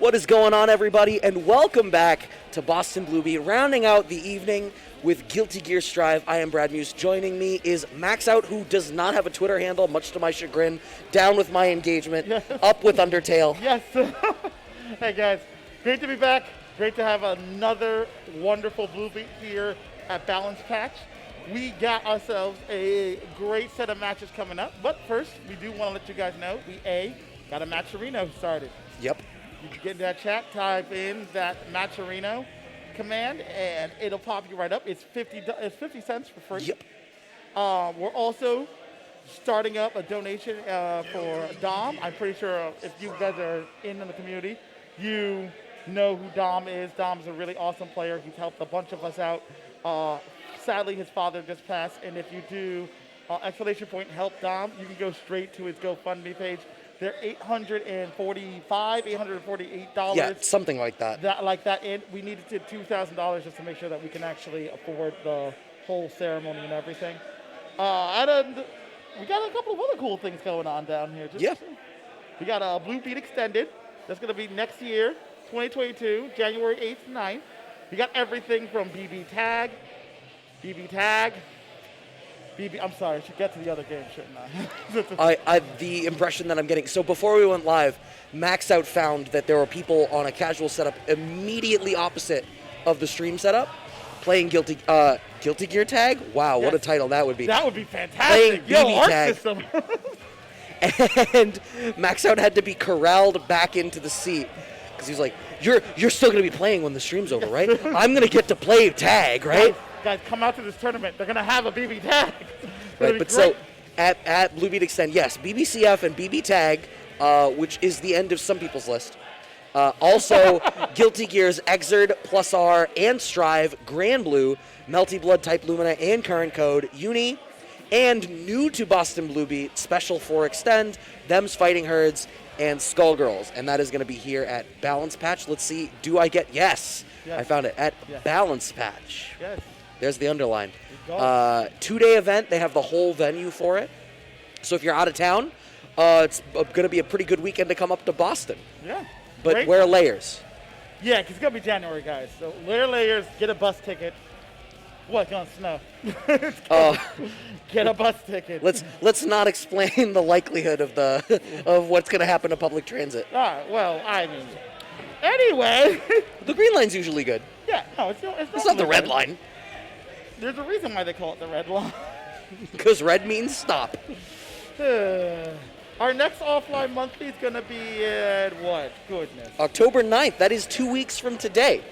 What is going on, everybody? And welcome back to Boston Bluebeat, rounding out the evening with Guilty Gear Strive. I am Brad Muse. Joining me is Max Out, who does not have a Twitter handle, much to my chagrin. Down with my engagement. Yes. Up with Undertale. Yes. Hey, guys. Great to be back. Great to have another wonderful Bluebeat here at Balance Patch. We got ourselves a great set of matches coming up. But first, we do want to let you guys know we got a Matcherino started. Yep. You can get in that chat, type in that Matcherino command, and it'll pop you right up. It's 50 cents for free. Yep. We're also starting up a donation for Dom. I'm pretty sure if you guys are in the community, you know who Dom is. Dom's a really awesome player. He's helped a bunch of us out. Sadly, his father just passed, and if you do exclamation point help Dom, you can go straight to his GoFundMe page. They're $848. Yeah, something like that. And we needed to $2,000 just to make sure that we can actually afford the whole ceremony and everything. We got a couple of other cool things going on down here. Yeah. We got a Blue Beat Extended. That's going to be next year, 2022, January 8th and 9th. We got everything from BB Tag. I'm sorry, I should get to the other game, shouldn't I? The impression that I'm getting, so before we went live, Max Out found that there were people on a casual setup immediately opposite of the stream setup playing Guilty Gear Tag. Wow, Yes. What a title that would be. That would be fantastic. Playing BB Arc Tag. System. And Max Out had to be corralled back into the seat because he was like, you're still going to be playing when the stream's over, right? I'm going to get to play Tag, right? Guys, come out to this tournament. They're going to have a BB Tag. Right, but so at Blue Beat Extend, yes, BBCF and BB Tag, which is the end of some people's list. Also, Guilty Gears, Exerd, Plus R, and Strive, Grand Blue, Melty Blood, Type Lumina, and Current Code, Uni, and new to Boston Blue Beat, Special for Extend, Them's Fighting Herds, and Skullgirls. And that is going to be here at Balance Patch. Let's see, yes. I found it, at Balance Patch. Yes. There's the underline. 2-day event. They have the whole venue for it. So if you're out of town, it's going to be a pretty good weekend to come up to Boston. Yeah. But Great. wear layers. Yeah, because it's going to be January, guys. So wear layers, get a bus ticket. What, going to snow? Get a bus ticket. Let's not explain the likelihood of of what's going to happen to public transit. Well, I mean, anyway. The green line's usually good. Yeah, no, it's not the red line. There's a reason why they call it the red line. Because red means stop. Our next offline monthly is going to be at what? Goodness. October 9th. That is 2 weeks from today.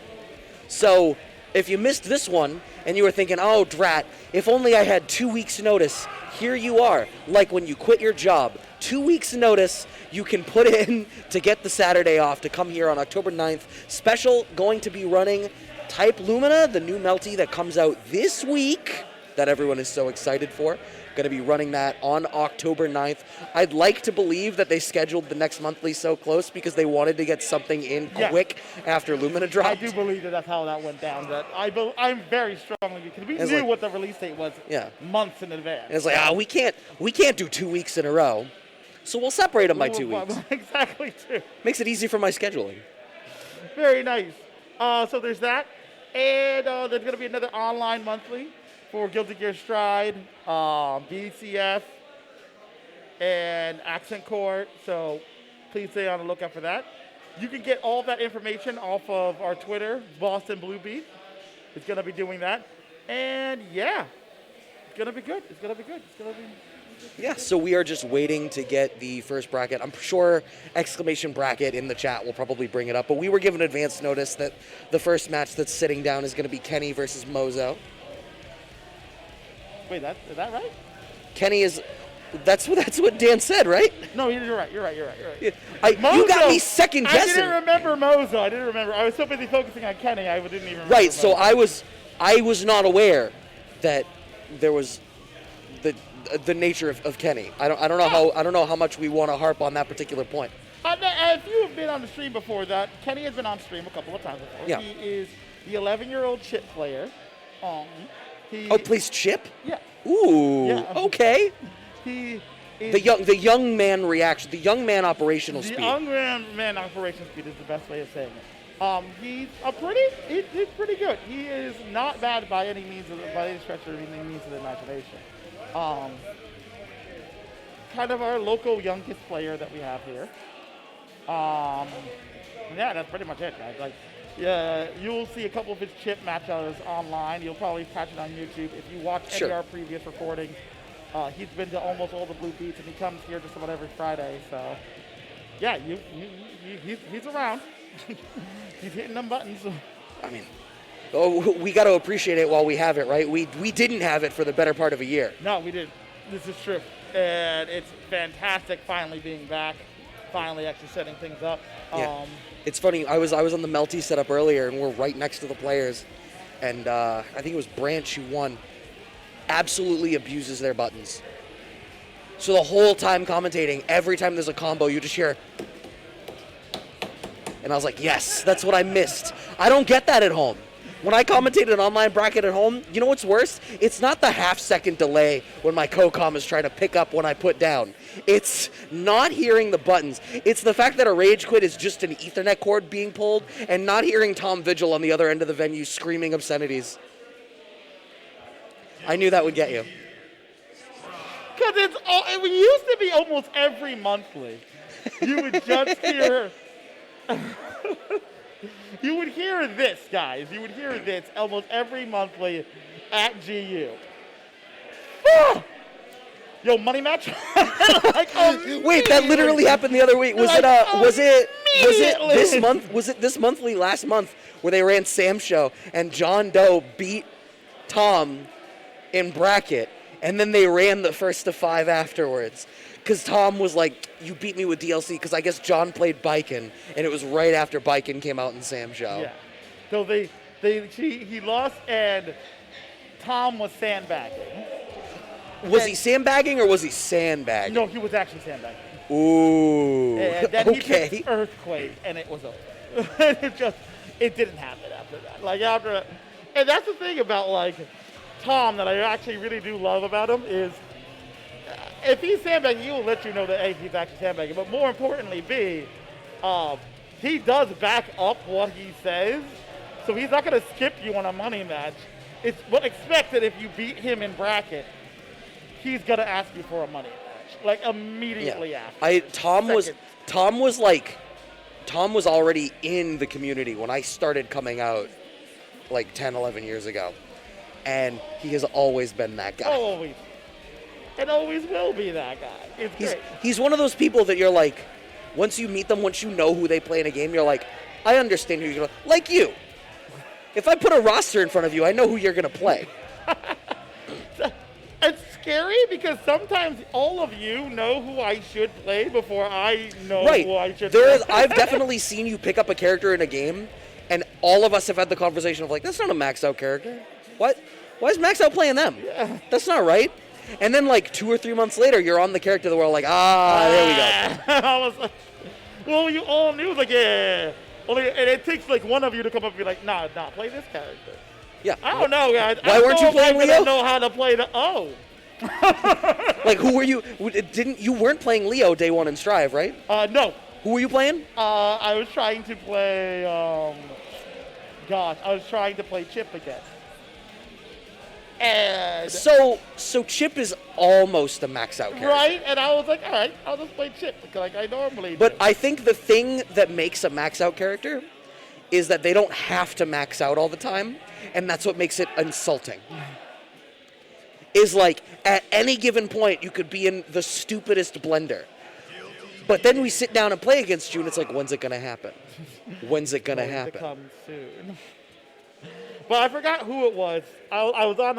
So if you missed this one and you were thinking, oh, drat, if only I had 2 weeks' notice, here you are. Like when you quit your job. 2 weeks' notice you can put in to get the Saturday off to come here on October 9th. Special going to be running Type Lumina, the new Melty that comes out this week that everyone is so excited for. Going to be running that on October 9th. I'd like to believe that they scheduled the next monthly so close because they wanted to get something in quick after Lumina dropped. I do believe that's how that went down. That I'm very strongly, because we knew what the release date was months in advance. And it's like, we can't do 2 weeks in a row, so we'll separate them by 2 weeks. Exactly, too. Makes it easy for my scheduling. Very nice. So there's that. And there's going to be another online monthly for Guilty Gear Stride, BCF, and Accent Court. So please stay on the lookout for that. You can get all that information off of our Twitter, Boston Blue Beat. It's going to be doing that. And yeah, it's going to be good. It's going to be good. It's going to be... Yeah, so we are just waiting to get the first bracket. I'm sure exclamation bracket in the chat will probably bring it up, but we were given advance notice that the first match that's sitting down is going to be Kenny versus Mozo. Wait, is that right? Kenny is... That's what Dan said, right? No, you're right. You're right. You got me second guessing. I didn't remember Mozo. I was so busy focusing on Kenny, I didn't even remember. Right, Mozo. so I was not aware that there was the nature of Kenny. I don't know how much we want to harp on that particular point. If you have been on the stream before that, Kenny has been on stream a couple of times before. Yeah. He is the 11-year-old chip player. Plays chip? Yeah. Ooh. Yeah. Okay. He The young man reaction, the young man operational The speed. young man operation speed is the best way of saying it. He's pretty good. He is not bad by any stretch or any means of the imagination. Kind of our local youngest player that we have here. Yeah, that's pretty much it, guys. Like, yeah, you'll see a couple of his chip matchups online. You'll probably catch it on YouTube. If you watch any of our previous recordings, he's been to almost all the Blue Beats, and he comes here just about every Friday. So, yeah, he's around. He's hitting them buttons. I mean, we got to appreciate it while we have it, right? We didn't have it for the better part of a year. No, we didn't. This is true. And it's fantastic finally being back, finally actually setting things up. Yeah. It's funny, I was on the Monthy setup earlier, and we're right next to the players. And I think it was Branch who won. Absolutely abuses their buttons. So the whole time commentating, every time there's a combo, you just hear... And I was like, yes, that's what I missed. I don't get that at home. When I commentate an online bracket at home, you know what's worse? It's not the half-second delay when my co-com is trying to pick up when I put down. It's not hearing the buttons. It's the fact that a rage quit is just an Ethernet cord being pulled and not hearing Tom Vigil on the other end of the venue screaming obscenities. I knew that would get you. Because it used to be almost every monthly. You would just hear... You would hear this, guys. You would hear this almost every monthly at GU. Ah! Yo, money match? Like, wait, that literally happened the other week. Was it this month? Was it this monthly last month where they ran Sam's show and John Doe beat Tom in bracket, and then they ran the first to 5 afterwards? Because Tom was like, you beat me with DLC, because I guess John played Biken, and it was right after Biken came out in Sam's show. Yeah. So he lost, and Tom was sandbagging. Was he sandbagging, or was he sandbagging? No, he was actually sandbagging. Ooh, and then okay. He picked Earthquake, and it was over. It didn't happen after that. And that's the thing about, like, Tom that I actually really do love about him is, if he's sandbagging, he will let you know that A, he's actually sandbagging. But more importantly, B, he does back up what he says. So he's not going to skip you on a money match. It's what expected if you beat him in bracket, he's going to ask you for a money match. Like, immediately after. Tom was already in the community when I started coming out like 10, 11 years ago. And he has always been that guy. Always. And always will be that guy. It's great. He's one of those people that you're like, once you meet them, once you know who they play in a game, you're like, I understand who you're going to... Like you. If I put a roster in front of you, I know who you're going to play. It's scary because sometimes all of you know who I should play before I know who I should play. I've definitely seen you pick up a character in a game, and all of us have had the conversation of like, that's not a maxed out character. What? Why is maxed out playing them? Yeah. That's not right. And then like 2 or 3 months later, you're on the character that we're like, there we go. I was like, well, you all knew, like, yeah. And it takes like one of you to come up and be like, nah, play this character. Yeah. I don't know, guys. Why weren't you playing Leo? I know how to play the Like, who were you? You weren't playing Leo day 1 in Strive, right? No. Who were you playing? I was trying to play. I was trying to play Chip again. And so Chip is almost a max out character. Right, and I was like, all right, I'll just play Chip like I normally do. But I think the thing that makes a max out character is that they don't have to max out all the time, and that's what makes it insulting. Is like, at any given point, you could be in the stupidest blender. But then we sit down and play against you, and it's like, when's it going to happen? When's it going to happen? To come soon. But I forgot who it was. I was on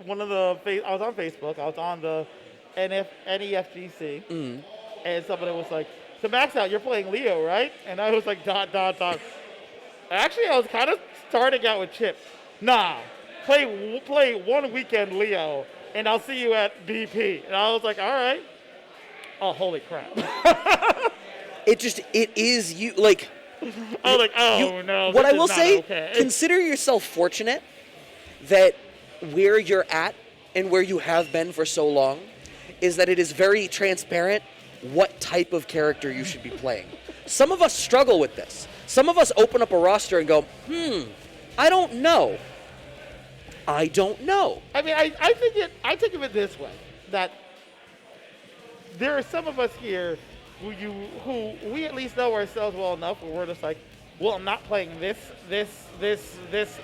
Facebook. I was on the NEFGC, and somebody was like, "So Max out, you're playing Leo, right?" And I was like, ... Actually, I was kind of starting out with Chip. Nah, play 1 weekend Leo, and I'll see you at BP. And I was like, all right. Oh, holy crap! It is you like. I was like, no. What I will say, okay. Consider yourself fortunate that where you're at and where you have been for so long is that it is very transparent what type of character you should be playing. Some of us struggle with this. Some of us open up a roster and go, I don't know. I don't know. I mean, I think of it this way, that there are some of us here who we at least know ourselves well enough where we're just like, well, I'm not playing this,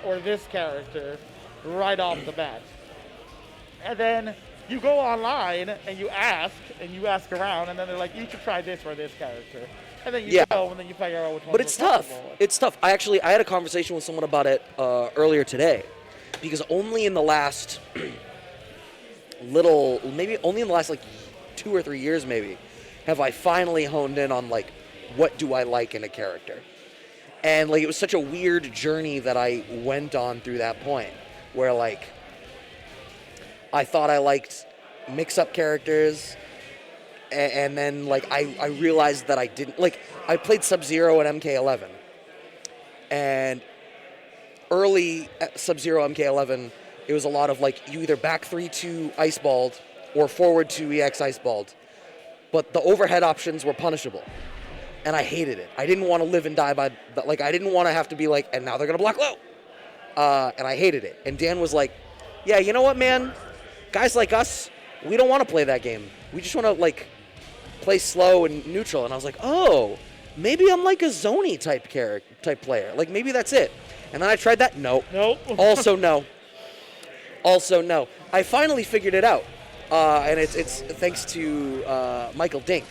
or this character right off the bat. And then you go online and you ask around, and then they're like, you should try this or this character. And then you go and then you figure out which one. But it's tough. It's tough. I had a conversation with someone about it earlier today, because only in the last like 2 or 3 years maybe, have I finally honed in on like, what do I like in a character? And like, it was such a weird journey that I went on through that point, where like, I thought I liked mix-up characters, and then like, I realized that I didn't. Like, I played Sub-Zero and MK11, and early Sub-Zero MK11, it was a lot of like, you either back 3-2 Iceballed or forward 2 EX Iceballed, but the overhead options were punishable. And I hated it. I didn't want to live and die by, like, I didn't want to have to be like, and now they're going to block low. And I hated it. And Dan was like, yeah, you know what, man? Guys like us, we don't want to play that game. We just want to, like, play slow and neutral. And I was like, oh, maybe I'm like a Zony type player. Like, maybe that's it. And then I tried that. Nope. Also no. Also no. I finally figured it out. And it's thanks to Michael Dink,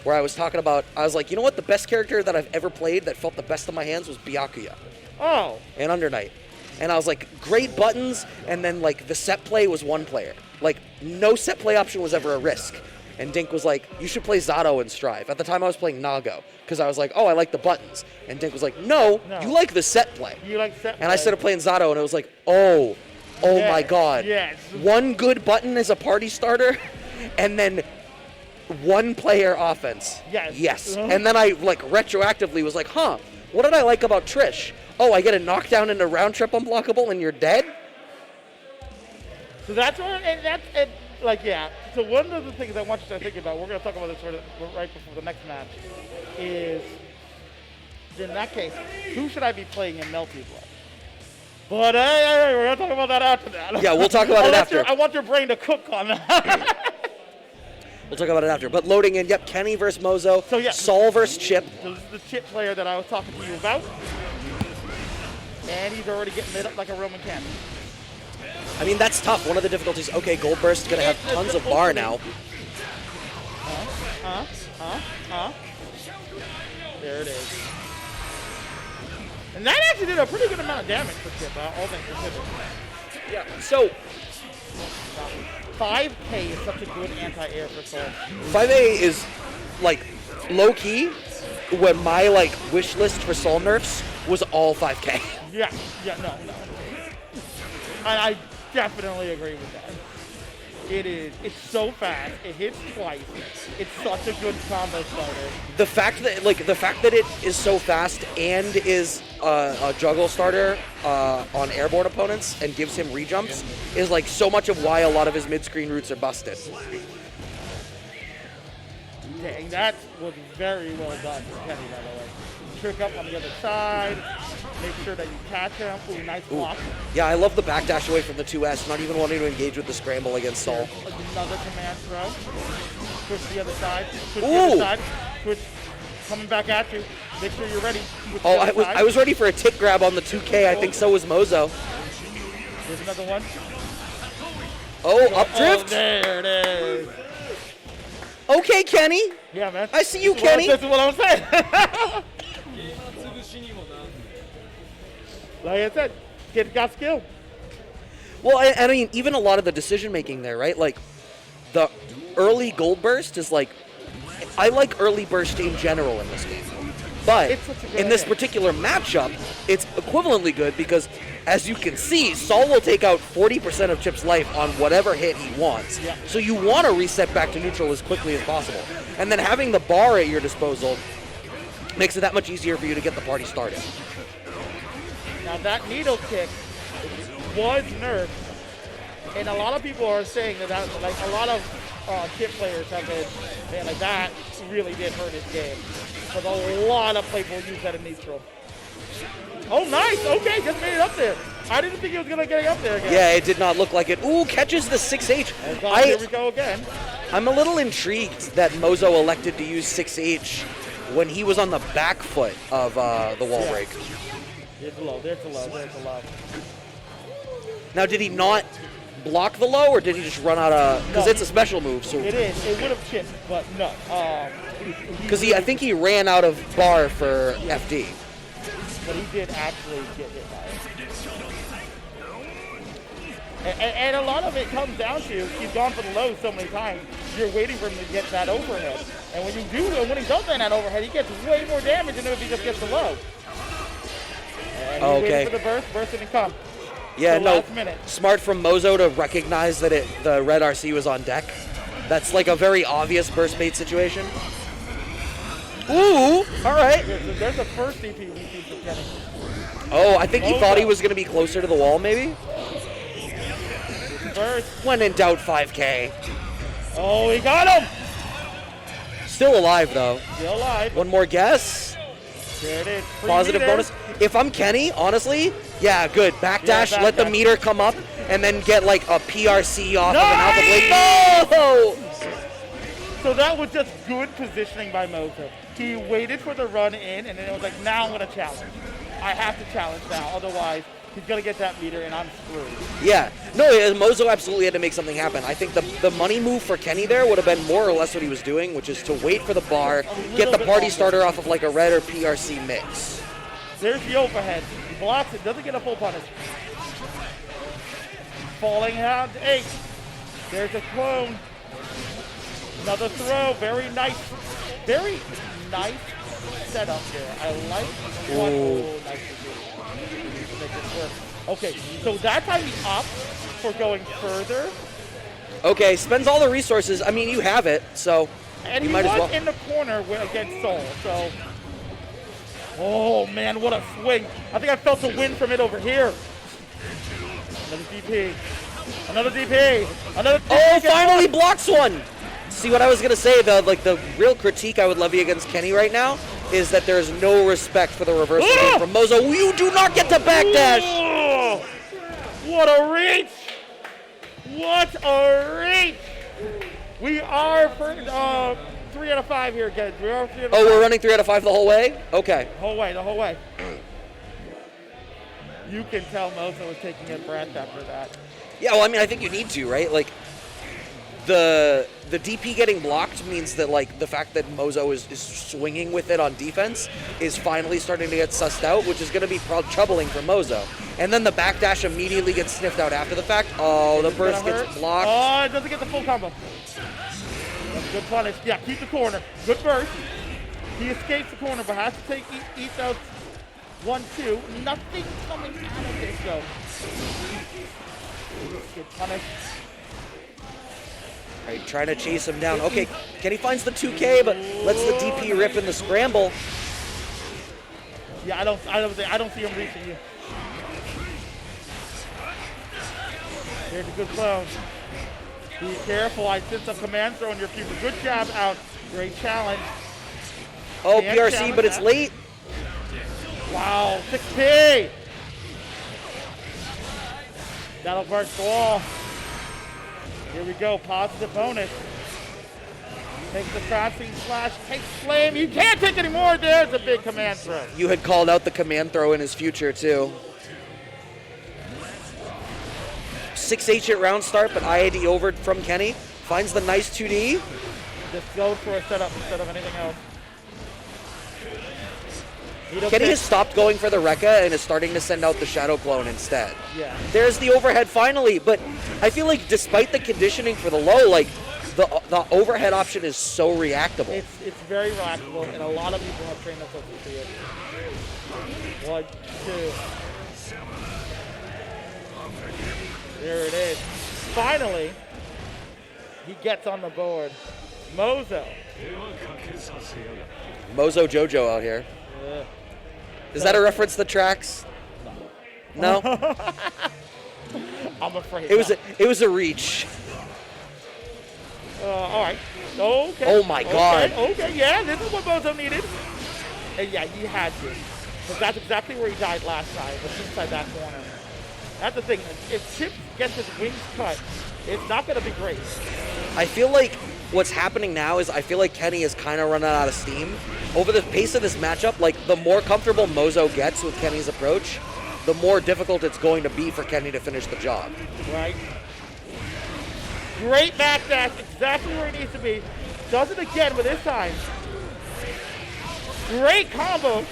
where I was talking about, I was like, you know what, the best character that I've ever played that felt the best in my hands was Byakuya. Oh. And Under Night. And I was like, great buttons, and then like the set play was one player. Like, no set play option was ever a risk. And Dink was like, you should play Zato and Strive. At the time I was playing Nago, because I was like, oh, I like the buttons. And Dink was like, no, you like the set play. You like set play. And I started playing Zato, and it was like, oh my God. Yes. One good button as a party starter, and then one player offense. Yes. And then I like retroactively was like, what did I like about Trish? Oh, I get a knockdown and a round trip unblockable and you're dead? So that's what, So one of the things I want you to think about, we're going to talk about this right before the next match, is in that case, who should I be playing in Monthy Blood? But hey, we're going to talk about that after that. Yeah, we'll talk about it after. I want your brain to cook on that. We'll talk about it after. But loading in, Kenny versus Mozo, so, Saul versus Chip. This is the Chip player that I was talking to you about. And he's already getting lit up like a Roman candle. I mean, that's tough. One of the difficulties, okay, Goldburst is going to have tons of bar now. There it is. And that actually did a pretty good amount of damage for Chip, all things considered. Yeah, so 5K is such a good anti-air for Soul. 5A is, like, low-key, when my, like, wish list for Soul nerfs was all 5K. Yeah, no. And I definitely agree with that. It's so fast. It hits twice. It's such a good combo starter. The fact that it is so fast and is a juggle starter on airborne opponents and gives him rejumps is like so much of why a lot of his mid-screen routes are busted. Dang, that was very well done for Kenny, by the way. Trick up on the other side. Make sure that you catch him. Ooh, nice block. Yeah, I love the backdash away from the 2S, not even wanting to engage with the scramble against Saul. Another command throw. Switch to the other side. Switch to the other side. Switch. Coming back at you. Make sure you're ready. Oh, I was ready for a tick grab on the 2K. I think so was Mozo. There's another one. Oh, up drift. Oh, there it is. Okay, Kenny. Yeah, man. I see you, Kenny. This is what I'm saying. Like I said, kid got skill. Well, I mean, even a lot of the decision making there, right? Like, the early gold burst is like, I like early burst in general in this game. But in this particular matchup, it's equivalently good because, as you can see, Saul will take out 40% of Chip's life on whatever hit he wants. Yeah. So you want to reset back to neutral as quickly as possible. And then having the bar at your disposal makes it that much easier for you to get the party started. Now that needle kick was nerfed, and a lot of people are saying that like a lot of chip players have been, man, like that really did hurt his game. Because a lot of people use that in neutral. Oh, nice. Okay, just made it up there. I didn't think he was going to get up there again. Yeah, it did not look like it. Ooh, catches the 6H. Here we go again. I'm a little intrigued that Mozo elected to use 6H when he was on the back foot of the wall break. There's a low, there's a low, there's a low. Now, did he not block the low, or did he just run out of... Because it's a special move, so... It is. It would have chipped, but no. Because I think he ran out of bar for FD. But he did actually get hit by it. And a lot of it comes down to, he's gone for the low so many times, you're waiting for him to get that overhead. And when you do, when he does that overhead, he gets way more damage than if he just gets the low. And he's waiting for the burst didn't come. Yeah, so no, last minute. Smart from Mozo to recognize that the red RC was on deck. That's like a very obvious burst bait situation. Ooh, all right. There's the first DP we see from Kenny. Oh, I think he thought he was going to be closer to the wall, maybe? Burst. When in doubt, 5K. Oh, he got him! Still alive, though. Still alive. One more guess. There it is. Positive bonus. If I'm Kenny, honestly, yeah, good. Backdash, let the meter come up, and then get like a PRC off of an alpha blade. No! So that was just good positioning by Mozo. He waited for the run in, and then it was like, now I'm going to challenge. I have to challenge now, otherwise he's going to get that meter, and I'm screwed. Yeah. No, Mozo absolutely had to make something happen. I think the money move for Kenny there would have been more or less what he was doing, which is to wait for the bar, get the party starter off of like a red or PRC mix. There's the overhead. He blocks it, doesn't get a full punish. Falling out to 8. There's a clone. Another throw. Very nice setup here. I like what nice to make this work. Okay, so that's how you opt for going further. Okay, spends all the resources. I mean, you have it, so and you he might was as well. In the corner against Soul, so. Oh man, what a swing! I think I felt a win from it over here. Another DP. Another DP. Another DP. Oh, finally blocks one. See what I was gonna say? The real critique I would levy against Kenny right now is that there is no respect for the reversal game from Mozo. You do not get to backdash. Oh, what a reach! What a reach! We are for 3 out of 5 here, guys. We're running 3 out of 5 the whole way? Okay. The whole way. You can tell Mozo was taking a breath after that. Yeah, well, I mean, I think you need to, right? Like, the DP getting blocked means that, like, the fact that Mozo is swinging with it on defense is finally starting to get sussed out, which is going to be troubling for Mozo. And then the backdash immediately gets sniffed out after the fact. Oh, the burst gets blocked. Oh, it doesn't get the full combo. That's good punish. Yeah, keep the corner. Good burst. He escapes the corner, but has to eat those 1-2. Nothing coming out of this, though. Good punish. All right, trying to chase him down. Okay, Kenny finds the 2K, but lets the DP rip in the scramble. Yeah, I don't see him reaching you. Here's a good clone. Be careful. I sent some command throw in your future. Good jab out. Great challenge. Oh, PRC, but it's late. Wow, 6P. That'll burst the wall. Here we go. Positive bonus. Takes the crashing slash. Takes flame. You can't take anymore. There's a big command throw. You had called out the command throw in his future, too. 6H at round start, but IAD over from Kenny. Finds the nice 2D. Just go for a setup instead of anything else. Kenny has stopped going for the Rekka and is starting to send out the Shadow Clone instead. Yeah. There's the overhead finally, but I feel like despite the conditioning for the low, like the overhead option is so reactable. It's very reactable, and a lot of people have trained themselves to see it. 1, 2. There it is. Finally, he gets on the board. Mozo. Mozo Jojo out here. Is that a reference to tracks? No? I'm afraid it was a reach. All right. Okay. Oh, my God. Okay, yeah, this is what Mozo needed. And yeah, he had to. Because that's exactly where he died last time, was inside that corner. That's the thing. If Chip gets his wings cut, it's not going to be great. I feel like what's happening now is I feel like Kenny is kind of running out of steam. Over the pace of this matchup, like the more comfortable Mozo gets with Kenny's approach, the more difficult it's going to be for Kenny to finish the job. Right. Great backdash, exactly where he needs to be. Does it again, but this time. Great combo.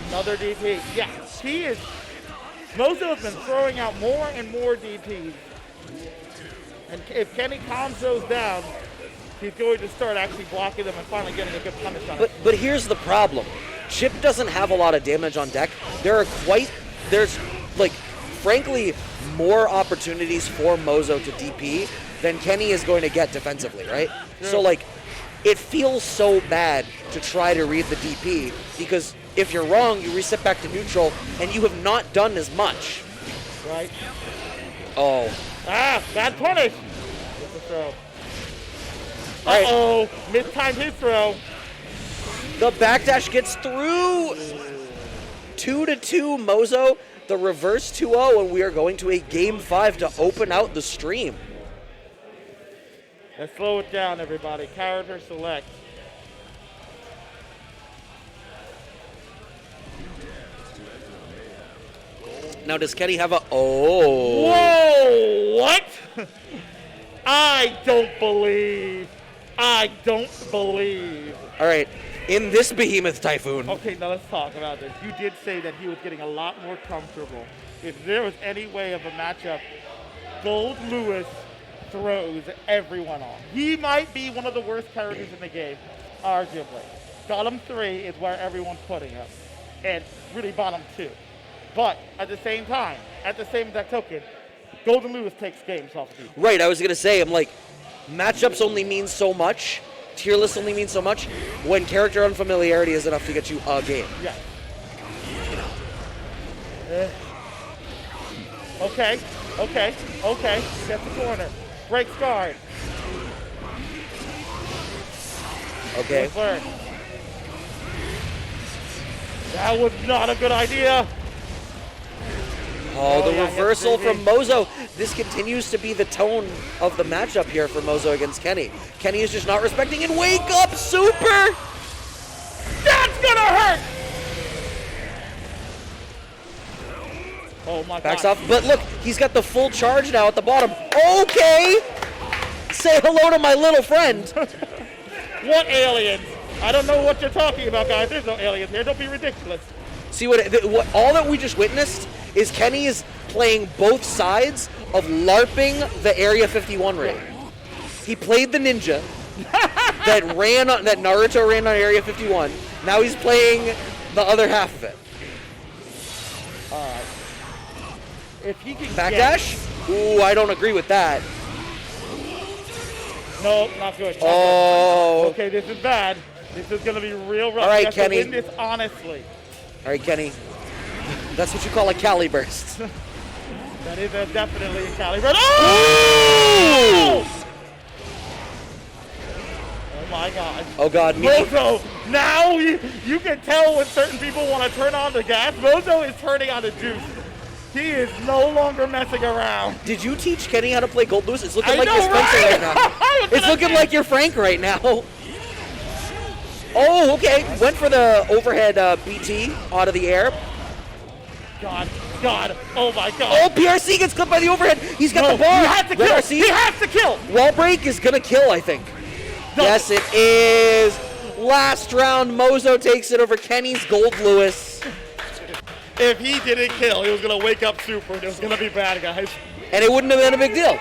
Another DP. Yeah, he is. Mozo has been throwing out more and more DPs. And if Kenny calms those down, he's going to start actually blocking them and finally getting a good punish on it. But here's the problem. Chip doesn't have a lot of damage on deck. There's frankly, more opportunities for Mozo to DP than Kenny is going to get defensively, right? Sure. So, it feels so bad to try to read the DP because if you're wrong, you reset back to neutral and you have not done as much. Right. Oh. Bad punish. It's a throw. Right. Uh-oh, mistimed his throw. The backdash gets through. 2-2 Mozo, the reverse 2-0, and we are going to a Game 5 to open out the stream. Let's slow it down, everybody. Character select. Now, does Kenny have a... Oh. Whoa, what? I don't believe. All right, in this behemoth typhoon. Okay, now let's talk about this. You did say that he was getting a lot more comfortable. If there was any way of a matchup, Gold Lewis throws everyone off. He might be one of the worst characters in the game, arguably. Bottom 3 is where everyone's putting him, and really bottom 2. But at the same time, at the same exact token, Golden Lewis takes games off of you. Right, I was going to say, matchups only mean so much, tier lists only mean so much, when character unfamiliarity is enough to get you a game. Yeah. Okay. Gets the corner. Breaks guard. Okay. That was not a good idea. Oh, the yeah, reversal from Mozo. This continues to be the tone of the matchup here for Mozo against Kenny. Kenny is just not respecting it. Wake up, super! That's gonna hurt! Oh my god. Backs off, but look, he's got the full charge now at the bottom. Okay! Say hello to my little friend. What aliens? I don't know what you're talking about, guys. There's no aliens here. Don't be ridiculous. See what all that we just witnessed is Kenny is playing both sides of LARPing the Area 51 raid. He played the ninja that Naruto ran on Area 51. Now he's playing the other half of it. All right. If he can Backdash? Ooh, I don't agree with that. No, not good. Oh. Okay, this is bad. This is going to be real rough. All right, you have Kenny. to win this honestly. All right, Kenny. That's what you call a Cali burst. That is definitely a caliber. Oh! Oh my god. Oh god. Mozo, now you can tell when certain people want to turn on the gas. Mozo is turning on the juice. He is no longer messing around. Did you teach Kenny how to play Gold Lewis? It's looking I like know, you're Spencer right? right now. It's looking like you're Frank right now. Oh, okay. Went for the overhead BT out of the air. God, oh my god. Oh, PRC gets clipped by the overhead. He's got the bar. He has to kill. RC. He has to kill. Wall break is going to kill, I think. Yes, it is. Last round, Mozo takes it over Kenny's Gold Lewis. If he didn't kill, he was going to wake up super. It was going to be bad, guys. And it wouldn't have been a big deal.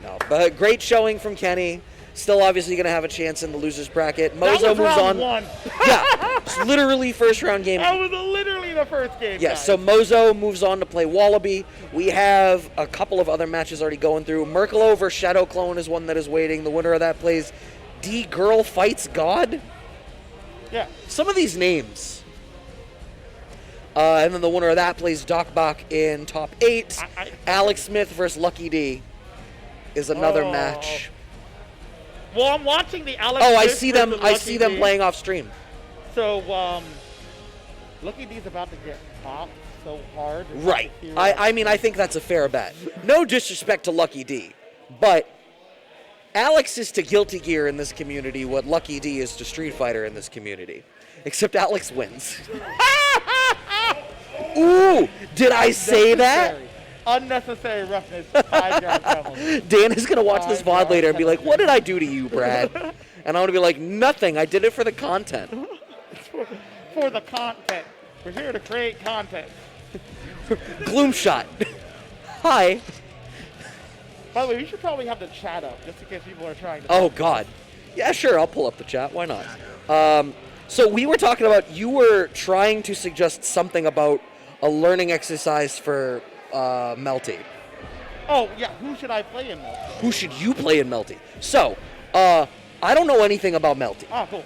No, but great showing from Kenny. Still obviously going to have a chance in the loser's bracket. Mozo moves on. One. Yeah, it's literally first round game. That was literally the first game. Yeah, guys. so Mozo moves on to play Wallaby. We have a couple of other matches already going through. Merkle over Shadow Clone is one that is waiting. The winner of that plays D Girl Fights God. Yeah. Some of these names. And then the winner of that plays Doc Bach in top 8. Alex Smith versus Lucky D. is another match. Well, I'm watching the Alex. Oh, I Smith see them. versus I see them Lucky D. playing off stream. So, Lucky D's about to get popped so hard. Right. I mean, I think that's a fair bet. No disrespect to Lucky D, but Alex is to Guilty Gear in this community what Lucky D is to Street Fighter in this community. Except Alex wins. Ooh, did I say that? Unnecessary roughness. 5-yard penalty. Dan is going to watch this VOD later and be like, what did I do to you, Brad? And I'm going to be like, nothing. I did it for the content. For the content. We're here to create content. Gloomshot. Hi. By the way, we should probably have the chat up just in case people are trying to. Oh, God. Yeah, sure. I'll pull up the chat. Why not? So we were talking about, you were trying to suggest something about a learning exercise for Melty. Oh, yeah. Who should I play in Melty? Who should you play in Melty? So, I don't know anything about Melty. Oh, cool.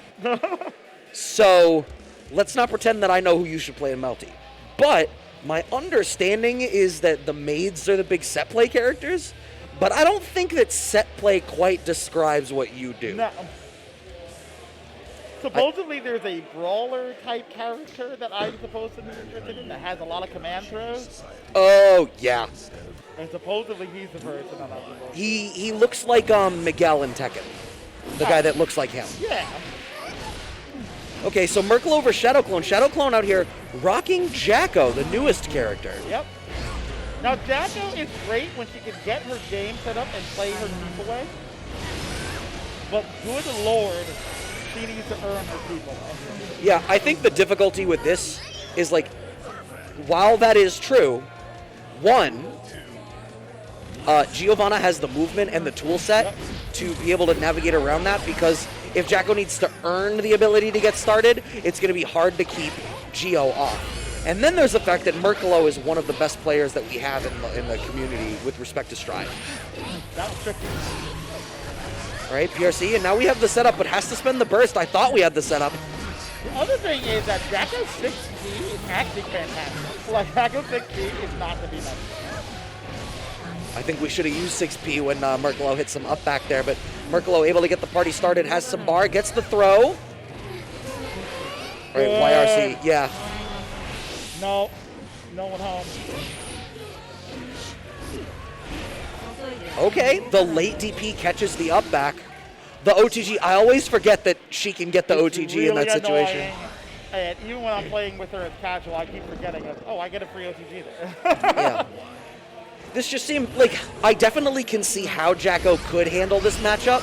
So, let's not pretend that I know who you should play in Melty. But my understanding is that the maids are the big set play characters, but I don't think that set play quite describes what you do. No. Supposedly there's a brawler type character that I'm supposed to be interested in that has a lot of command throws. Oh, yeah. And supposedly he's the person that I'm supposed to. He looks like Miguel in Tekken. The guy that looks like him. Yeah. Okay, so Merkle over Shadow Clone. Shadow Clone out here rocking Jacko, the newest character. Yep. Now Jacko is great when she can get her game set up and play her keep away. But good lord, she needs to earn her people. Yeah, I think the difficulty with this is, like, while that is true, one, Giovanna has the movement and the tool set to be able to navigate around that, because if Jacko needs to earn the ability to get started, it's going to be hard to keep Gio off. And then there's the fact that Merkalo is one of the best players that we have in the community with respect to Stride. That was tricky. All right, PRC, and now we have the setup, but has to spend the burst. I thought we had the setup. The other thing is that Jacko's 6P is actually fantastic. Like, Jacko's 6P is not to be mentioned. I think we should have used 6P when Merkalo hit some up back there, but Merkalo able to get the party started, has some bar, gets the throw. All right, YRC, yeah. No, no one home. Okay, the late DP catches the up back. The OTG, I always forget that she can get the It's OTG really in that situation. Annoying. And even when I'm playing with her as casual, I keep forgetting, oh, I get a free OTG there. Yeah. This just seemed like, I definitely can see how Jacko could handle this matchup,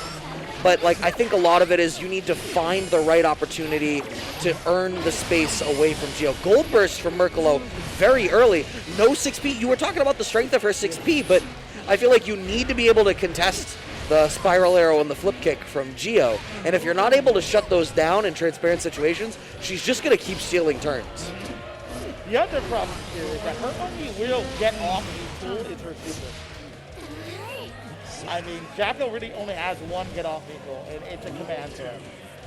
but like I think a lot of it is you need to find the right opportunity to earn the space away from Gio. Gold burst from Merkalo very early. No 6P. You were talking about the strength of her 6P, but I feel like you need to be able to contest the spiral arrow and the flip kick from Gio. And if you're not able to shut those down in transparent situations, she's just going to keep stealing turns. The other problem here is that her only real get off the tool is her super. I mean, Jacko really only has one get off equal, and it's a command throw,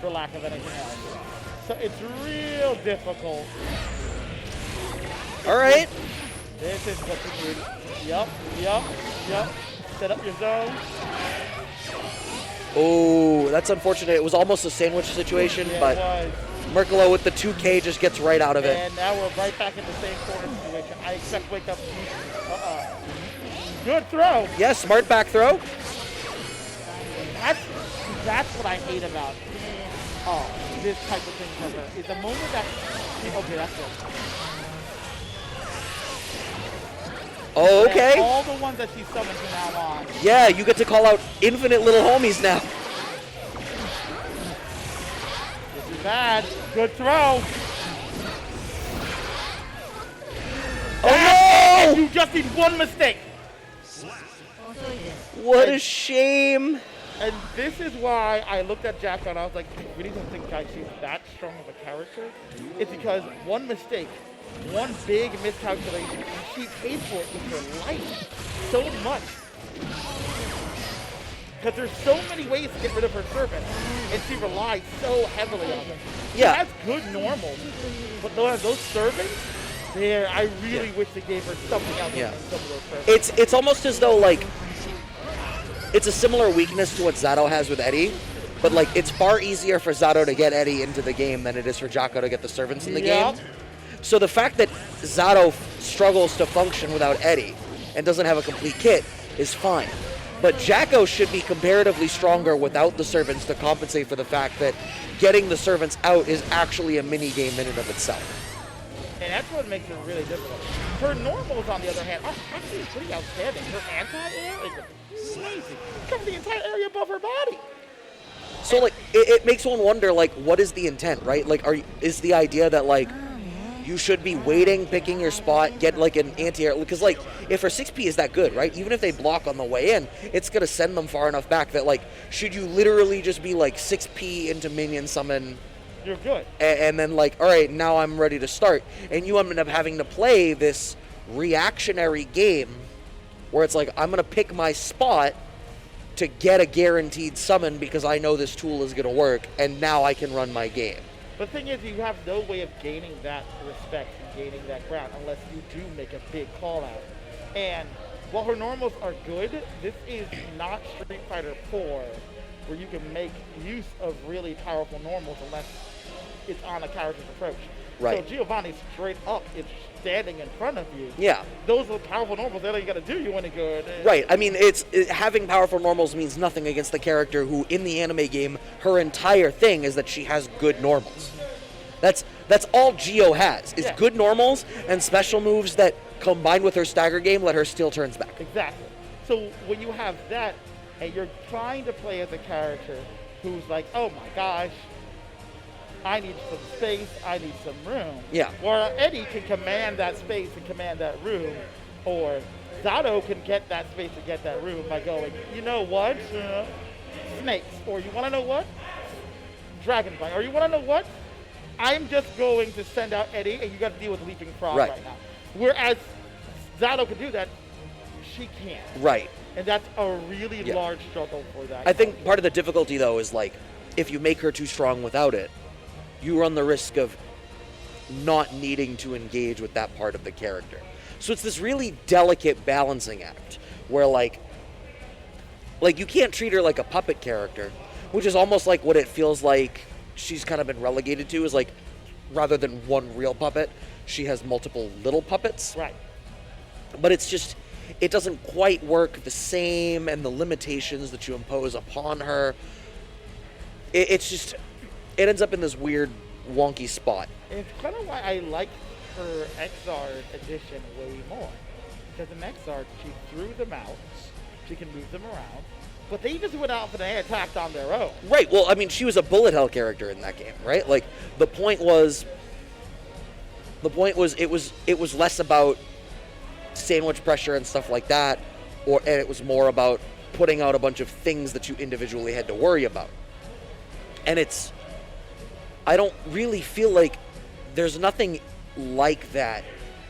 for lack of anything else. So it's real difficult. All right. This is what you do. Yup. Set up your zone. Oh, that's unfortunate. It was almost a sandwich situation, Yeah, but it was. Merkalo with the 2K just gets right out of it. And now we're right back in the same corner situation. I expect wake up. Good throw. Yeah, smart back throw. That's what I hate about this type of thing for her. Is the moment that okay, that's it. Oh, And okay. all the ones that she summons from now on. Yeah, you get to call out infinite little homies now. This is bad. Good throw. Oh no! You just need one mistake. What a shame. And this is why I looked at Jacko and I was like, I really don't think she's that strong of a character. It's because one mistake, one big miscalculation, and she paid for it with her life so much. Because there's so many ways to get rid of her servant, and she relies so heavily on them. She Yeah. has good normals, but those servants, I really wish they gave her something else Yeah. than some of those servants. It's almost as though, like, it's a similar weakness to what Zato has with Eddie, but like it's far easier for Zato to get Eddie into the game than it is for Jocko to get the servants in the game. So the fact that Zato struggles to function without Eddie and doesn't have a complete kit is fine. But Jacko should be comparatively stronger without the servants to compensate for the fact that getting the servants out is actually a mini game in and of itself. And that's what makes it really difficult. Her normals, on the other hand, are actually pretty outstanding. Her anti-air is amazing. It covers the entire area above her body. So like it makes one wonder, like, what is the intent, right? Like, is the idea that like you should be waiting, picking your spot, get like an anti-air, because like if her 6P is that good, right? Even if they block on the way in, it's gonna send them far enough back that like, should you literally just be like 6P into minion summon? You're good. And then like, all right, now I'm ready to start, and you end up having to play this reactionary game where it's like, I'm gonna pick my spot to get a guaranteed summon because I know this tool is gonna work, and now I can run my game. The thing is, you have no way of gaining that respect and gaining that ground unless you do make a big call out. And while her normals are good, this is not Street Fighter 4 where you can make use of really powerful normals unless it's on a character's approach. Right. So Giovanni straight up is standing in front of you. Yeah. Those are powerful normals. That ain't gonna do you any good. Right. I mean, having powerful normals means nothing against the character who, in the anime game, her entire thing is that she has good normals. That's all Gio has, is good normals and special moves that, combined with her stagger game, let her steal turns back. Exactly. So when you have that, and you're trying to play as a character who's like, oh my gosh, I need some space, I need some room. Yeah. Or Eddie can command that space and command that room, or Zato can get that space and get that room by going, you know what, snakes, or you want to know what, Dragonfly, or you want to know what, I'm just going to send out Eddie, and you got to deal with Leaping Frog right now. Whereas Zato can do that, she can't. Right. And that's a really large struggle for that. I think part of the difficulty, though, is like, if you make her too strong without it, you run the risk of not needing to engage with that part of the character. So it's this really delicate balancing act where like you can't treat her like a puppet character, which is almost like what it feels like she's kind of been relegated to, is like, rather than one real puppet, she has multiple little puppets. Right. But it's just, it doesn't quite work the same, and the limitations that you impose upon her, it's just, it ends up in this weird, wonky spot. And it's kind of why I like her XR edition way more. Because in XR, she threw them out, she can move them around, but they just went out and they attacked on their own. Right, well, I mean, she was a bullet hell character in that game, right? Like, the point was it was less about sandwich pressure and stuff like that, and it was more about putting out a bunch of things that you individually had to worry about. And I don't really feel like there's nothing like that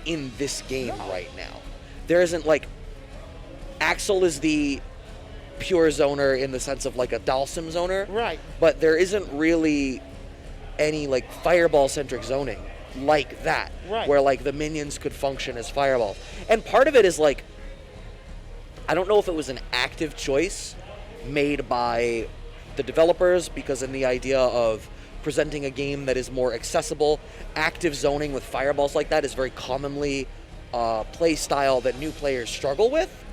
in this game right now. There isn't, like, Axel is the pure zoner in the sense of like a Dalsim zoner. Right. But there isn't really any like fireball centric zoning like that. Right. Where like the minions could function as fireballs. And part of it is like, I don't know if it was an active choice made by the developers, because in the idea of presenting a game that is more accessible, active zoning with fireballs like that is very commonly a play style that new players struggle with.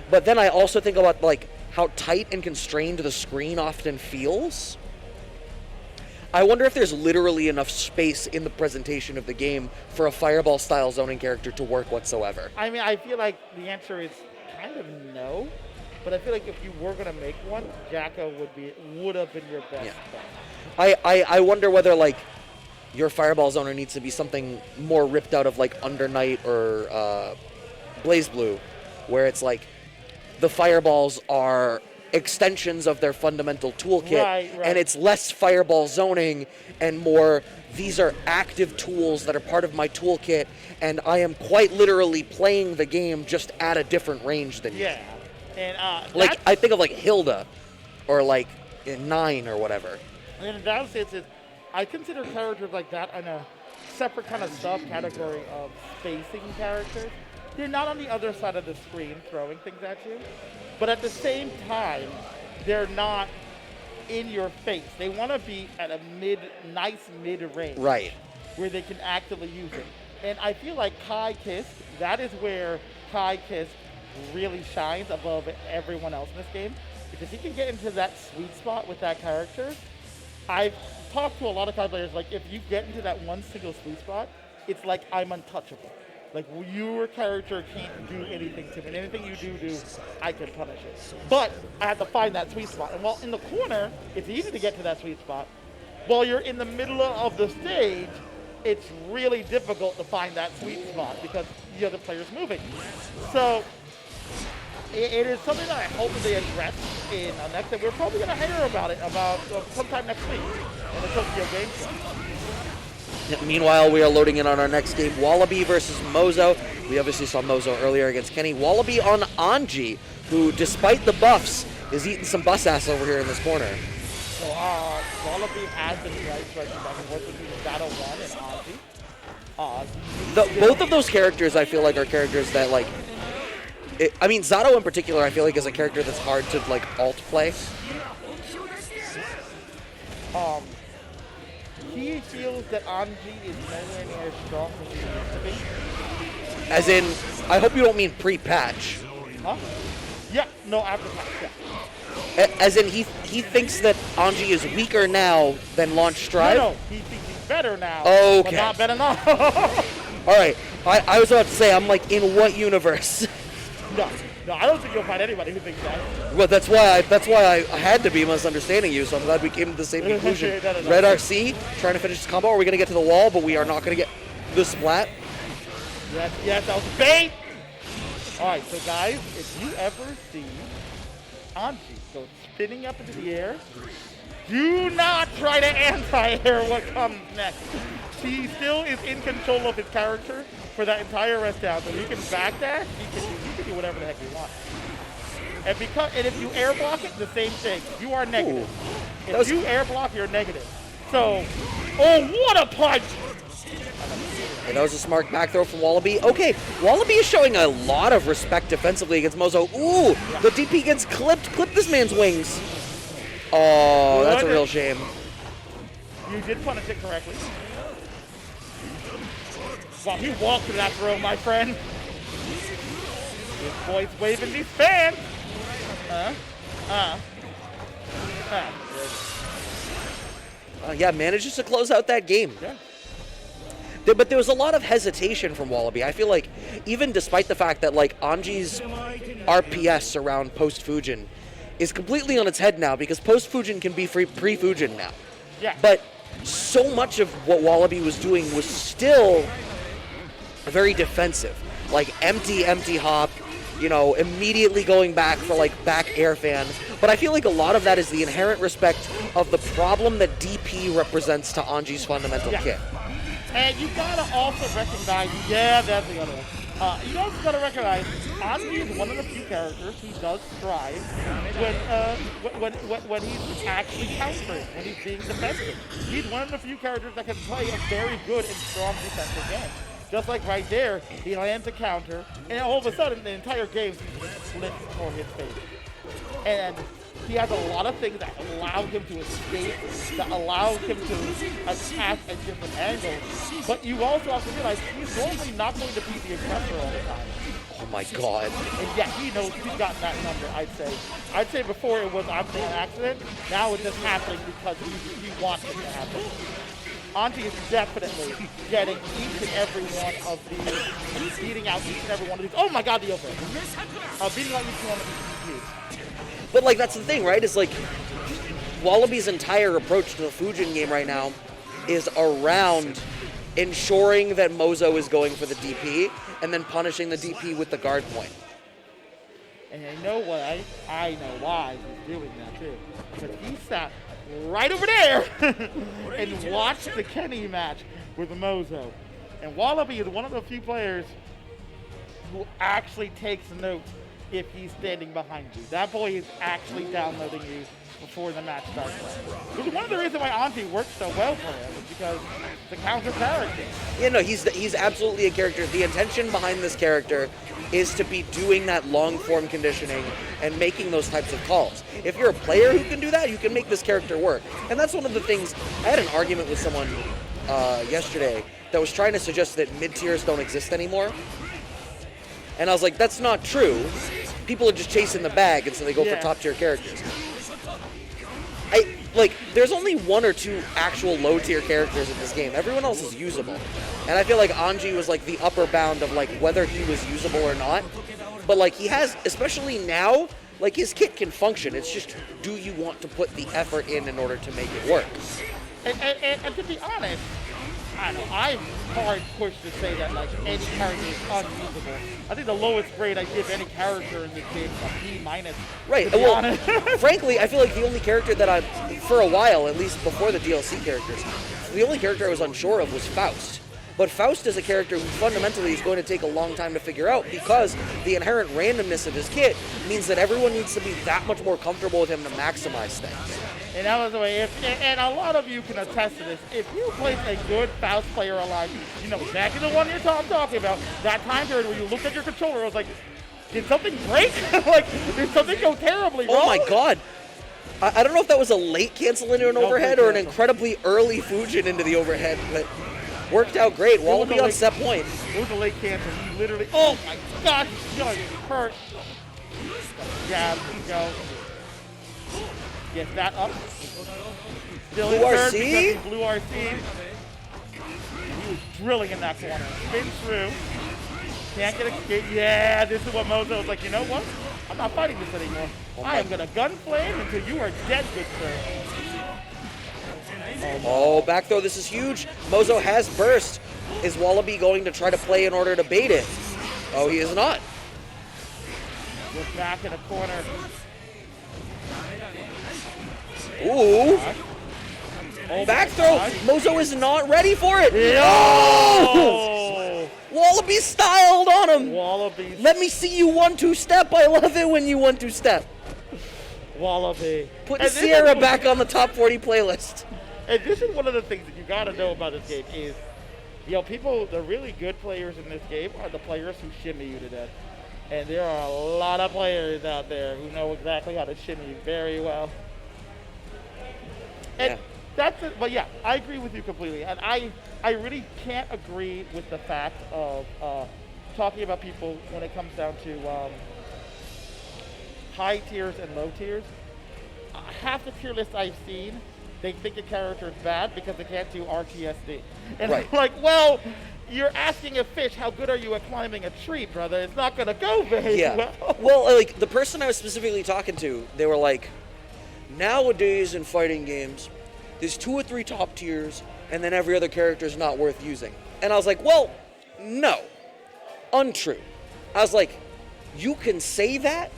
But then I also think about like how tight and constrained the screen often feels. I wonder if there's literally enough space in the presentation of the game for a fireball style zoning character to work whatsoever. I mean, I feel like the answer is kind of no, but I feel like if you were going to make one, Jacko would have been your best bet. I wonder whether like your fireball zoner needs to be something more ripped out of like Under Night or Blaze Blue, where it's like the fireballs are extensions of their fundamental toolkit, right. And it's less fireball zoning and more, these are active tools that are part of my toolkit, and I am quite literally playing the game just at a different range than you. Yeah. And like, I think of like Hilda or like in 9 or whatever. And in that sense, I consider characters like that in a separate kind of subcategory of spacing characters. they're not on the other side of the screen throwing things at you, but at the same time, they're not in your face. They want to be at a nice mid-range. Right. Where they can actively use it. And I feel like Kai Kiss, that is where Kai Kiss really shines above everyone else in this game, because he can get into that sweet spot with that character. I've talked to a lot of Kai players, like if you get into that one single sweet spot, it's like I'm untouchable. Like your character can't do anything to me. And anything you do, I can punish it. But I have to find that sweet spot. And while in the corner, it's easy to get to that sweet spot. While you're in the middle of the stage, it's really difficult to find that sweet spot because the other player's moving. So it is something that I hope that they address in next, and we're probably going to hear about it sometime next week in the Tokyo Game Show. Meanwhile, we are loading in on our next game, Wallaby versus Mozo. We obviously saw Mozo earlier against Kenny. Wallaby on Anji, who, despite the buffs, is eating some bus ass over here in this corner. So Wallaby has been right back and forth between Battle 1 and Anji. Both of those characters, I feel like, are characters that, like, Zato in particular, I feel like, is a character that's hard to, like, alt play. He feels that Anji is nowhere near as strong as he used to be. As in, I hope you don't mean pre-patch. Huh? Yeah, no, after patch, yeah. As in, he thinks that Anji is weaker now than launch Strive? No, he thinks he's better now, okay. But not better now. All right, I was about to say, I'm like, in what universe? No, I don't think you'll find anybody who thinks that. Well, that's why I had to be misunderstanding you, so I'm glad we came to the same conclusion. No. Red RC, trying to finish this combo. Are we going to get to the wall, but we are not going to get the splat? Yes, that was bait! All right, so guys, if you ever see Anji go spinning up into the air, do not try to anti-air what comes next. He still is in control of his character for that entire rest down, so he can backdash, he can do whatever the heck he wants. And if you air block it, the same thing. You are negative. Ooh. If you air block, you're negative. So, what a punch! And that was a smart back throw from Wallaby. Okay, Wallaby is showing a lot of respect defensively against Mozo. Ooh, yeah. The DP gets clipped. Clip this man's wings. Oh, that's a real shame. You did punish it correctly. Well, he walked through that throw, my friend. This boy's waving these fans. Yeah, manages to close out that game. Yeah. But there was a lot of hesitation from Wallaby. I feel like even despite the fact that like Anji's RPS around post-Fujin is completely on its head now because post-Fujin can be pre-Fujin now. Yeah. But so much of what Wallaby was doing was still very defensive. Like empty hop, immediately going back for like back air fan. But I feel like a lot of that is the inherent respect of the problem that DP represents to Anji's fundamental kit. And you gotta also recognize, that's the other one. You also gotta recognize, Anji is one of the few characters who does strive when he's actually countering, when he's being defensive. He's one of the few characters that can play a very good and strong defensive game. Just like right there, he lands a counter, and all of a sudden, the entire game flips for his face. And he has a lot of things that allow him to escape, that allow him to attack at different angles. But you also have to realize he's normally not going to be the aggressor all the time. Oh my god. And yeah, he knows he's gotten that number, I'd say. I'd say before it was obviously an accident, now it's just happening because he wants it to happen. Monthy is definitely getting each and every one of these. He's beating out each and every one of these. Oh my god, the open. Beating out each one of these. But like that's the thing, right? It's like Wallaby's entire approach to the Fujin game right now is around ensuring that Mozo is going for the DP and then punishing the DP with the guard point. And you know what? I know why he's doing that too. Because he sat right over there and watched the Kenny match with Mozo. And Wallaby is one of the few players who actually takes notes if he's standing behind you. That boy is actually downloading you before the match starts. Which is one of the reasons why Monthy works so well for him, is because the counter character. Yeah, no, he's absolutely a character. The intention behind this character is to be doing that long form conditioning and making those types of calls. If you're a player who can do that, you can make this character work. And that's one of the things. I had an argument with someone yesterday that was trying to suggest that mid-tiers don't exist anymore. And I was like, that's not true. People are just chasing the bag, and so they go for top-tier characters. There's only one or two actual low-tier characters in this game. Everyone else is usable. And I feel like Anji was like the upper bound of like whether he was usable or not. But like he has, especially now, like his kit can function. It's just, do you want to put the effort in order to make it work? And to be honest, I don't know, I'm hard pushed to say that like any character is unusable. I think the lowest grade I give any character in this game is a B minus. Right. Well, frankly, I feel like the only character that I, for a while, at least before the DLC characters, the only character I was unsure of was Faust. But Faust is a character who fundamentally is going to take a long time to figure out because the inherent randomness of his kit means that everyone needs to be that much more comfortable with him to maximize things. And that was the way, and a lot of you can attest to this. If you place a good Faust player alive, you know exactly the one I'm talking about. That time period where you looked at your controller, it was like, did something break? Like, did something go terribly wrong? Oh my god. I don't know if that was a late cancel into an overhead or an incredibly early Fujin into the overhead, but worked out great. Wallaby on set point. It was a late cancel. You literally, oh my gosh, he's going to hurt. Jab, go. Get that up. Still Blue in third RC? because he blew RC. He was drilling in that corner. Spin through. Can't get escape. Yeah, this is what Mozo was like, you know what? I'm not fighting this anymore. I am going to gun flame until you are dead, good sir. Oh, back throw. This is huge. Mozo has burst. Is Wallaby going to try to play in order to bait it? Oh, he is not. We're back in the corner. Ooh. Oh, back throw. Mozo is not ready for it. Oh! Wallaby styled on him. Wallaby. Let me see you 1-2 step. I love it when you 1-2 step. Wallaby. Putting Sierra back on the top 40 playlist. And this is one of the things that you got to know about this game is, you know, people, the really good players in this game are the players who shimmy you to death. And there are a lot of players out there who know exactly how to shimmy you very well. And that's it. But yeah, I agree with you completely. And I really can't agree with the fact of talking about people when it comes down to high tiers and low tiers. Half the tier lists I've seen, they think a character is bad because they can't do RTSD. And I'm like, well, you're asking a fish, how good are you at climbing a tree, brother? It's not going to go very well. Well, like, the person I was specifically talking to, they were like, nowadays in fighting games, there's 2 or 3 top tiers, and then every other character is not worth using. And I was like, well, no. Untrue. I was like, you can say that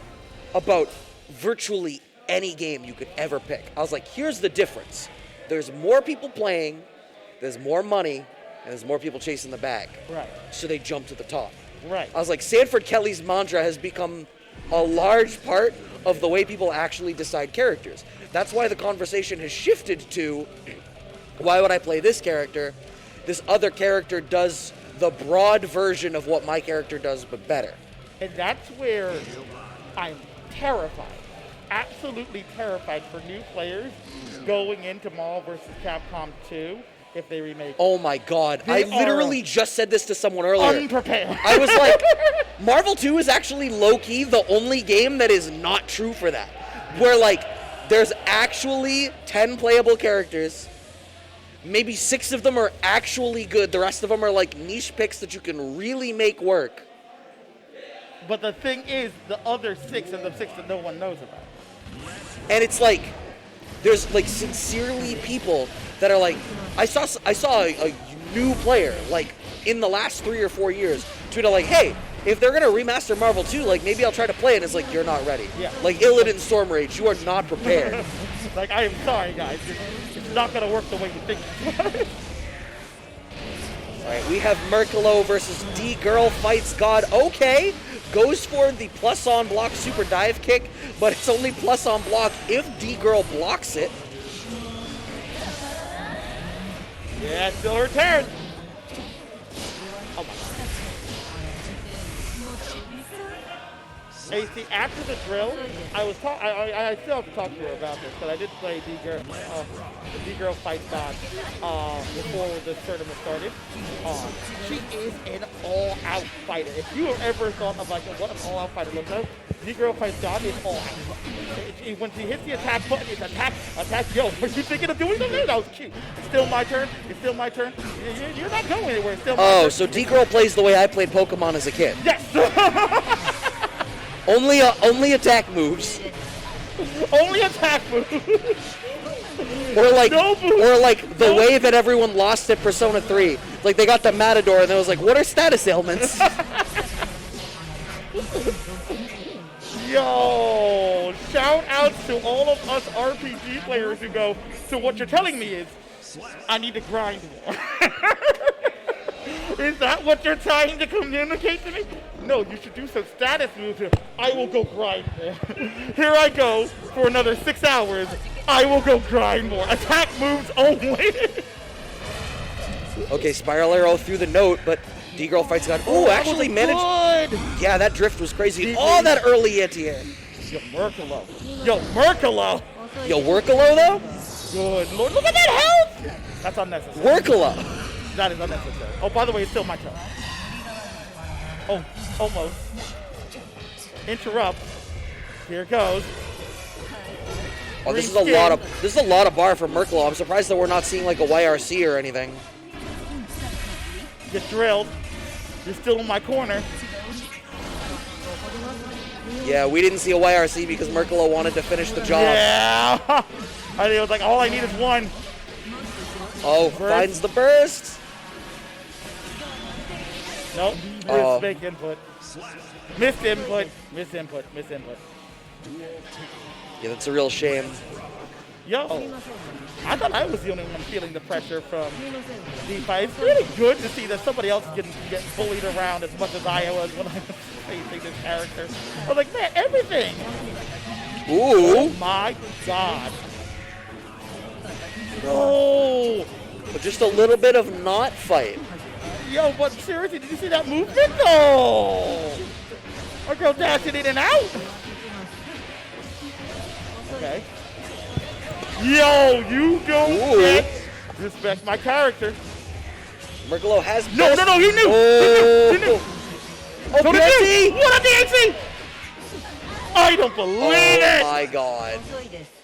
about virtually any game you could ever pick. I was like, here's the difference. There's more people playing, there's more money, and there's more people chasing the bag. Right. So they jump to the top. Right. I was like, Sanford Kelly's mantra has become a large part of the way people actually decide characters. That's why the conversation has shifted to, why would I play this character? This other character does the broad version of what my character does, but better. And that's where I'm terrified. Absolutely terrified for new players going into Marvel vs. Capcom 2 if they remake. Oh my god. I literally just said this to someone earlier. Unprepared. I was like, Marvel 2 is actually low-key the only game that is not true for that. Where like, there's actually 10 playable characters. Maybe 6 of them are actually good. The rest of them are like niche picks that you can really make work. But the thing is, the other 6 are the 6 that no one knows about. And it's like, there's like sincerely people that are like, I saw a new player like in the last 3 or 4 years tweet out like, hey, if they're gonna remaster Marvel 2, like maybe I'll try to play it. And it's like, you're not ready. Yeah. Like Illidan and Storm Rage, you are not prepared. Like, I am sorry, guys. It's not gonna work the way you think. All right, we have Merkalo versus D-Girl fights God. Okay, goes for the plus on block super dive kick, but it's only plus on block if D-Girl blocks it. Yeah, still her turn. Oh my god. Hey, see, after the drill, I still have to talk to her about this, but I did play D-Girl, the D-Girl fight God before the tournament started. She is an all-out fighter. If you have ever thought of like what an all-out fighter looks like, D-Girl fights God is all out. When she hits the attack button, it's attack. Yo, are you thinking of doing something? That was cute. It's still my turn. It's still my turn. You're not going anywhere. It's still my turn. Oh, so D-Girl plays the way I played Pokemon as a kid. Yes. Only attack moves. Only attack moves. Or like, No moves. or like the No. way that everyone lost at Persona 3. Like they got the Matador and it was like, what are status ailments? Yo, shout out to all of us RPG players who go, so what you're telling me is, I need to grind more. Is that what you're trying to communicate to me? No, you should do some status moves here. I will go grind more. Here I go for another 6 hours. I will go grind more. Attack moves only. Okay, Spiral Arrow through the note, but D-Girl fights God. Ooh, actually managed. Good. Yeah, that drift was crazy. D-Girl. Oh, that early anti-air. Yo, Merkalo. Yo, Merkalo. Yo, Workalo though? Good Lord, look at that health. That's unnecessary. Workalo. That is unnecessary. Oh, by the way, it's still my turn. Oh, almost. Interrupt. Here it goes. Oh, this is Green a lot skin. of bar for Merkalo. I'm surprised that we're not seeing like a YRC or anything. Get drilled. You're still in my corner. Yeah, we didn't see a YRC because Merkalo wanted to finish the job. Yeah. I think it was like all I need is one. Oh, Burst. finds the burst. Nope. Oh. Missed input. Missed input. Missed input. Missed input. Yeah, that's a real shame. Yo, I thought I was the only one feeling the pressure from D5. It's really good to see that somebody else getting bullied around as much as I was when I was facing this character. I was like, man, everything. Oh Ooh, my god. No. but just a little bit of not fight. Yo, but seriously, did you see that movement? No. Our girl dashing in and out. Okay. Yo, you don't Ooh. get respect my character. Merkalo has No, burst. he knew. Oh, He knew. oh So did PSC. you. What a DHC! I don't believe Oh it. my god.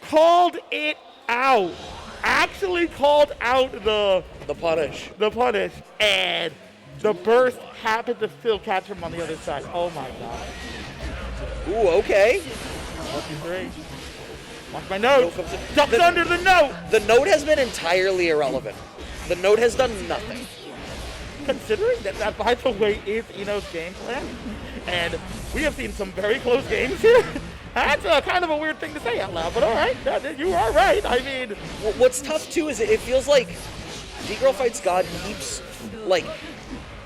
Called it out. Actually called out the punish. punish, and the burst happened to still catch him on the other side. Oh my god. Ooh, okay. 1, 2, 3. Watch my note. Ducks The- under the note. The note has been entirely irrelevant. The note has done nothing. Considering that by the way, is Ino's game plan, and we have seen some very close games here. That's kind of a weird thing to say out loud, but all right, you are right. I mean, What's tough too is it feels like D-Girl Fights God keeps like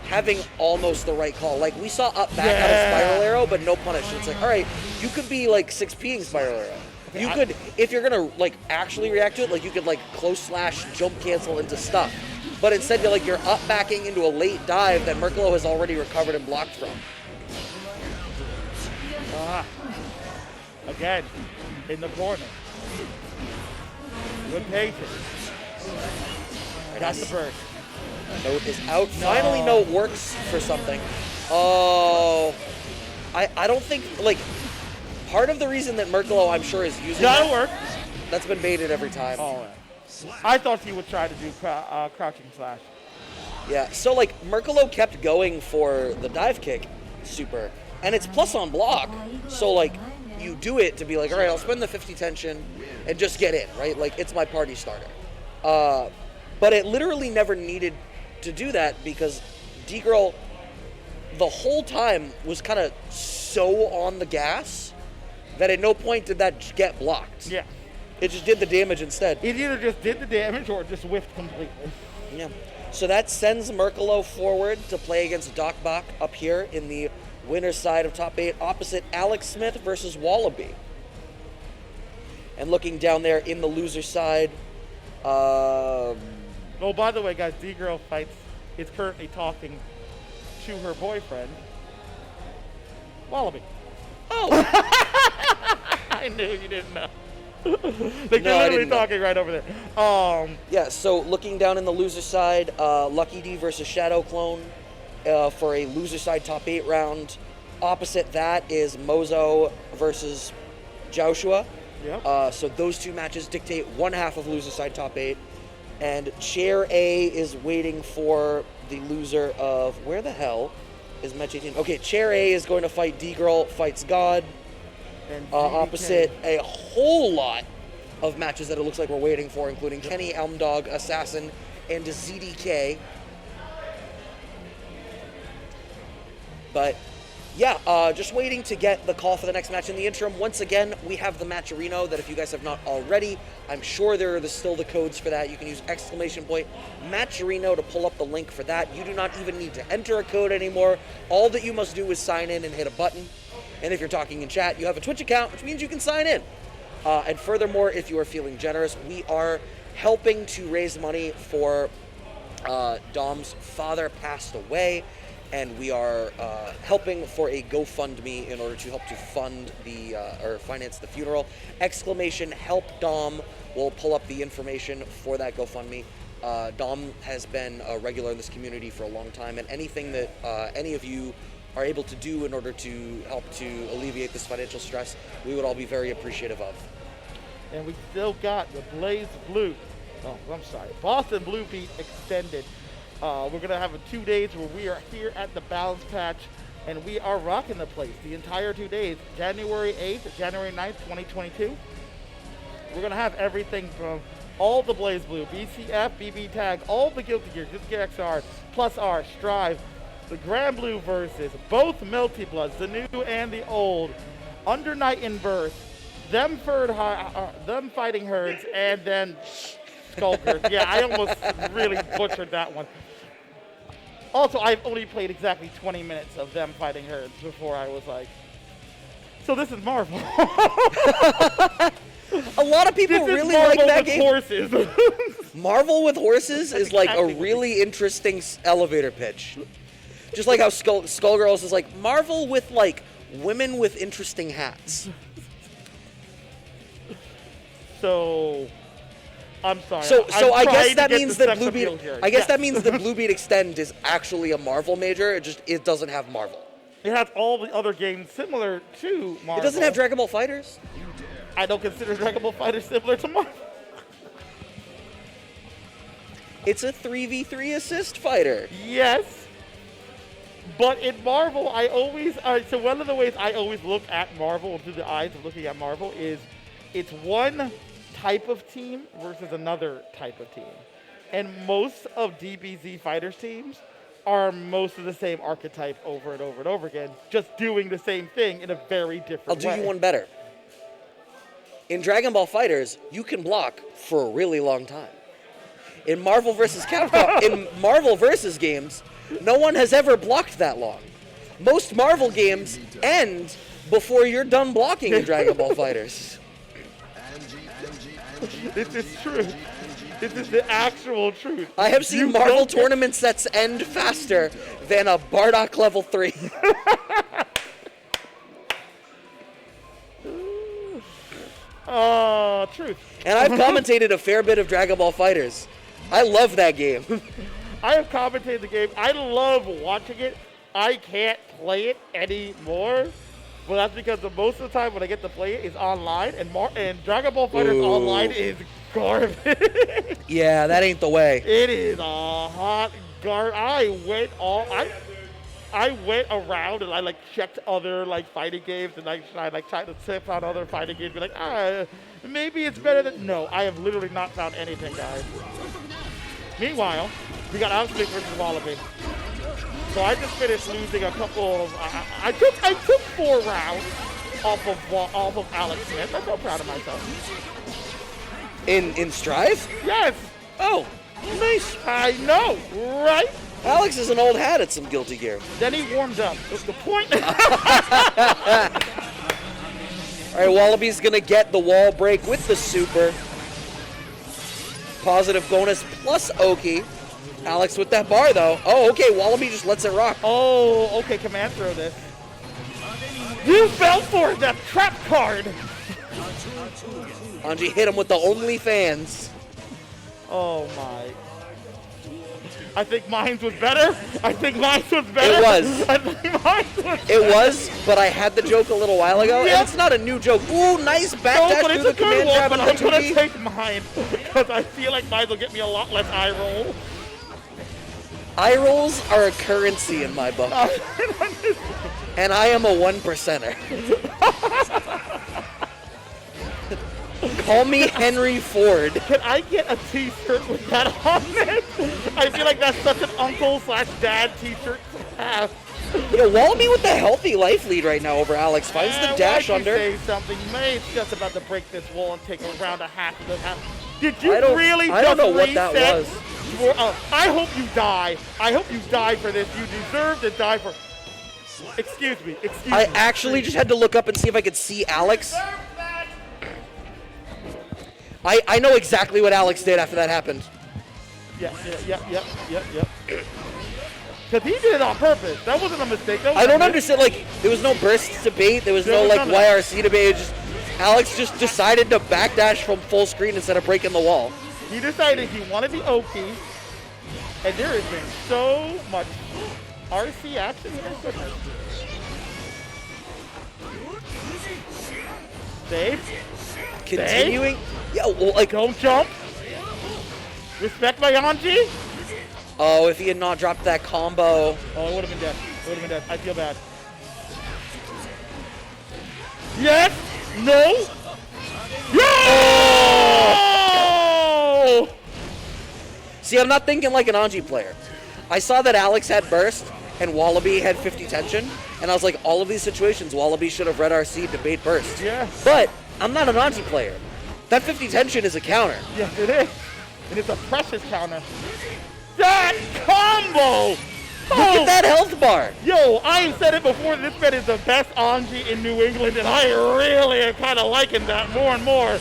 having almost the right call. Like we saw up back out of Yeah. Spiral Arrow, but no punish. It's like, all right, you could be like 6P'ing Spiral Arrow. You could, if you're gonna like actually react to it, like you could like close slash jump cancel into stuff. But instead you're up backing into a late dive that Merkalo has already recovered and blocked from. again, in the corner. Good patience. That's the burst. Note is out. Finally, Note works for something. Oh, I don't think, like, part of the reason that Merkalo, I'm sure, is using That'll that, work. that's been baited every time. Oh, yeah. I thought he would try to do crouching slash. Yeah, so, like, Merkalo kept going for the dive kick super, and it's plus on block, so, like, you do it to be like, all right, I'll spend the 50 tension and just get in, right? Like, it's my party starter. But it literally never needed to do that because D-Girl the whole time was kind of so on the gas that at no point did that get blocked. Yeah. It just did the damage instead. It either just did the damage or it just whiffed completely. Yeah. So that sends Merkelo forward to play against Doc Bach up here in the winner's side of top 8, opposite Alex Smith versus Wallaby. And looking down there in the loser side. Oh, by the way, guys, D-Girl Fights is currently talking to her boyfriend, Wallaby. Oh! I knew you didn't know. No, They're I literally didn't know. talking right over there. Yeah, so looking down in the loser side, Lucky D versus Shadow Clone for a loser side top 8 round. Opposite that is Mozo versus Joshua. Yep. So those two matches dictate one half of loser side top 8. And Chair A is waiting for the loser of, where the hell is match 18? Okay, Chair A is going to fight D-Girl Fights God. And Opposite a whole lot of matches that it looks like we're waiting for, including Kenny Elmdog, Assassin, and ZDK. But yeah, just waiting to get the call for the next match. In the interim, once again, we have the Matcherino that if you guys have not already, I'm sure there are still the codes for that. You can use ! Matcherino to pull up the link for that. You do not even need to enter a code anymore. All that you must do is sign in and hit a button. And if you're talking in chat, you have a Twitch account, which means you can sign in. And furthermore, if you are feeling generous, we are helping to raise money for Dom's father passed away. And we are helping for a GoFundMe in order to help to fund the, or finance the funeral. !Help Dom will pull up the information for that GoFundMe. Dom has been a regular in this community for a long time, and anything that any of you are able to do in order to help to alleviate this financial stress, we would all be very appreciative of. And we still got the Blaze Blue. Oh, I'm sorry. Boston Blue Beat extended. We're going to have 2 days where we are here at the Balance Patch, and we are rocking the place the entire 2 days, January 8th, January 9th, 2022. We're going to have everything from all the Blaze Blue, BCF, BB Tag, all the Guilty Gear, Guilty Gear XR, Plus R, Strive, the Grand Blue versus, both Melty Bloods, the new and the old, Under Night in Birth, them fighting herds, and then Skulkers. Yeah, I almost really butchered that one. Also, I've only played exactly 20 minutes of them fighting herds before I was like, so this is Marvel. A lot of people really like that game. Horses. Marvel with horses is like a really interesting elevator pitch. Just like how Skullgirls is like Marvel with like women with interesting hats. So, I'm sorry. So I guess that means that Blue Blue Beat. I guess that means that Blue Beat Extend is actually a Marvel major. It doesn't have Marvel. It has all the other games similar to Marvel. It doesn't have Dragon Ball Fighters. I don't consider Dragon Ball FighterZ similar to Marvel. It's a 3v3 assist fighter. Yes. But in Marvel, I always, so one of the ways I always look at Marvel through the eyes of looking at Marvel is it's one type of team versus another type of team. And most of DBZ Fighters teams are most of the same archetype over and over and over again, just doing the same thing in a very different way. I'll do you one better. In Dragon Ball Fighters, you can block for a really long time. In Marvel vs. Capcom, in Marvel vs. games, no one has ever blocked that long. Most Marvel games end before you're done blocking in Dragon Ball Fighters. This is true. This is the actual truth. I have seen Marvel tournament sets end faster than a Bardock level 3. Truth. And I've commentated a fair bit of Dragon Ball Fighters. I love that game. I have commentated the game. I love watching it. I can't play it anymore. But that's because most of the time when I get to play it is online, and Dragon Ball FighterZ Online is garbage. Yeah, that ain't the way. It is a hot garbage. I went around and I checked other fighting games and I tried to tip on other fighting games. Be like, maybe it's better than. No, I have literally not found anything, guys. Meanwhile, we got Alex Smith versus Wallaby. So I just finished losing a couple of. I took 4 rounds off of Alex Smith. I'm so proud of myself. In Strive? Yes. Oh, nice. I know, right? Alex is an old hat at some Guilty Gear. Then he warmed up. The point. All right, Wallaby's gonna get the wall break with the super. Positive bonus plus Oki. Alex with that bar though. Oh, okay, Wallaby just lets it rock. Oh, okay, command throw this. You fell for the trap card. Anji hit him with the OnlyFans. Oh my. I think mine was better. It was. I think mine was It was, but I had the joke a little while ago, Yep. and it's not a new joke. Ooh, nice backdash but through it's the a good command one, grab but and I'm going to 2D. take mine because I feel like mine will get me a lot less eye roll. Eye rolls are a currency in my book, and I am a 1%er. Call me Henry Ford. Can I get a t-shirt with that on it? I feel like that's such an uncle/dad t-shirt to have. Yo, Wallaby with the healthy life lead right now over Alex. Finds the dash why'd you under. say something? Maybe it's just about to break this wall and take a round of half of the half. Did you I don't- really I just don't know what that reset? was. I hope you die. I hope you die for this. You deserve to die for. Excuse me. I actually just had to look up and see if I could see Alex. I know exactly what Alex did after that happened. Yeah. Because he did it on purpose. That wasn't a mistake. That was I don't a understand, like, there was no burst debate, there was no, was like, none of that. YRC debate, Alex just decided to backdash from full screen instead of breaking the wall. He decided he wanted the Oki, and there has been so much RC action here. Save. Continuing, yeah, well, like, Don't jump. Respect my Anji. oh, if he had not dropped that combo. Oh, it would have been dead. I feel bad. Yes. No. No! See, I'm not thinking like an Anji player. I saw that Alex had burst and Wallaby had 50 tension, and I was like, all of these situations, Wallaby should have read RC to bait burst. Yeah. But I'm not an Anji player. That 50 tension is a counter. Yes, it is. And it's a precious counter. That combo! Look at that health bar. Yo, I said it before, this man is the best Anji in New England, and I really am kind of liking that more and more.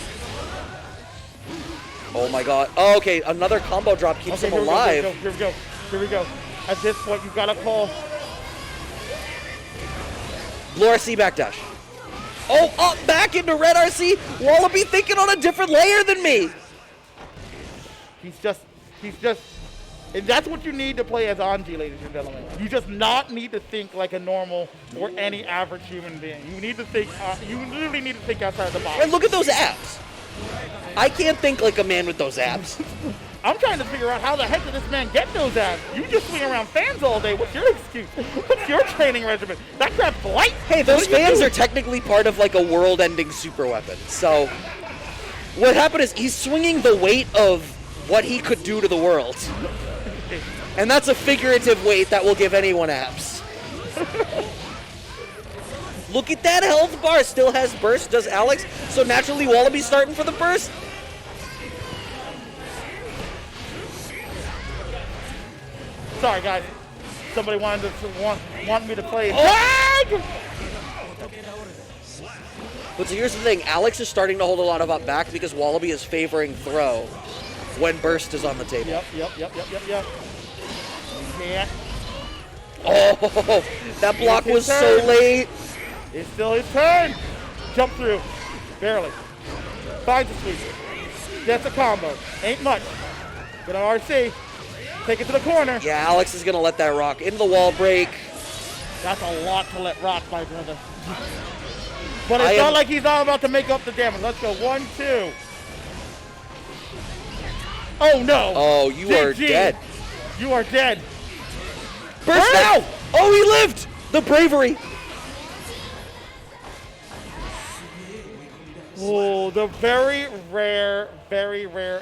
Oh my god. Oh, okay, another combo drop keeps him alive. Here we go. At this point, you gotta call. Blue RC backdash. Oh, up back into red RC. Wallaby thinking on a different layer than me. He's just, and that's what you need to play as Anji, ladies and gentlemen. You just not need to think like a normal or any average human being. You need to think, you literally need to think outside the box. And look at those abs. I can't think like a man with those abs. I'm trying to figure out how the heck did this man get those abs? You just swing around fans all day. What's your excuse? What's your training regimen? That crap's light. Hey, those fans are technically part of like a world-ending super weapon. So what happened is he's swinging the weight of what he could do to the world. And that's a figurative weight that will give anyone abs. Look at that health bar. Still has burst, does Alex. So naturally, Wallaby starting for the burst. Sorry, guys. Somebody wanted to want me to play. Oh. But so here's the thing. Alex is starting to hold a lot of up back because Wallaby is favoring throw when burst is on the table. Yep. Yeah. Oh, that block It's his was so turn. late. It's still his turn. Jump through. Barely. Finds the sweep. That's a combo. Ain't much. Get on RC. Take it to the corner. Yeah, Alex is going to let that rock. Into the wall break. That's a lot to let rock, my brother. But it's not like he's all about to make up the damage. Let's go. 1, 2. Oh, no. Oh, you are GG. dead. You are dead. Burst now. Oh, he lived. The bravery. Oh, the very rare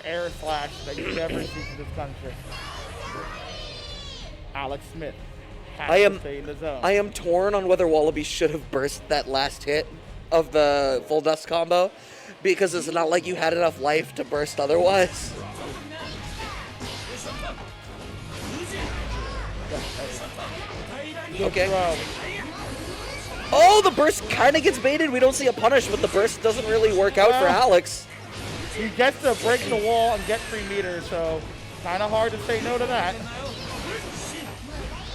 air slash that you never see in this country. Alex Smith has to stay in the zone. I am torn on whether Wallaby should have burst that last hit of the full dust combo because it's not like you had enough life to burst otherwise. Okay. Oh, the burst kind of gets baited. We don't see a punish, but the burst doesn't really work out for Alex. He gets to break the wall and get 3 meters, so kind of hard to say no to that.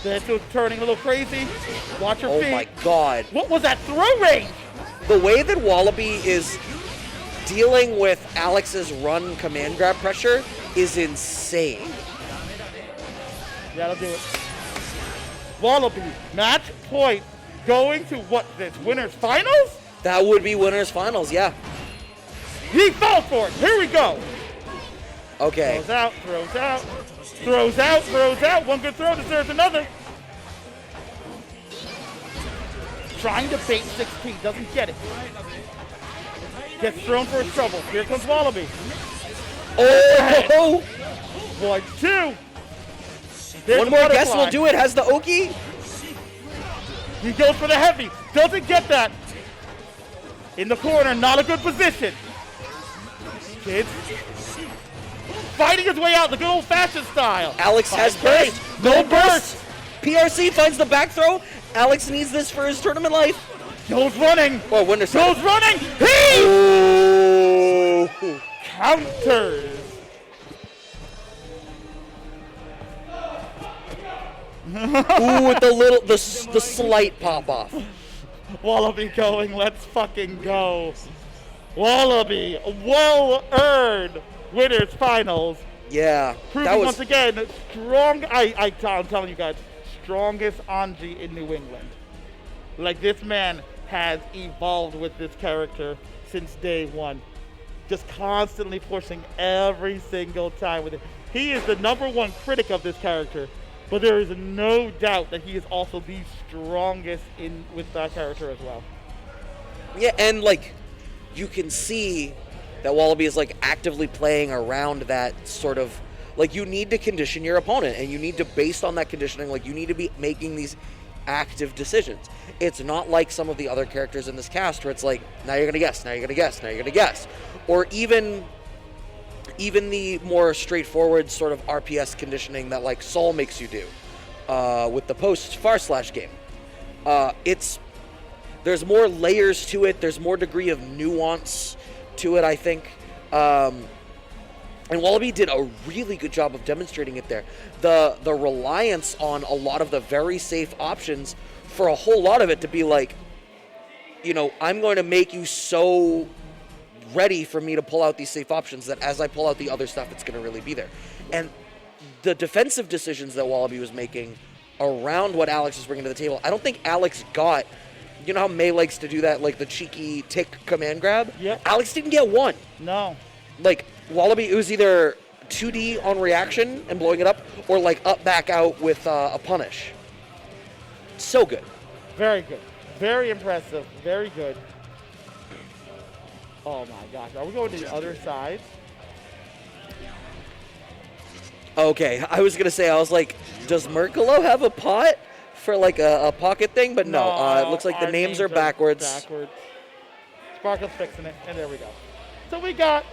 That's turning a little crazy. Watch your feet. Oh my god. What was that throw range? The way that Wallaby is dealing with Alex's run command grab pressure is insane. Yeah, that'll do it. Wallaby, match point, going to what, this winners finals? That would be winners finals, yeah. He fell for it. Here we go. Okay. Throws out, throws out, throws out, throws out. One good throw deserves another. Trying to bait 16, doesn't get it. Gets thrown for his trouble. Here comes Wallaby. Oh! 1, 2. There's One more guess butterfly. will do it. Has the Oki. He goes for the heavy. Doesn't get that. In the corner, not a good position. Kids. Fighting his way out the good old-fashioned style. Alex has burst. No burst. PRC finds the back throw. Alex needs this for his tournament life. Goes running. Oh, winner Goes running. He Ooh. counters. Ooh, with the slight pop off. Wallaby going. Let's fucking go. Wallaby, well-earned winners finals. Yeah, Proving that was once again, strong, I'm telling you guys, strongest Anji in New England. Like, this man has evolved with this character since day one. Just constantly pushing every single time with it. He is the #1 critic of this character, but there is no doubt that he is also the strongest with that character as well. Yeah, and like you can see that Wallaby is like actively playing around that sort of like you need to condition your opponent, and you need to, based on that conditioning, like you need to be making these active decisions. It's not like some of the other characters in this cast where it's like, now you're gonna guess, now you're gonna guess, now you're gonna guess, or even the more straightforward sort of RPS conditioning that like Soul makes you do with the post // game. There's more layers to it. There's more degree of nuance to it, I think. And Wallaby did a really good job of demonstrating it there. The reliance on a lot of the very safe options for a whole lot of it to be like, you know, I'm going to make you so ready for me to pull out these safe options that as I pull out the other stuff, it's going to really be there. And the defensive decisions that Wallaby was making around what Alex was bringing to the table, I don't think Alex got, you know how May likes to do that, like the cheeky tick command grab? Yep. Alex didn't get one. No. Like, Wallaby, it was either 2D on reaction and blowing it up, or like up, back, out with a punish. So good. Very good. Very impressive. Very good. Oh my gosh. Are we going to the other side? Okay, I was going to say, I was like, does Merkalo have a pot for like a pocket thing? But no, it looks like the names are backwards. Sparkle's fixing it, and there we go. So we got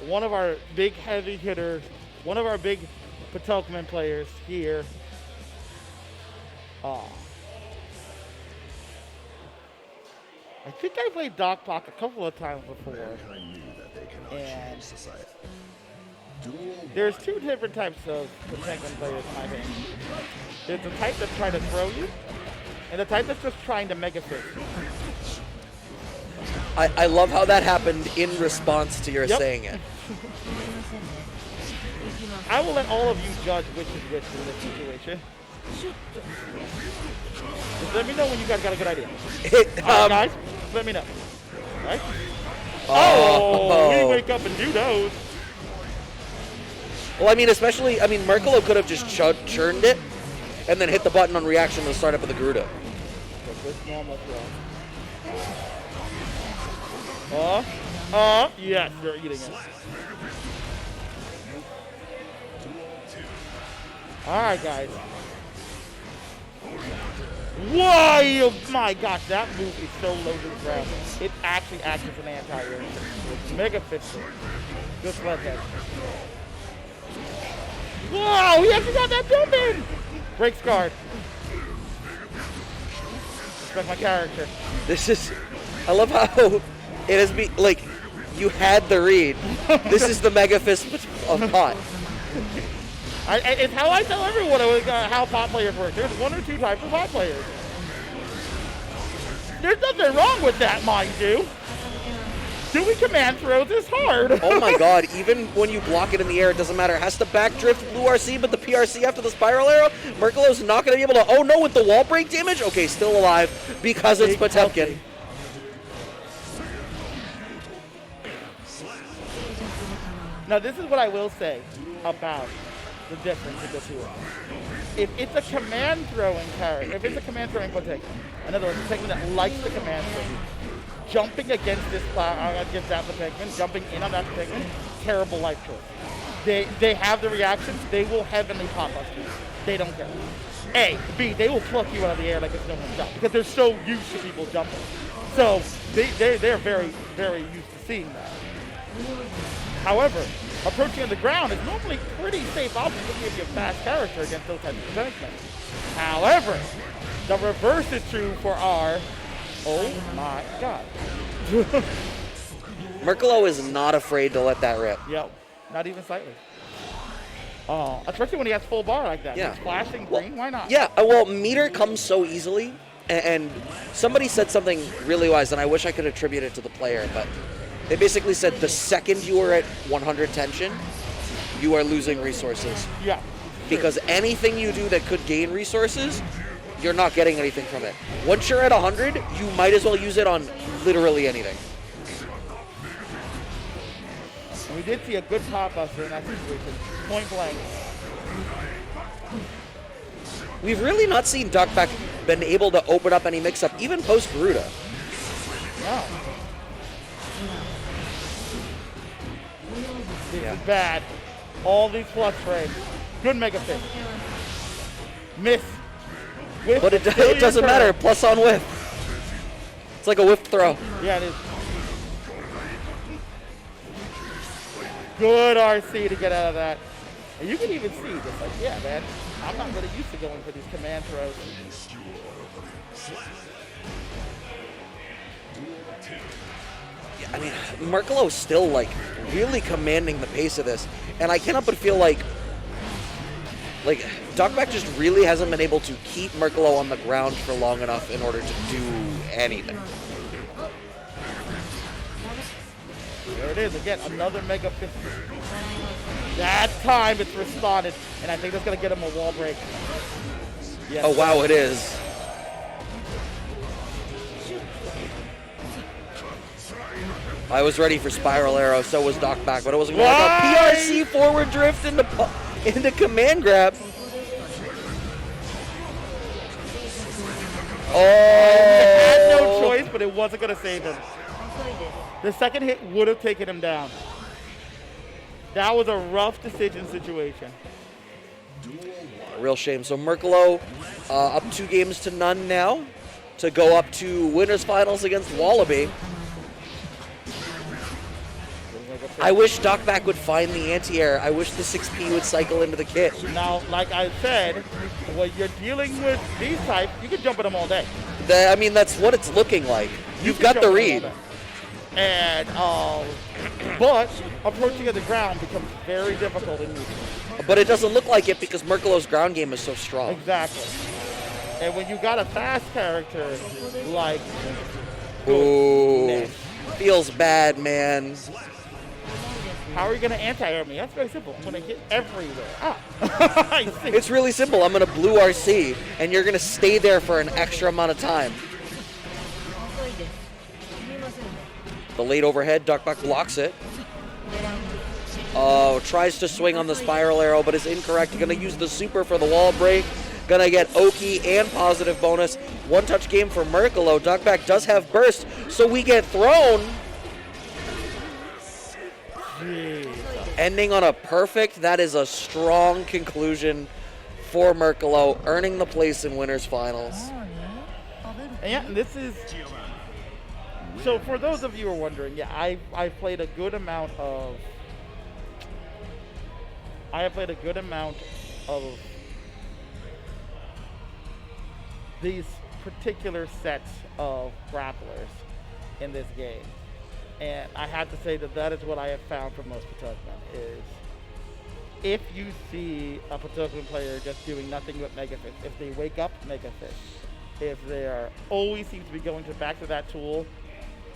one of our big heavy hitters, one of our big Patokaman players here. I think I played Doc Pock a couple of times before. And there's two different types of Patokaman players in my opinion. There's the type that's trying to throw you, and the type that's just trying to mega fist. I love how that happened in response to your saying it. I will let all of you judge which is which in this situation. Just let me know when you guys got a good idea. All right, guys, let me know. All right? We wake up and do those. Well, I mean, Merkalo could have just churned it and then hit the button on reaction to start up with the Garuda. Normal throw. Yes, you're eating it. All right, guys. Why? Oh my gosh, that move is so low to the ground. It actually acts as an anti-air. It's mega fisted. Good sled head. Wow, he actually got that jump in. Breaks guard. Respect my character. This is, I love how it has been, like, you had the read. This is the Mega Fist of pot. It's how I tell everyone how pot players work. There's one or two types of pot players. There's nothing wrong with that, mind you. Doing command throws is hard. Oh my god, even when you block it in the air, it doesn't matter. It has to backdrift blue RC, but the PRC after the spiral arrow, Merkalo's not going to be able to, oh no, with the wall break damage? Okay, still alive because it's Potemkin. Now this is what I will say about the difference in the two. If it's a command throwing character, if it's a command throwing Potemkin, in other words, Potemkin that likes the command throw, jumping against this against that Potemkin, jumping in on that Potemkin, terrible life choice. They have the reactions, they will heavenly pop us you. They don't care. A. B, they will pluck you out of the air like it's no one's job because they're so used to people jumping. So they're very, very used to seeing that. However, approaching on the ground is normally pretty safe option if you have a fast character against those types of Potemkin. However, the reverse is true for our, oh my god. Merkalo is not afraid to let that rip. Yep, not even slightly. Oh, especially when he has full bar like that. Yeah. He's flashing green, why not? Yeah, well, meter comes so easily, and somebody said something really wise, and I wish I could attribute it to the player, but they basically said the second you are at 100 tension, you are losing resources. Yeah. Because anything you do that could gain resources, you're not getting anything from it. Once you're at 100, you might as well use it on literally anything. And we did see a good pop buster in that situation, point blank. We've really not seen Duckback been able to open up any mix-up, even post-Garuda. No. This is bad. All these flush frames. Good Mega Fist. Miss. Whiff, But it doesn't matter, plus on whiff. It's like a whiff throw. Yeah, it is. Good RC to get out of that. And you can even see this, like, yeah, man, I'm not really used to going for these command throws. Yeah, I mean, Merkalo's still, like, really commanding the pace of this. And I cannot but feel like Duckback just really hasn't been able to keep Merkalo on the ground for long enough in order to do anything. There it is, again, another Mega Fist. That time it's responded, and I think that's going to get him a wall break. Yes. Oh, wow, it is. I was ready for Spiral Arrow, so was Duckback, but it wasn't going to work out. PRC forward drift into command grab. Oh! Had no choice, but it wasn't going to save him. The second hit would have taken him down. That was a rough decision situation. A real shame. So Merkalo up 2-0 now to go up to winners finals against Wallaby. I wish Duckback would find the anti-air. I wish the 6P would cycle into the kit. Now, like I said, when you're dealing with these types, you can jump at them all day. I mean, that's what it's looking like. You've got the read. And, but approaching at the ground becomes very difficult in movement. But it doesn't look like it because Merkalo's ground game is so strong. Exactly. And when you got a fast character like... Ooh, feels bad, man. How are you going to anti-air me? That's very simple. I'm going to hit everywhere. Ah. I see. It's really simple. I'm going to blue RC, and you're going to stay there for an extra amount of time. The late overhead, Duckback blocks it. Oh, tries to swing on the Spiral Arrow, but is incorrect. Going to use the super for the wall break. Going to get Oki and positive bonus. One-touch game for Merkalo. Duckback does have burst, so we get thrown. Jeez. Ending on a perfect. That is a strong conclusion for Merkalo, earning the place in winners finals. And yeah, and this is. So for those of you who are wondering, yeah, I've played a good amount of. I have played a good amount of these particular sets of grapplers in this game. And I have to say that that is what I have found for most Patokan is if you see a Patokan player just doing nothing but Mega Fist, if they wake up, Mega Fist. If they are always seem to be going back to that tool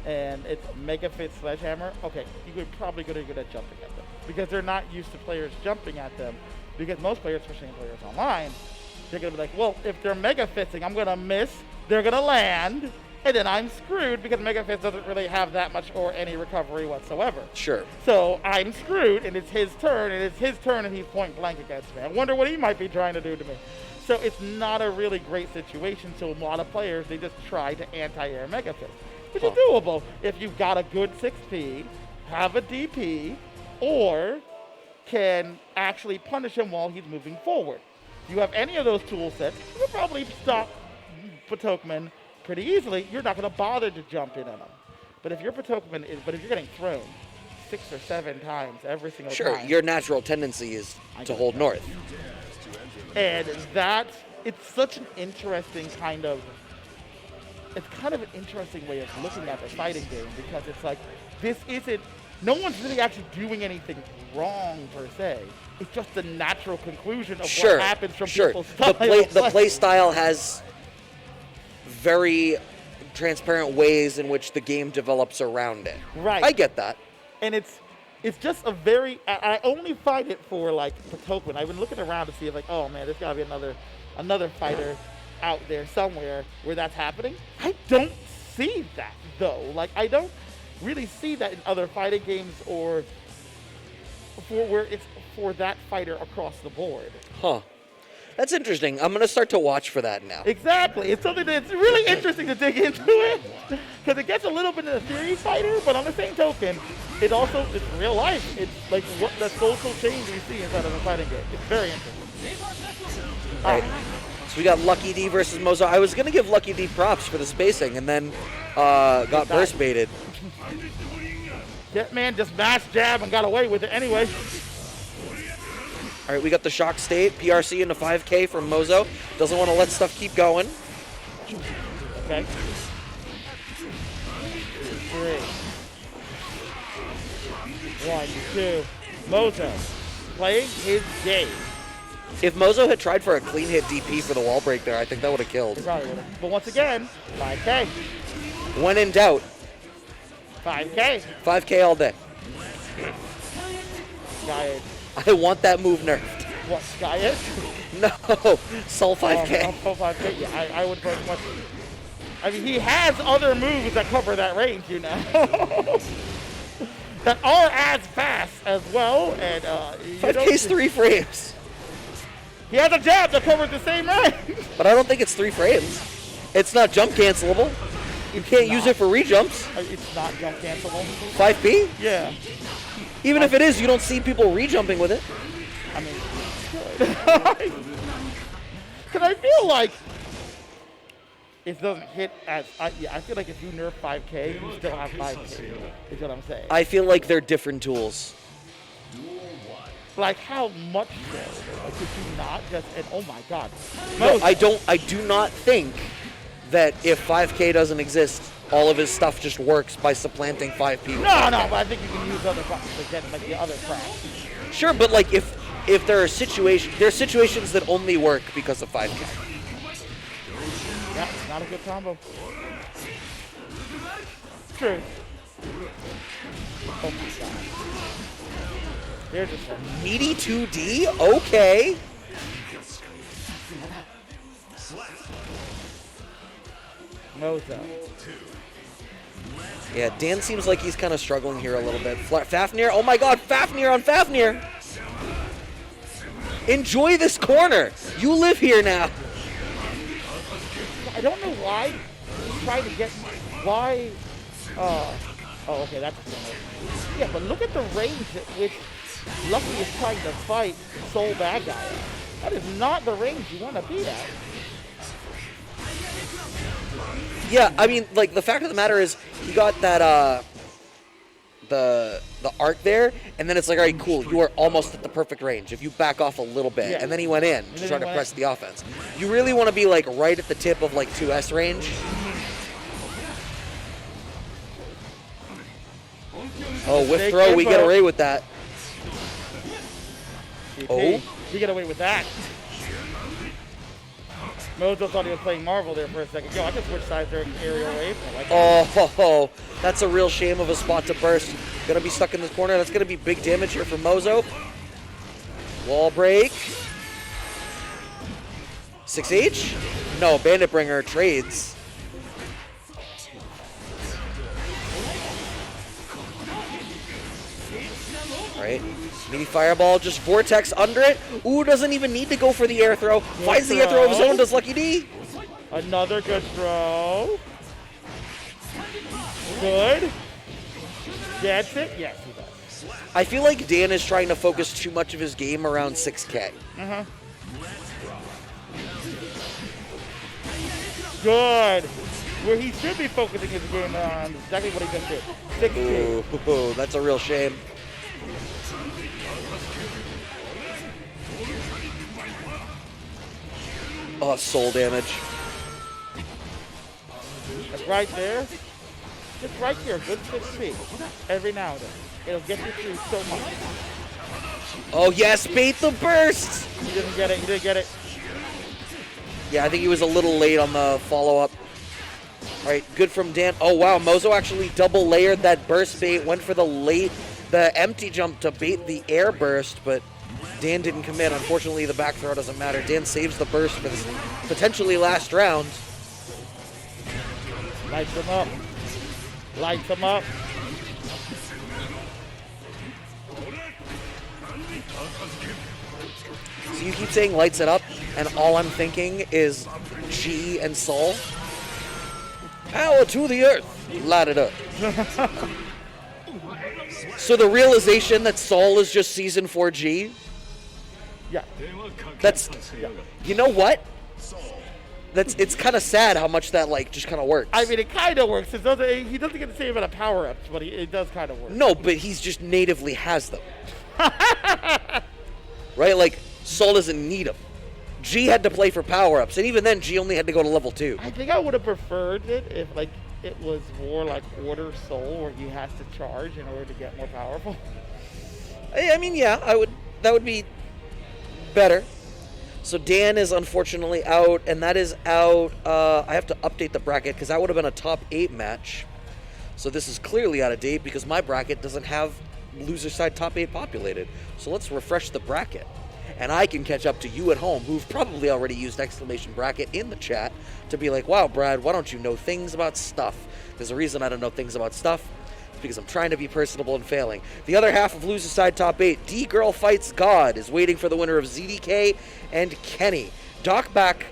and it's Mega Fist Sledgehammer, okay, you're probably going to be good at jumping at them because they're not used to players jumping at them because most players, especially in players online, they're going to be like, well, if they're Mega Fisting, I'm going to miss, they're going to land, and then I'm screwed because Mega Fist doesn't really have that much or any recovery whatsoever. Sure. So I'm screwed, and it's his turn, and he's point blank against me. I wonder what he might be trying to do to me. So it's not a really great situation. So a lot of players, they just try to anti-air Mega Fist, which is doable if you've got a good 6P, have a DP, or can actually punish him while he's moving forward. If you have any of those tool sets, you can probably stop Patokan pretty easily. You're not going to bother to jump in on him. But if your Patokan but if you're getting thrown 6 or 7 times every single time. Sure, your natural tendency is to hold north. And it's such an interesting it's kind of an interesting way of looking at the fighting game because it's like, no one's really actually doing anything wrong per se. It's just the natural conclusion of what happens from people's style. The play style has very transparent ways in which the game develops around it. Right. I get that. And it's just I only find it for like Patokan. I've been looking around to see if like, oh man, there's gotta be another fighter out there somewhere where that's happening. I don't see that though. Like I don't really see that in other fighting games or where it's for that fighter across the board. Huh. That's interesting. I'm going to start to watch for that now. Exactly. It's something that's really interesting to dig into it because it gets a little bit of a theory fighter, but on the same token, it's real life. It's like what the social change we see inside of a fighting game. It's very interesting. All right. So we got Lucky D versus Mozo. I was going to give Lucky D props for the spacing and then got burst baited. Jetman just mass jab and got away with it anyway. All right, we got the shock state, PRC into 5K from Mozo. Doesn't want to let stuff keep going. Okay. 3. 1, 2. Mozo playing his game. If Mozo had tried for a clean hit DP for the wall break there, I think that would have killed. He probably would have. But once again, 5K. When in doubt. 5K. 5K all day. Sky Edge. I want that move nerfed. What, Sky Edge? No, Soul 5K. Soul 5K, yeah, I would very much. I mean, he has other moves that cover that range, you know. That are as fast as well, and 5K's 3 frames. He has a jab that covers the same range. But I don't think it's 3 frames. It's not jump cancelable. You can't use it for rejumps. It's not jump cancelable. 5P? Yeah. Even if it is, you don't see people rejumping with it. I mean, good. Because I feel like it doesn't hit as... I feel like if you nerf 5K, you still have 5K, is what I'm saying. I feel like they're different tools. Like how much so? Like, could you not just... And oh my God. No, I do not think that if 5K doesn't exist, all of his stuff just works by supplanting 5P. No, but I think you can use other buttons to get like the other crap. Sure, but like if there are situations that only work because of 5K. Yeah, not a good combo. True. Oh my God. There's just a Meaty 2D? Okay. Mozo. Yeah, Dan seems like he's kind of struggling here a little bit. Fafnir, oh my God, Fafnir on Fafnir. Enjoy this corner. You live here now. I don't know why he's trying to get, why, oh, okay, that's a thing. Yeah, but look at the range at which Lucky is trying to fight Soul Bad Guy. That is not the range you want to be at. Yeah, I mean, like, the fact of the matter is he got that, the arc there, and then it's like, all right, cool, you are almost at the perfect range if you back off a little bit. Yeah. And then he went in to try to press the offense. You really want to be, like, right at the tip of, like, 2S range. Oh, whiff throw, we get away with that. Oh. We get away with that. Mozo thought he was playing Marvel there for a second. Yo, I can switch sides during aerial wave. Like oh, that's a real shame of a spot to burst. Gonna be stuck in this corner. That's gonna be big damage here for Mozo. Wall break. 6H? No, Bandit Bringer trades. All right. Mini Fireball, just Vortex under it. Ooh, doesn't even need to go for the air throw. Finds the air throw of his own, does Lucky D. Another good throw. Good. That's it? Yes, he does. I feel like Dan is trying to focus too much of his game around 6K. Uh-huh. Good. Where he should be focusing his game on exactly what he just did. 6K. Ooh, that's a real shame. Oh, soul damage. That's right there. Just right here. Good 6P. Every now and then. It'll get you through so much. Oh, yes, bait the burst. He didn't get it. He didn't get it. Yeah, I think he was a little late on the follow-up. All right, good from Dan. Oh, wow, Mozo actually double layered that burst bait, went for the empty jump to bait the air burst, but Dan didn't commit. Unfortunately, the back throw doesn't matter. Dan saves the burst for this potentially last round. Lights him up. Lights him up. So you keep saying lights it up, and all I'm thinking is G and Soul. Power to the earth. Light it up. So the realization that Soul is just Season 4 G, Yeah. you know what? It's kind of sad how much that like just kind of works. I mean, it kind of works. He doesn't get the same amount of power-ups, but it does kind of work. No, but he's just natively has them. Right? Like, Soul doesn't need them. G had to play for power-ups, and even then, G only had to go to level 2. I think I would have preferred it if, like, it was more like Order Soul, where he has to charge in order to get more powerful. I mean, yeah, that would be better. So Dan is unfortunately out, and that is out. I have to update the bracket because that would have been a top 8 match. So this is clearly out of date because my bracket doesn't have loser side top 8 populated. So let's refresh the bracket. And I can catch up to you at home who've probably already used exclamation bracket in the chat to be like, wow, Brad, why don't you know things about stuff? There's a reason I don't know things about stuff. It's because I'm trying to be personable and failing. The other half of loser side top 8, D-Girl Fights God, is waiting for the winner of ZDK and Kenny. Doc back,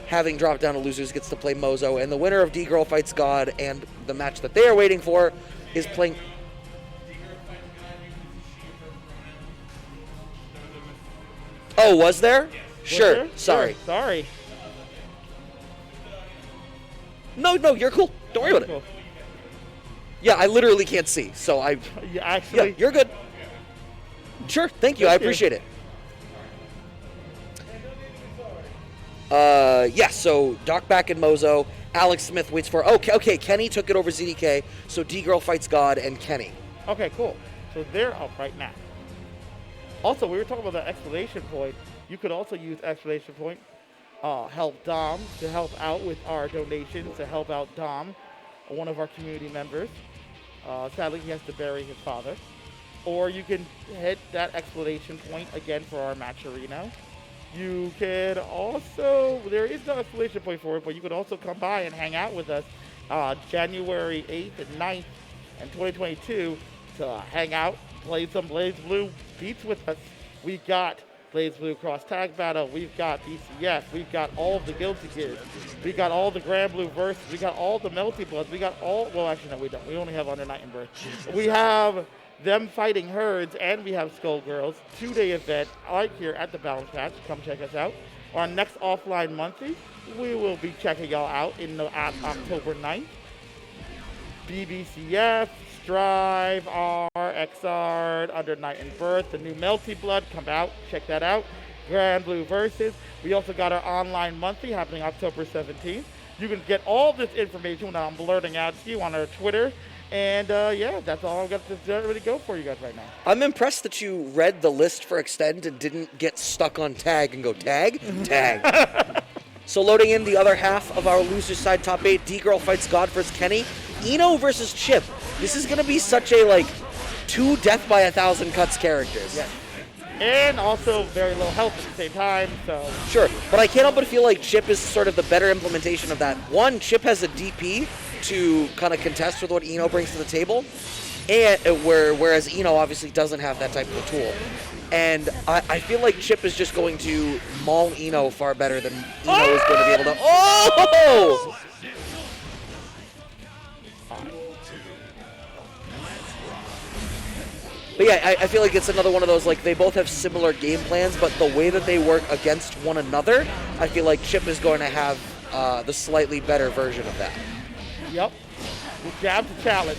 having dropped down to losers, gets to play Mozo, and the winner of D-Girl Fights God and the match that they are waiting for is playing... Oh, was there? Sure. Sorry. Sure. Sorry. No, you're cool. Don't worry about it. Yeah, I literally can't see, so I... Yeah, you're good. Sure, thank you. I appreciate it. Yeah, so Doc back and Mozo. Alex Smith waits for... Okay, Kenny took it over ZDK, so D-Girl Fights God and Kenny. Okay, cool. So they're up right now. Also, we were talking about the exclamation point. You could also use exclamation point, help Dom, to help out with our donations, to help out Dom, one of our community members. Sadly, he has to bury his father. Or you can hit that exclamation point again for our match arena. You could also, there is no exclamation point for it, but you could also come by and hang out with us January 8th and 9th in 2022 to hang out, play some Blaze Blue beats with us. We got Blaze Blue Cross Tag Battle. We've got BCF. We've got all of the Guilty Gears. We got all the Grand Blue Verses. We got all the Melty Bloods. We got all, well, actually, no, we don't. We only have Under Night and Birth. We have them fighting herds, and we have Skullgirls. 2-day event right here at the Balance Patch. Come check us out. Our next offline monthly, we will be checking y'all out on October 9th. BBCF, Strive, R, XR, Under Night and Birth, the new Melty Blood, come out, check that out. Grand Blue Versus. We also got our online monthly happening October 17th. You can get all this information when I'm blurting out to you on our Twitter. And yeah, that's all I've got to really go for you guys right now. I'm impressed that you read the list for Extend and didn't get stuck on tag and go tag, tag. So loading in the other half of our loser side top 8, D-Girl fights God vs. Kenny. Eno versus Chip. This is going to be such a, two death by 1,000 cuts characters. Yes. And also very low health at the same time, so. Sure, but I can't help but feel like Chip is sort of the better implementation of that. One, Chip has a DP to kind of contest with what Eno brings to the table, and whereas Eno obviously doesn't have that type of a tool. And I feel like Chip is just going to maul Eno far better than Eno is going to be able to. Oh! But yeah, I feel like it's another one of those, they both have similar game plans, but the way that they work against one another, I feel like Chip is going to have the slightly better version of that. Yep. Jab to challenge.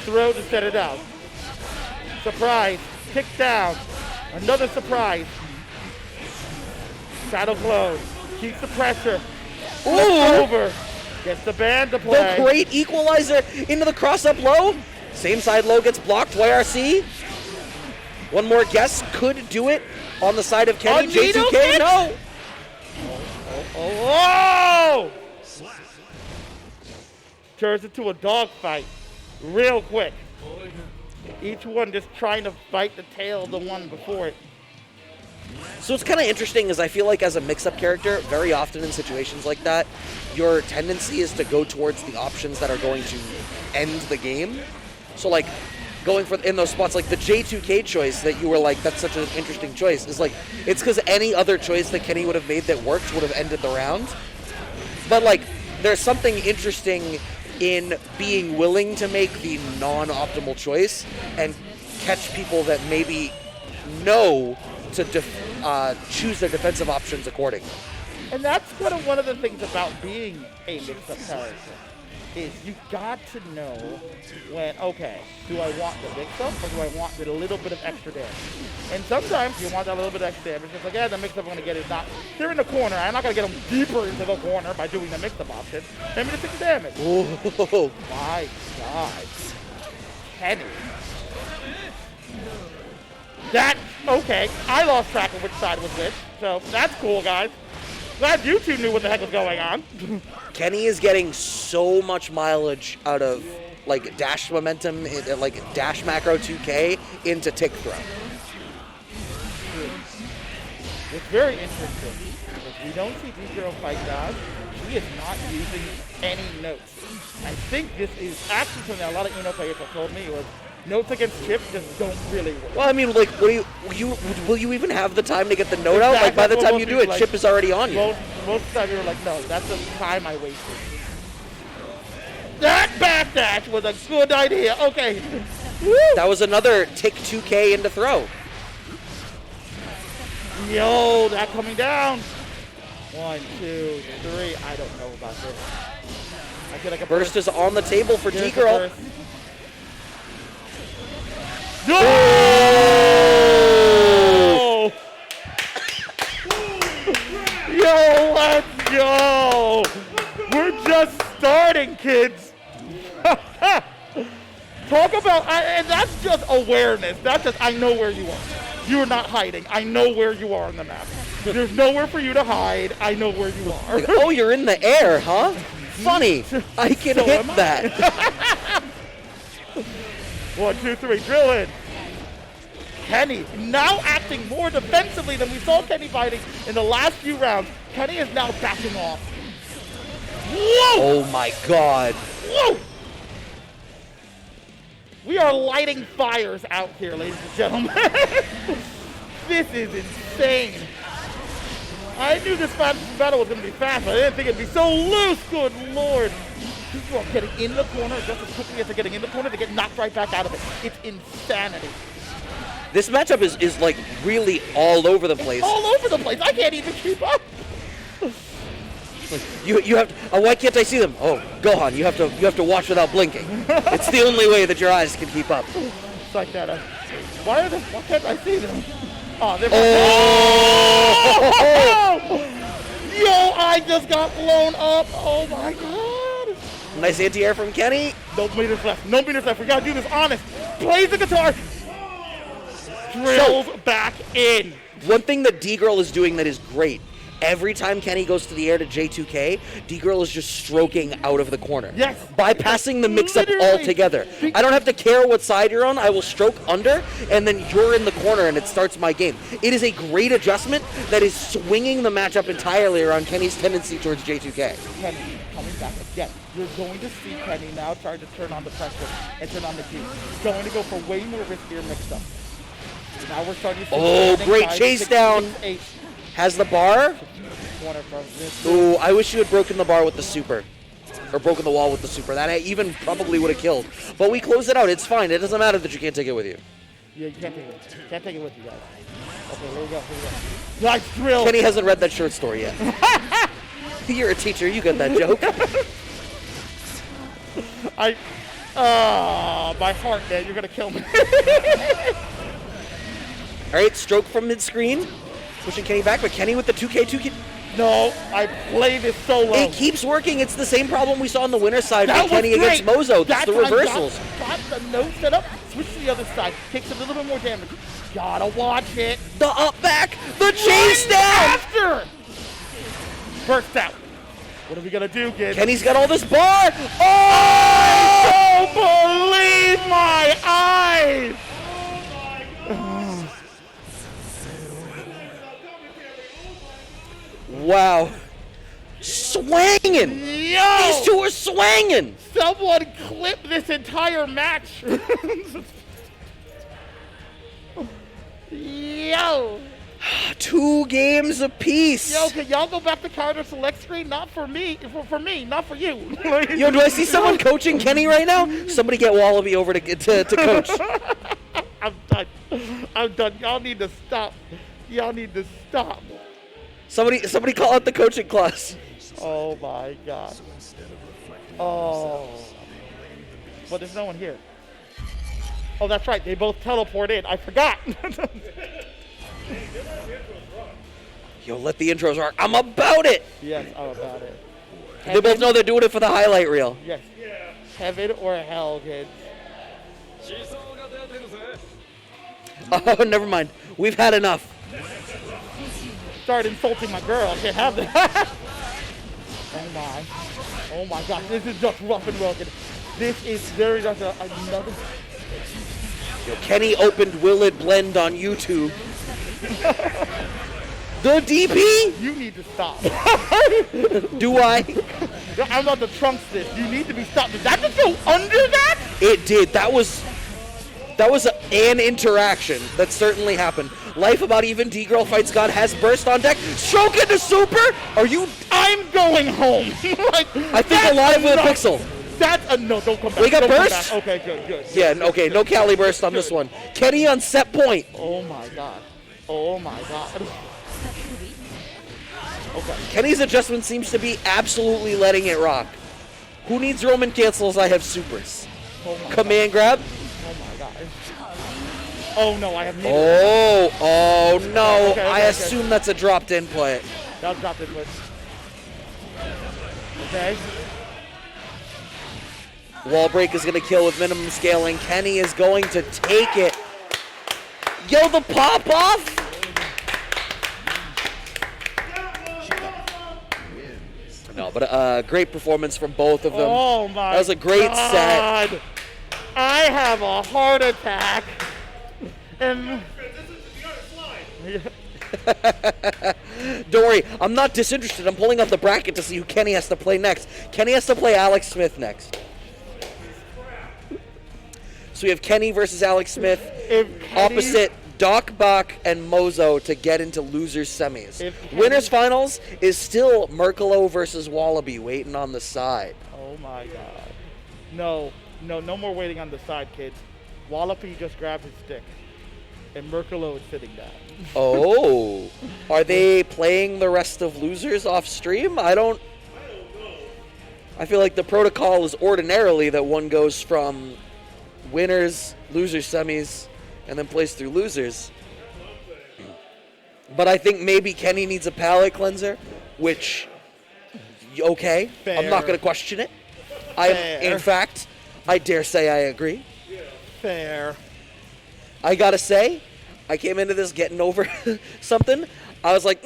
Throw to set it out. Surprise. Kick down. Another surprise. Saddle close. Keeps the pressure. Ooh! Over. Gets the band to play. The great equalizer into the cross-up low. Same side low gets blocked. YRC. One more guess could do it on the side of Kenny. J2K, no. Oh! Turns into a dogfight real quick. Each one just trying to fight the tail of the one before it. So what's kind of interesting is I feel like as a mix-up character, very often in situations like that, your tendency is to go towards the options that are going to end the game. So going for in those spots, the J2K choice that you were that's such an interesting choice, is it's because any other choice that Kenny would have made that worked would have ended the round. But there's something interesting in being willing to make the non-optimal choice and catch people that maybe know to choose their defensive options accordingly. And that's one of the things about being a mix-up character, is you got to know when, okay, do I want the mix-up or do I want the little bit of extra damage? And sometimes you want that little bit of extra damage. It's the mix-up I'm going to get is not, they're in the corner. I'm not going to get them deeper into the corner by doing the mix-up option. Let me just take the damage. Oh my God. Kenny. That, okay, I lost track of which side was which, so that's cool, guys. Glad you two knew what the heck was going on. Kenny is getting so much mileage out of dash momentum, dash macro 2K into tick throw. It's very interesting because we don't see D-Girl fight dodge. She is not using any notes. I think this is actually something that a lot of Eno players have told me was notes against Chip just don't really work. Well, I mean, will you even have the time to get the note out? By the time you do it, Chip is already on you. Most of the time, you were no, that's the time I wasted. That backdash was a good idea. Okay. Woo! That was another tick 2K into throw. Yo, that coming down. 1, 2, 3. I don't know about this. I feel like a burst is on the table for D-Girl. No! Yo, let's go! We're just starting, kids. Talk about, and that's just awareness. That's just, I know where you are. You're not hiding. I know where you are on the map. There's nowhere for you to hide. I know where you are. Oh, you're in the air, huh? Funny. I can hit that. 1, 2, 3, drill in. Kenny now acting more defensively than we saw Kenny fighting in the last few rounds. Kenny is now backing off. Whoa! Oh my God. Whoa! We are lighting fires out here, ladies and gentlemen. This is insane. I knew this battle was going to be fast, but I didn't think it'd be so loose. Good Lord. People are getting in the corner just as quickly as they're getting in the corner. They get knocked right back out of it. It's insanity. This matchup is like really all over the place. All over the place. I can't even keep up. You have to, why can't I see them? Oh, Gohan, you have to watch without blinking. It's the only way that your eyes can keep up. It's like that. Why can't I see them? Oh, they're Yo, I just got blown up. Oh my god. Nice anti-air from Kenny. No meters left. No meters left. We gotta do this honest. Plays the guitar. Drills back in. One thing that D-Girl is doing that is great. Every time Kenny goes to the air to J2K, D-Girl is just stroking out of the corner. Yes. Bypassing the mix-up altogether. I don't have to care what side you're on. I will stroke under, and then you're in the corner, and it starts my game. It is a great adjustment that is swinging the matchup entirely around Kenny's tendency towards J2K. Kenny coming back again. You're going to see Kenny now trying to turn on the pressure and turn on the key. He's going to go for way more riskier mix-up. Now we're starting to see. Oh, great chase down. Has the bar. Ooh, I wish you had broken the bar with the super. Or broken the wall with the super. That even probably would have killed. But we close it out. It's fine. It doesn't matter that you can't take it with you. Yeah, you can't take it. Can't take it with you guys. Okay, here we go. Nice drill. Kenny hasn't read that short story yet. You're a teacher. You got that joke. My heart, man. You're going to kill me. All right, stroke from mid-screen. Pushing Kenny back, but Kenny with the 2K. No, I play this solo. It keeps working. It's the same problem we saw on the winner's side with Kenny against Mozo. It's the reversals. Got the nose set up, switch to the other side. Takes a little bit more damage. Gotta watch it. The up back, the chase down. After. Burst out. What are we gonna do, kid? Kenny's got all this bar. Oh! I don't believe my eyes. Wow. Swanging. Yo! These two are swanging. Someone clip this entire match. Yo! 2 games apiece. Yo, can y'all go back to character select screen? Not for me, for me, not for you. Yo, do I see someone coaching Kenny right now? Somebody get Wallaby over to coach. I'm done. I'm done. Y'all need to stop. Y'all need to stop. Somebody call out the coaching class. Oh my god. Oh. But there's no one here. Oh, that's right. They both teleport in. I forgot. Yo, let the intros rock. I'm about it. Yes, I'm about it. They both know they're doing it for the highlight reel. Yes. Heaven or hell, kids. Oh, never mind. We've had enough. Start insulting my girl. I can't have that. Oh my gosh, this is just rough and rugged. This is very much another. Yo, Kenny opened Will It Blend on YouTube. The DP? You need to stop. Do I? I'm about to trunks this. You need to be stopped. Did that just go under that? It did. That was an interaction that certainly happened. Life About Even, D-Girl Fights God has burst on deck. Stroke into super? Are you? I'm going home. I think alive with a pixel. That's a no, don't come back. We got don't burst? Okay, good. Yeah, okay, no Cali burst on this one. Kenny on set point. Oh my god. Okay. Kenny's adjustment seems to be absolutely letting it rock. Who needs Roman cancels? I have supers. Command grab. Oh my god. Oh no, I have neither. Oh no. Okay, I assume that's a dropped in play. That's dropped in play. Okay. Wall break is going to kill with minimum scaling. Kenny is going to take it. Yo, the pop off. No, but great performance from both of them. Oh my god. That was a great set. I have a heart attack. And don't worry, I'm not disinterested. I'm pulling up the bracket to see who Kenny has to play next. Kenny has to play Alex Smith next. So we have Kenny versus Alex Smith, opposite Doc Bach and Mozo to get into losers semis. Winners finals is still Merkalo versus Wallaby waiting on the side. oh Oh my God. No, no more waiting on the side, kids. Wallopy just grabbed his stick, and Merkalo is sitting down. Oh, are they playing the rest of losers off stream? I feel like the protocol is ordinarily that one goes from winners, losers, semis, and then plays through losers. But I think maybe Kenny needs a palate cleanser, which, okay, Fair. I'm not going to question it. In fact, I dare say I agree. Fair. I got to say, I came into this getting over something. I was like,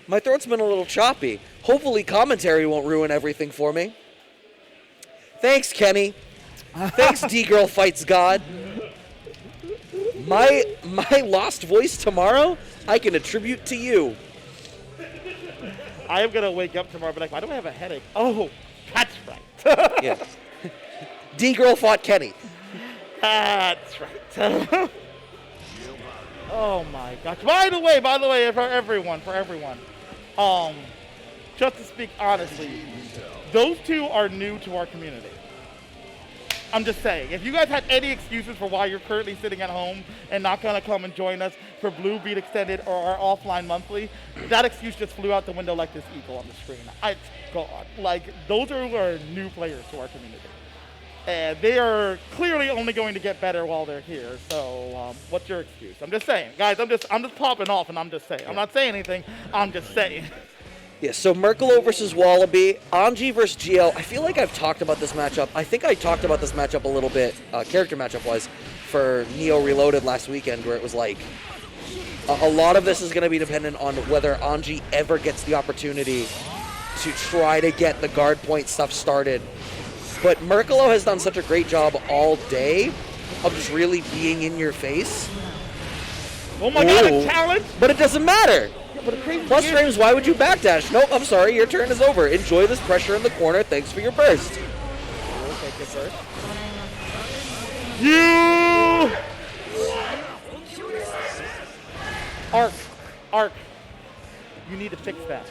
my throat's been a little choppy. Hopefully commentary won't ruin everything for me. Thanks, Kenny. Thanks, D-Girl Fights God. My lost voice tomorrow, I can attribute to you. I am going to wake up tomorrow and be like, why do I have a headache? Oh, that's right. Yeah. D-Girl fought Kenny. That's right. Oh my gosh. By the way, for everyone, just to speak honestly, those two are new to our community. I'm just saying, if you guys had any excuses for why you're currently sitting at home and not gonna come and join us for Blue Beat Extended or our offline monthly, that excuse just flew out the window like this eagle on the screen. It's gone. Like, those are new players to our community. And they are clearly only going to get better while they're here. So, what's your excuse? I'm just saying, guys. I'm just popping off, and I'm just saying. I'm not saying anything. I'm just saying. Yeah. So Merkalo versus Wallaby, Anji versus GL. I feel like I've talked about this matchup. I think I talked about this matchup a little bit, character matchup wise, for Neo Reloaded last weekend, where it was like a lot of this is going to be dependent on whether Anji ever gets the opportunity to try to get the guard point stuff started. But Merkalo has done such a great job all day of just really being in your face. Oh my God, a challenge! But it doesn't matter. Yeah, but Plus frames, why would you backdash? Nope, I'm sorry, your turn is over. Enjoy this pressure in the corner. Thanks for your burst. Okay, good burst. You! Arc. You need to fix that.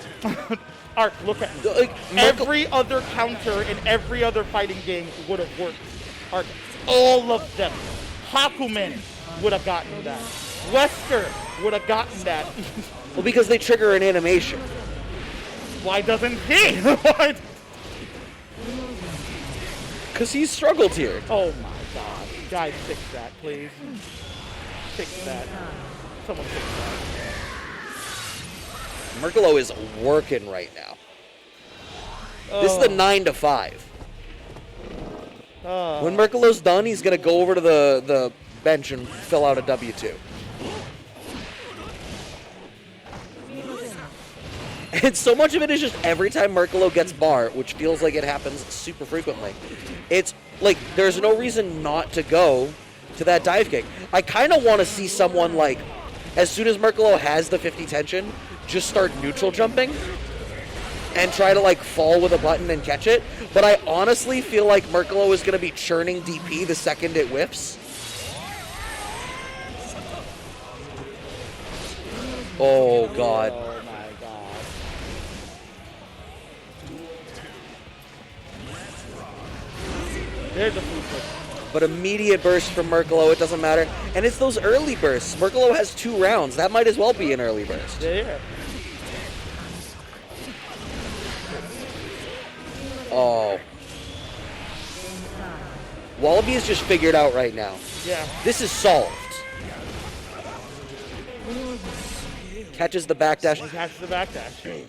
Arc, look at me. Every other counter in every other fighting game would have worked. Arc, all of them. Hakumen would have gotten that. Wesker would have gotten that. Well, because they trigger an animation. Why doesn't he? Because he's struggled here. Oh my God. Guys, fix that, please. Fix that. Someone fix that. Merkalo is working right now. This is the 9 to 5. When Merkalo's done, he's going to go over to the bench and fill out a W2. And so much of it is just every time Merkalo gets bar, which feels like it happens super frequently, it's like there's no reason not to go to that dive kick. I kind of want to see someone like, as soon as Merkalo has the 50 tension, just start neutral jumping and try to like fall with a button and catch it. But I honestly feel like Merkalo is going to be churning DP the second it whiffs. Oh God. Oh my God. There's a food. But immediate burst from Merkalo, it doesn't matter. And it's those early bursts. Merkalo has 2 rounds. That might as well be an early burst. Yeah. Oh. Wallaby is just figured out right now. Yeah. This is solved. Catches the backdash. He catches the backdash.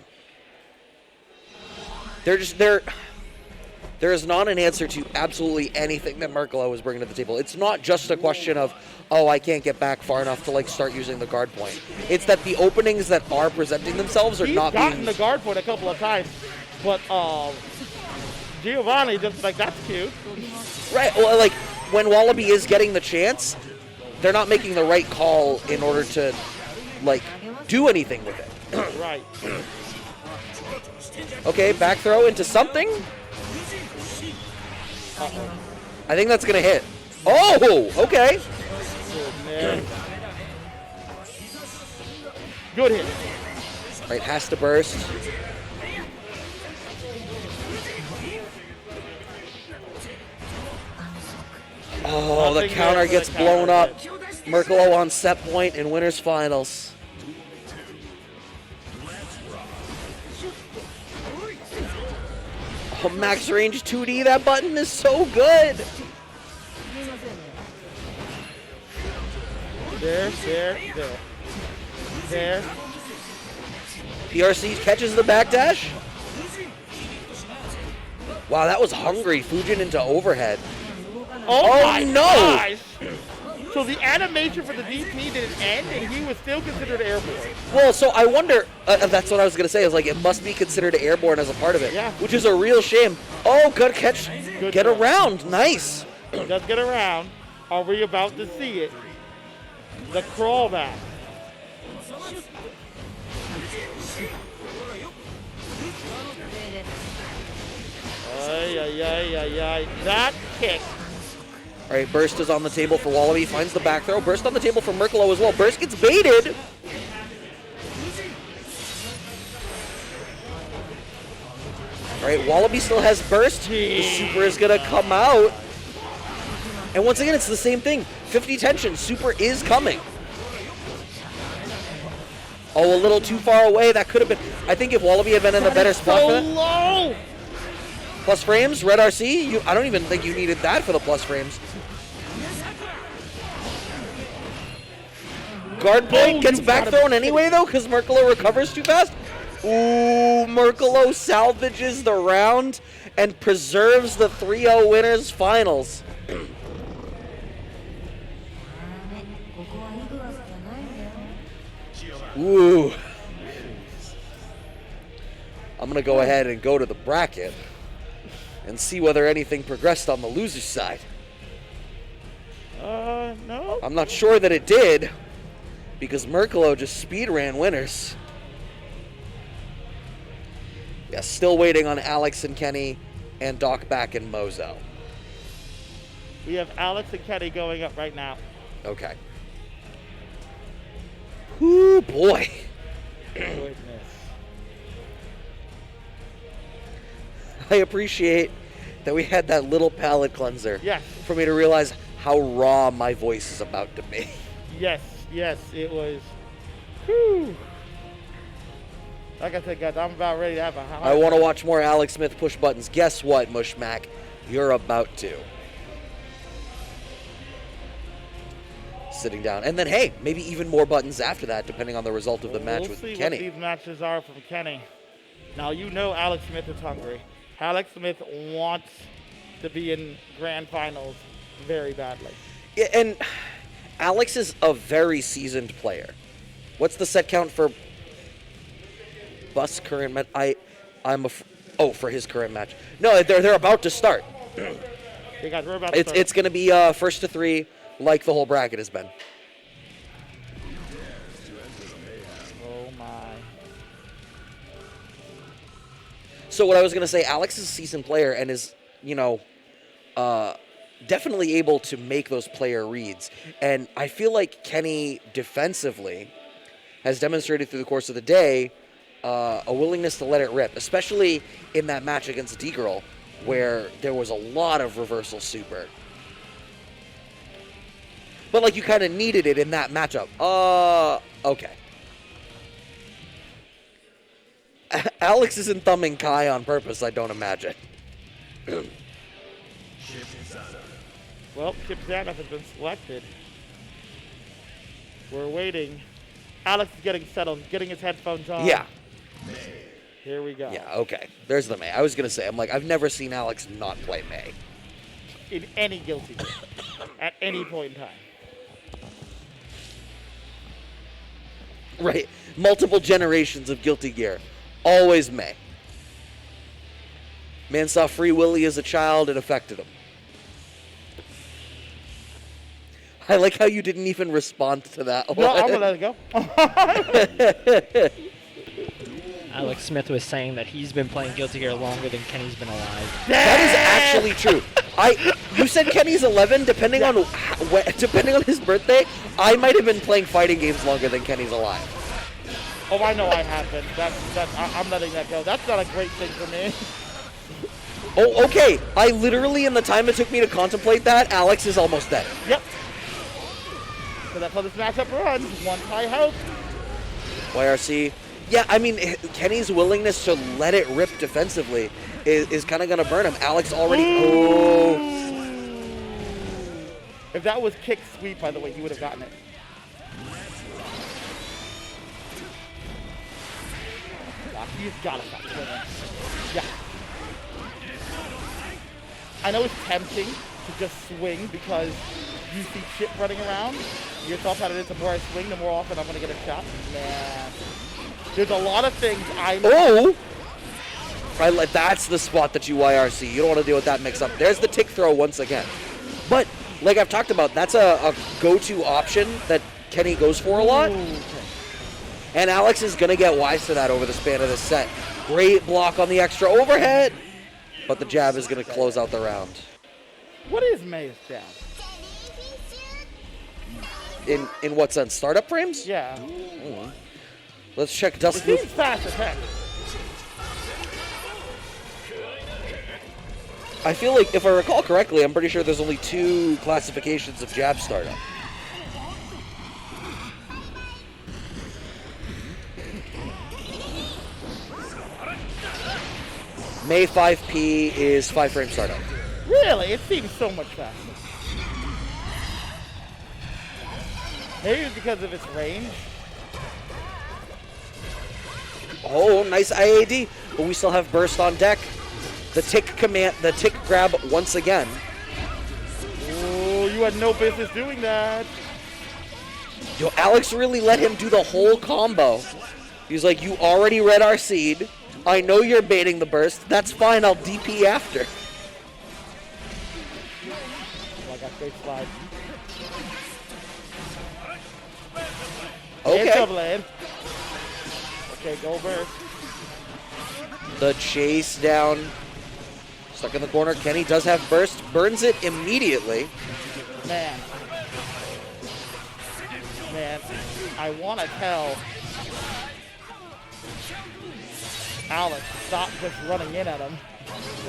There is not an answer to absolutely anything that Merkalo is bringing to the table. It's not just a question of, oh, I can't get back far enough to like start using the guard point. It's that the openings that are presenting themselves are not being... He's gotten the guard point a couple of times, but Giovanni just like, that's cute. Right, well, like, when Wallaby is getting the chance, they're not making the right call in order to, like, do anything with it. Right. Okay, back throw into something. I think that's going to hit. Oh, okay. Good hit. Right, has to burst. Oh, the Nothing counter there for gets the blown counter. up. Merkalo on set point in winners finals. Oh, max range 2D, that button is so good. There. PRC catches the backdash. Wow, that was hungry. Fujin into overhead. Oh, my no! gosh. So the animation for the DP didn't end, and he was still considered airborne. Well, so I wonder, that's what I was going to say, is like it must be considered airborne as a part of it, Yeah. which is a real shame. Oh, good catch. Good Get catch. around. Nice. Does get around. Are we about to see it? The crawl back. Ay. That kick. All right, Burst is on the table for Wallaby. Finds the back throw. Burst on the table for Merkalo as well. Burst gets baited. All right, Wallaby still has Burst. The Super is going to come out. And once again, it's the same thing. 50 tension. Super is coming. Oh, a little too far away. That could have been. I think if Wallaby had been in a better spot So for that. low. Plus frames, Red RC. I don't even think you needed that for the plus frames. Guard point gets back thrown anyway, though, because Merkalo recovers too fast. Ooh, Merkalo salvages the round and preserves the 3-0 winners finals. Ooh. I'm going to go ahead and go to the bracket and see whether anything progressed on the loser's side. No. I'm not sure that it did, because Merkalo just speed ran winners. Yeah, still waiting on Alex and Kenny and Doc back in Mozo. We have Alex and Kenny going up right now. Okay. Ooh, boy. Goodness. I appreciate that we had that little palate cleanser Yes. for me to realize how raw my voice is about to be. Yes, it was. Whew. Like I said, guys, I'm about ready to have a high. I want to watch more Alex Smith push buttons. Guess what, Mushmack? You're about to. Sitting down. And then, hey, maybe even more buttons after that, depending on the result of the match we'll with see Kenny. what these matches are from Kenny. Now, you know Alex Smith is hungry. Alex Smith wants to be in grand finals very badly. Yeah, and Alex is a very seasoned player. What's the set count for Bus current match? For his current match. No, they're about to start. Hey guys, we're about to start. It's going to be first to three, like the whole bracket has been. Oh my. So what I was going to say, Alex is a seasoned player and is, definitely able to make those player reads. And I feel like Kenny defensively has demonstrated through the course of the day a willingness to let it rip, especially in that match against D-Girl where there was a lot of reversal super. But like you kind of needed it in that matchup. Okay. Alex isn't thumbing Kai on purpose, I don't imagine. Well, Chip Zanoff has been selected. We're waiting. Alex is getting settled, getting his headphones on. Yeah. Here we go. Yeah, okay. There's the May. I was going to say, I've never seen Alex not play May. In any Guilty Gear. At any point in time. Right. Multiple generations of Guilty Gear. Always May. Man saw Free Willy as a child, it affected him. I like how you didn't even respond to that. No, I'm going to let it go. Alex Smith was saying that he's been playing Guilty Gear longer than Kenny's been alive. That is actually true. You said Kenny's 11. Depending on his birthday, I might have been playing fighting games longer than Kenny's alive. Oh, I know I have been. I'm letting that go. That's not a great thing for me. Oh, okay. I literally, in the time it took me to contemplate that, Alex is almost dead. Yep. So that's how this matchup runs. One high house. YRC. Yeah, I mean, Kenny's willingness to let it rip defensively is kind of going to burn him. Alex already... Oh. If that was kick sweep, by the way, he would have gotten it. He's got to stop swinging. Yeah. I know it's tempting to just swing because you see Chip running around. Your thought pattern is the more I swing, the more often I'm going to get a shot. Man. There's a lot of things I know. Oh! Right, that's the spot that you YRC. You don't want to deal with that mix-up. There's the tick throw once again. But, like I've talked about, that's a go-to option that Kenny goes for a lot. Ooh, okay. And Alex is going to get wise to that over the span of this set. Great block on the extra overhead. But the jab is going to close out the round. What is May's jab? In what sense? Startup frames? Yeah. Let's check It Dustin. seems fast attack. I feel like, if I recall correctly, I'm pretty sure there's only 2 classifications of jab startup. May 5P is 5-frame startup. Really? It seems so much faster. Maybe it's because of its range. Oh, nice IAD, but we still have burst on deck. The tick grab once again. Oh, you had no business doing that. Yo, Alex really let him do the whole combo. He's like, you already read our seed. I know you're baiting the burst. That's fine, I'll DP after. Oh, I got straight slide. Okay. It's a blade. Okay, go burst. The chase down. Stuck in the corner. Kenny does have burst. Burns it immediately. Man. Man, I want to tell Alex, stop just running in at him.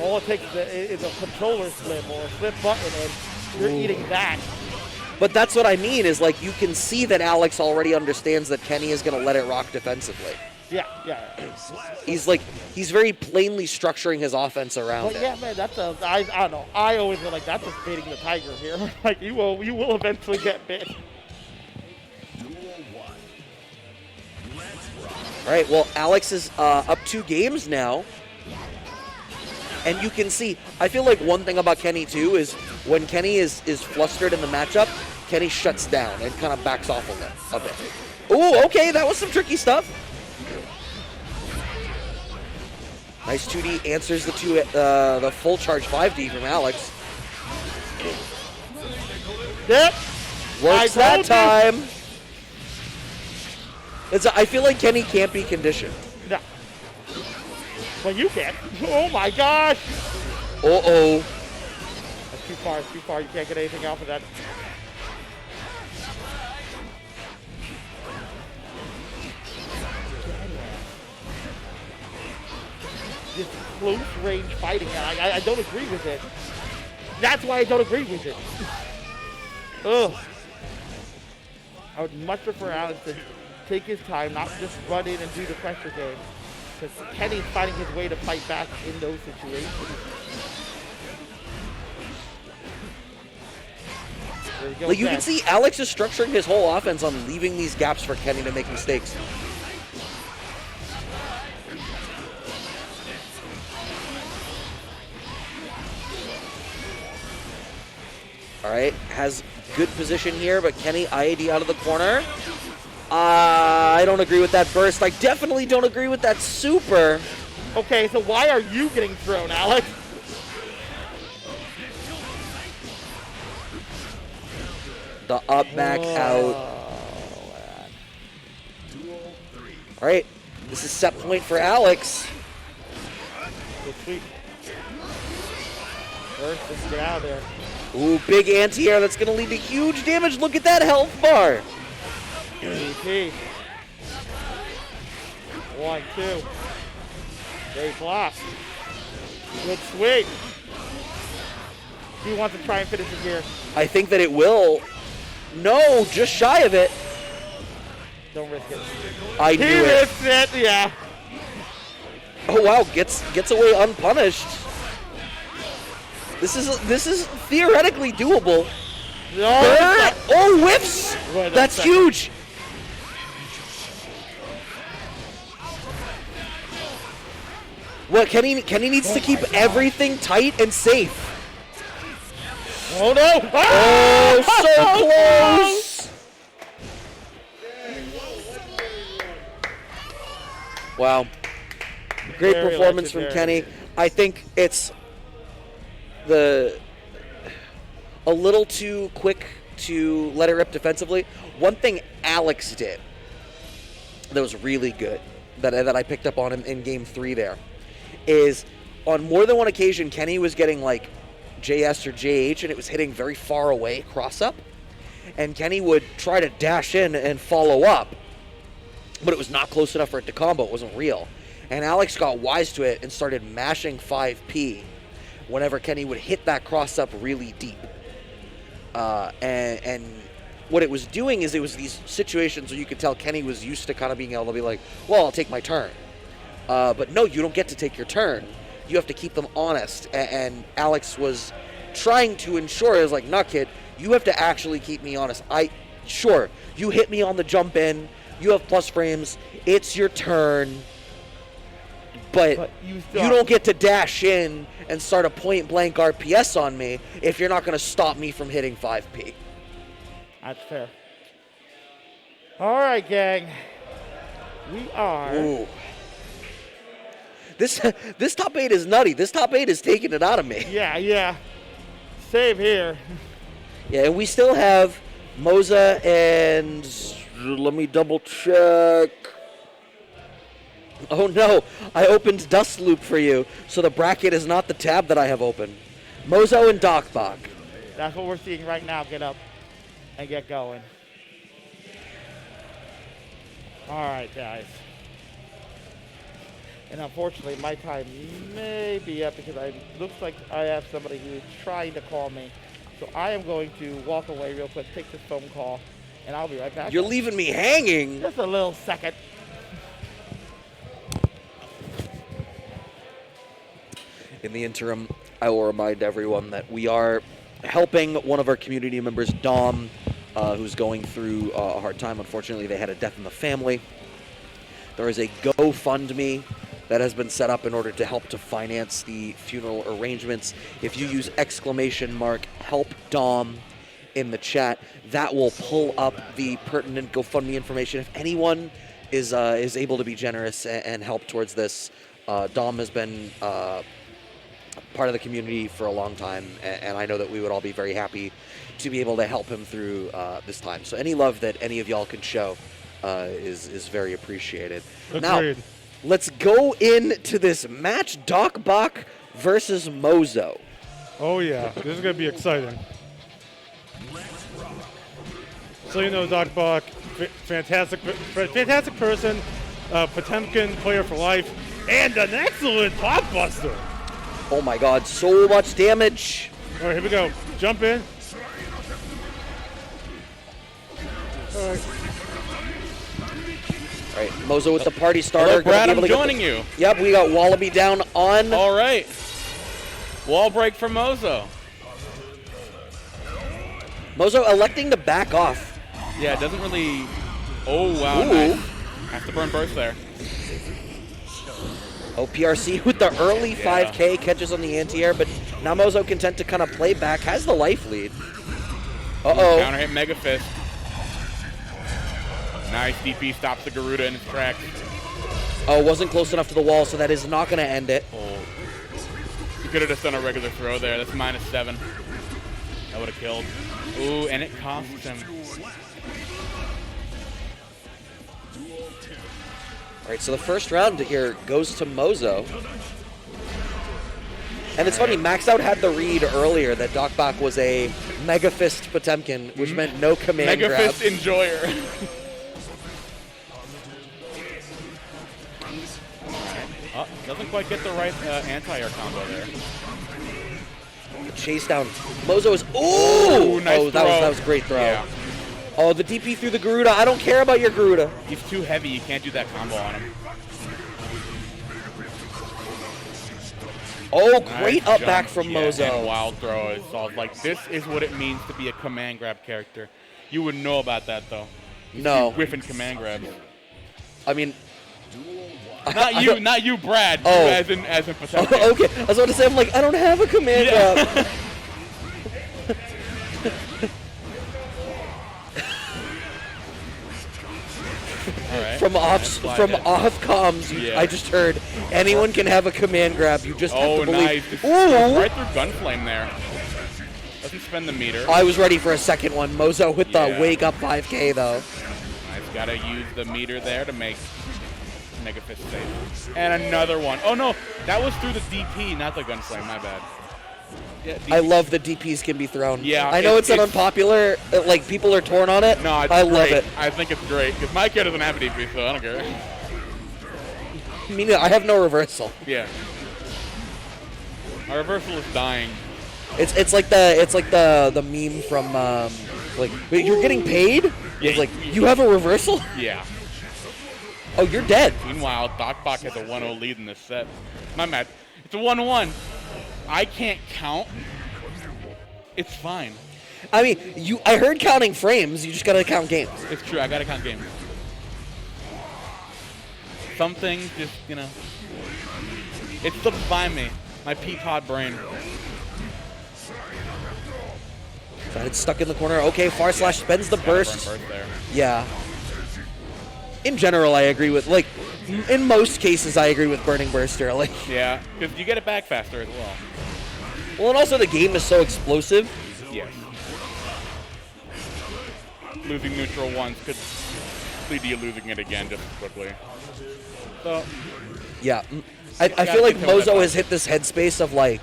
All it takes is a controller slip or a slip button, and you're eating that. But that's what I mean, is like you can see that Alex already understands that Kenny is going to let it rock defensively. Yeah. He's very plainly structuring his offense around But it. yeah, man, I don't know. I always feel like that's just baiting the tiger here. Like you will eventually get bit. All right, well, Alex is up 2 games now. And you can see, I feel like one thing about Kenny, too, is when Kenny is flustered in the matchup, Kenny shuts down and kind of backs off a bit. Ooh, okay, that was some tricky stuff. Nice 2D, answers the full charge 5D from Alex. Yep. Works that time. I feel like Kenny can't be conditioned. No. Well, you can. Oh my gosh. Uh-oh. That's too far. It's too far. You can't get anything off of that. This close range fighting, I don't agree with it. That's why I don't agree with it. Ugh. I would much prefer Alex to take his time, not just run in and do the pressure game. Because Kenny's finding his way to fight back in those situations. There you go. Like you can see Alex is structuring his whole offense on leaving these gaps for Kenny to make mistakes. All right, has good position here, but Kenny IAD out of the corner. I don't agree with that burst. I definitely don't agree with that super. Okay, so why are you getting thrown, Alex? The up, back, out. All right, this is set point for Alex. Good sweep. First, just get out of there. Ooh, big anti-air. That's going to lead to huge damage. Look at that health bar. DP. 1, 2. They block. Good swing. He wants to try and finish it here. I think that it will. No, just shy of it. Don't risk it. I He knew it. risked it, yeah. Oh wow, gets away unpunished. This is theoretically doable. No, Oh, whiffs! Wait a That's second. huge. What Kenny needs to keep everything tight and safe. Oh no! Oh, so close! Wow. Great Very performance from legendary. Kenny. I think it's a little too quick to let it rip defensively. One thing Alex did that was really good that I picked up on in game 3 there is on more than one occasion Kenny was getting like JS or JH and it was hitting very far away cross up, and Kenny would try to dash in and follow up, but it was not close enough for it to combo. It wasn't real. And Alex got wise to it and started mashing 5P whenever Kenny would hit that cross up really deep. And what it was doing is it was these situations where you could tell Kenny was used to kind of being able to be like, well, I'll take my turn. But no, you don't get to take your turn. You have to keep them honest. And Alex was trying to ensure, it was like, nah, kid, you have to actually keep me honest. Sure, you hit me on the jump in, you have plus frames, it's your turn, but you don't get to dash in and start a point blank RPS on me if you're not going to stop me from hitting 5P. That's fair. All right, gang. We are. Ooh. This top 8 is nutty. This top 8 is taking it out of me. Yeah. Save here. Yeah, and we still have Moza and let me double check. Oh no, I opened Dust Loop for you, so the bracket is not the tab that I have open. Mozo and Docbach. That's what we're seeing right now. Get up and get going. All right, guys. And unfortunately, my time may be up because it looks like I have somebody who is trying to call me. So I am going to walk away real quick, take this phone call, and I'll be right back. You're leaving me hanging. Just a little second. In the interim, I will remind everyone that we are helping one of our community members, Dom, who's going through a hard time. Unfortunately, they had a death in the family. There is a GoFundMe that has been set up in order to help to finance the funeral arrangements. If you use !help Dom in the chat, that will pull up the pertinent GoFundMe information. If anyone is able to be generous and help towards this, Dom has been part of the community for a long time, and I know that we would all be very happy to be able to help him through this time. So any love that any of y'all can show is very appreciated. Agreed. Now, let's go into this match, Docbach versus Mozo. Oh yeah, this is gonna be exciting. So you know, Doc Bach, fantastic person, Potemkin player for life, and an excellent blockbuster. Oh my God, so much damage. All right, here we go. Jump in. All right. All right, Mozo with the party starter. Hello, Brad, Gonna I'm be able to joining you. Yep, we got Wallaby down on. All right. Wall break for Mozo. Mozo electing to back off. Yeah, it doesn't really... Oh, wow, Ooh. nice. Have to burn burst there. OPRC with the early 5K catches on the anti-air, but now Mozo content to kind of play back, has the life lead. Uh-oh. Counter hit Mega Fist. Nice DP stops the Garuda in its tracks. Oh, wasn't close enough to the wall, so that is not going to end it. Oh. He could have just done a regular throw there. That's -7. That would have killed. Ooh, and it costs him. All right, so the first round here goes to Mozo. And it's funny, Maxed Out had the read earlier that Docbach was a Mega Fist Potemkin, which meant no command Mega grab. Fist enjoyer. Doesn't quite get the right anti-air combo there. Chase down. Mozo is. Ooh! Nice Oh, that was a great throw. Yeah. Oh, the DP through the Garuda. I don't care about your Garuda. He's too heavy. You can't do that combo on him. Oh, great Nice up back jump. from Yeah, Mozo. and wild throw. It's all like, this is what it means to be a command grab character. You wouldn't know about that, though. No. Whiffing command grabs. I mean, Not you, Brad. Oh. You as in Potemkin. oh, okay. I was about to say, I'm like, I don't have a command grab. All right. From off Slide it. comms, Yeah. I just heard anyone can have a command grab. You just have Oh, to believe. nice. Just Ooh! right through Gunflame there. Doesn't spend the meter. I was ready for a second one. Mozo with the Yeah. wake up 5K though. Nice. Gotta use the meter there to make Mega Fist safe. And another one. Oh no, that was through the DP, not the Gunflame. My bad. Yeah, DP. I love that DPs can be thrown. Yeah, I know it's an it's- unpopular, like people are torn on it. No, it's I great. love it. I think it's great because my kid doesn't have a DP, so I don't care. I mean, I have no reversal. Yeah. My reversal is dying. It's like the meme from like, wait, you're getting paid? Yeah. It's like, you have a reversal? Yeah. Oh, you're dead. Meanwhile, Docbach has a 1-0 lead in this set. My bad. It's a 1-1. I can't count. It's fine. I mean, I heard counting frames. You just gotta count games. It's true. I gotta count games. Some things just, it slips by me. My Peapod brain. So it's stuck in the corner. Okay, far slash spends the burst. Burn there. Yeah. In general, I agree with, like, in most cases, I agree with burning burst early. Yeah, because you get it back faster as well. Well, and also the game is so explosive. Yes. Losing neutral once could lead to you losing it again just as quickly. So, Yeah. I feel like Mozo has hit this headspace of, like,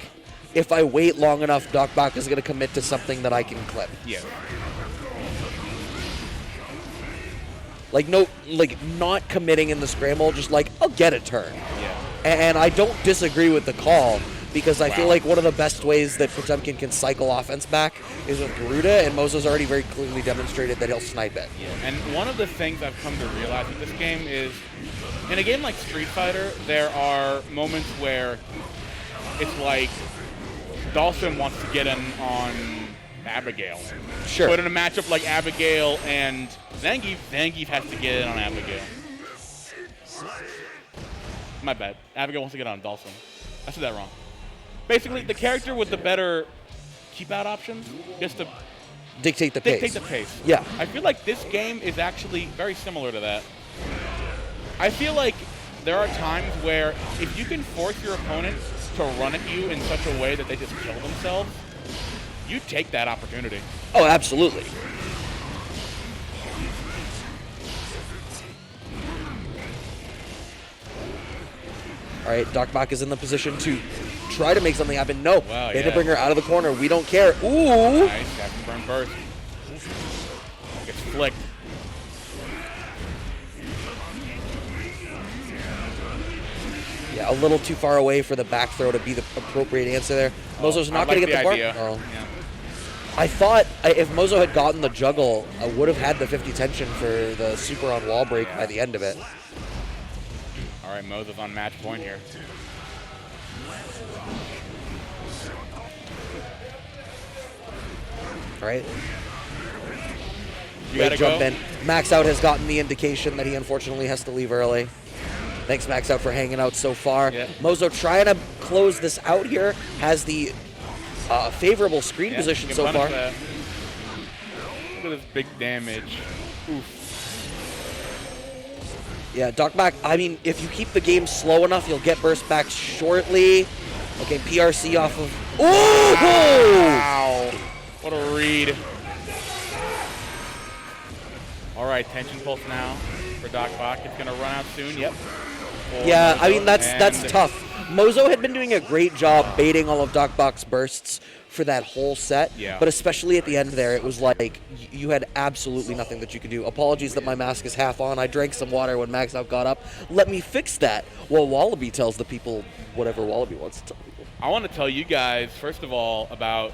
if I wait long enough, Docbach is going to commit to something that I can clip. yeah. Like, no, like, not committing in the scramble, just like, I'll get a turn. Yeah. And I don't disagree with the call, because I feel Wow. like one of the best ways that Potemkin can cycle offense back is with Garuda, and Mozo's already very clearly demonstrated that he'll snipe it. Yeah. And one of the things I've come to realize with this game is, in a game like Street Fighter, there are moments where it's like Dawson wants to get in on Abigail. Sure. But in a matchup like Abigail and Zangief, Zangief has to get in on Abigail. My bad. Abigail wants to get on Dawson. I said that wrong. Basically, the character with the better keep-out options gets to Dictate the pace. dictate the pace. Yeah. I feel like this game is actually very similar to that. I feel like there are times where if you can force your opponent to run at you in such a way that they just kill themselves, you take that opportunity. Oh, absolutely. All right, Docbach is in the position to try to make something happen. No, Wow, they had to yeah. bring her out of the corner. We don't care. Ooh. Nice, Captain Burn burst. Gets flicked. Yeah, a little too far away for the back throw to be the appropriate answer there. Mozo's not going to get the bar. idea. Oh. Yeah. I thought if Mozo had gotten the juggle, I would have had the 50 tension for the super on wall break by the end of it. All right, Mozo's on match point here. All right. You Late gotta jump go. in. Max Out has gotten the indication that he unfortunately has to leave early. Thanks, Max Out, for hanging out so far. Yeah. Mozo trying to close this out here. Has the favorable screen Yeah, position you so can far. punish that. Look at this big damage. Oof. Yeah, Docbach, I mean, if you keep the game slow enough, you'll get burst back shortly. Okay, PRC off of... Ooh! Wow. What a read. All right, tension pulse now for Docbach. It's going to run out soon. Yep. Yeah, I Mozo, mean, that's and tough. Mozo had been doing a great job baiting all of Docbach's bursts for that whole set. Yeah. But especially at the end there, it was like you had absolutely nothing that you could do. Apologies that my mask is half on. I drank some water when Max Out got up. Let me fix that. Well, Wallaby tells the people whatever Wallaby wants to tell people. I want to tell you guys, first of all, about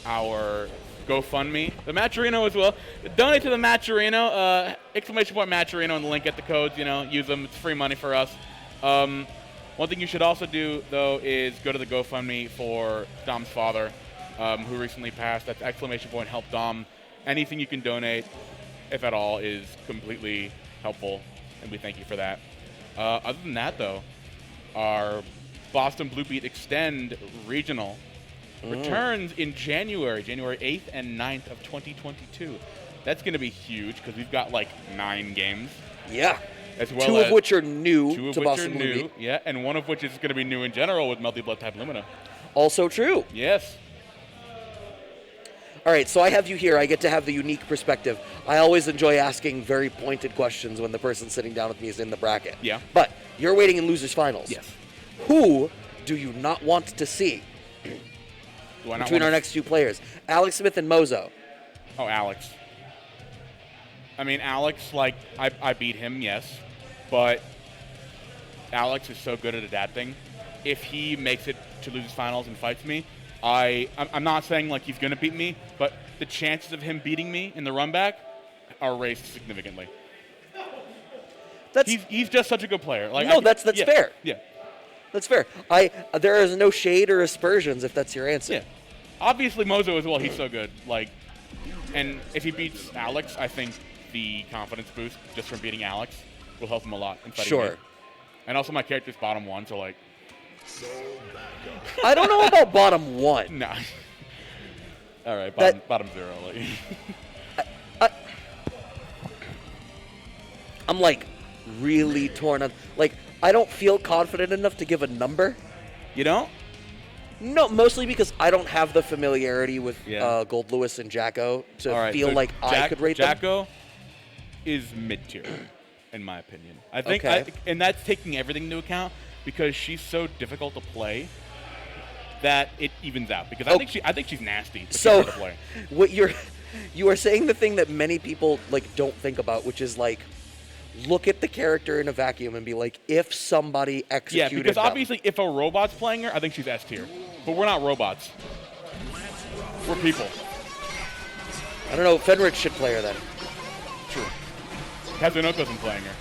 our GoFundMe, the Matcherino as well. Donate to the Matcherino, exclamation point Matcherino, and the link at the codes. Use them. It's free money for us. One thing you should also do, though, is go to the GoFundMe for Dom's father, who recently passed. That's exclamation point help Dom. Anything you can donate, if at all, is completely helpful, and we thank you for that. Other than that, though, our Boston Blue Beat Extend Regional returns in January 8th and 9th of 2022. That's going to be huge because we've got like 9 games. Yeah. As well two as of which are new to which Boston are Blue new, Beat. yeah, and one of which is going to be new in general with Multi Blood Type Lumina. Also true. Yes. All right, so I have you here. I get to have the unique perspective. I always enjoy asking very pointed questions when the person sitting down with me is in the bracket. Yeah. But you're waiting in losers finals. Yes. Who do you not want to see between our next two players? Alex Smith and Mozo. Oh, Alex. I mean, Alex, like, I beat him, yes. But Alex is so good at adapting. If he makes it to losers finals and fights me, I'm not saying like he's going to beat me, but the chances of him beating me in the run back are raised significantly. He's just such a good player. Like, no, that's yeah, fair. Yeah. That's fair. There is no shade or aspersions if that's your answer. Yeah. Obviously, Mozo as well. He's so good. Like, and if he beats Alex, I think the confidence boost just from beating Alex will help him a lot in fighting Sure. me. And also, my character's bottom 1, so like. I don't know about bottom 1. Nah. All right, bottom 0. Like. I'm like really torn on. Like, I don't feel confident enough to give a number. You don't? No, mostly because I don't have the familiarity with Yeah. Gold Lewis and Jacko to All right, feel so like I could rate them. Jacko is mid-tier, in my opinion. I think, Okay. and that's taking everything into account because she's so difficult to play that it evens out. Because I think she's nasty. But she's So, hard to play. what you are saying the thing that many people like don't think about, which is like, look at the character in a vacuum and be like, if somebody Yeah, executed because them. obviously if a robot's playing her, I think she's S tier. But we're not robots. We're people. I don't know, Fenrich should play her then. True. Kazunoko isn't playing her.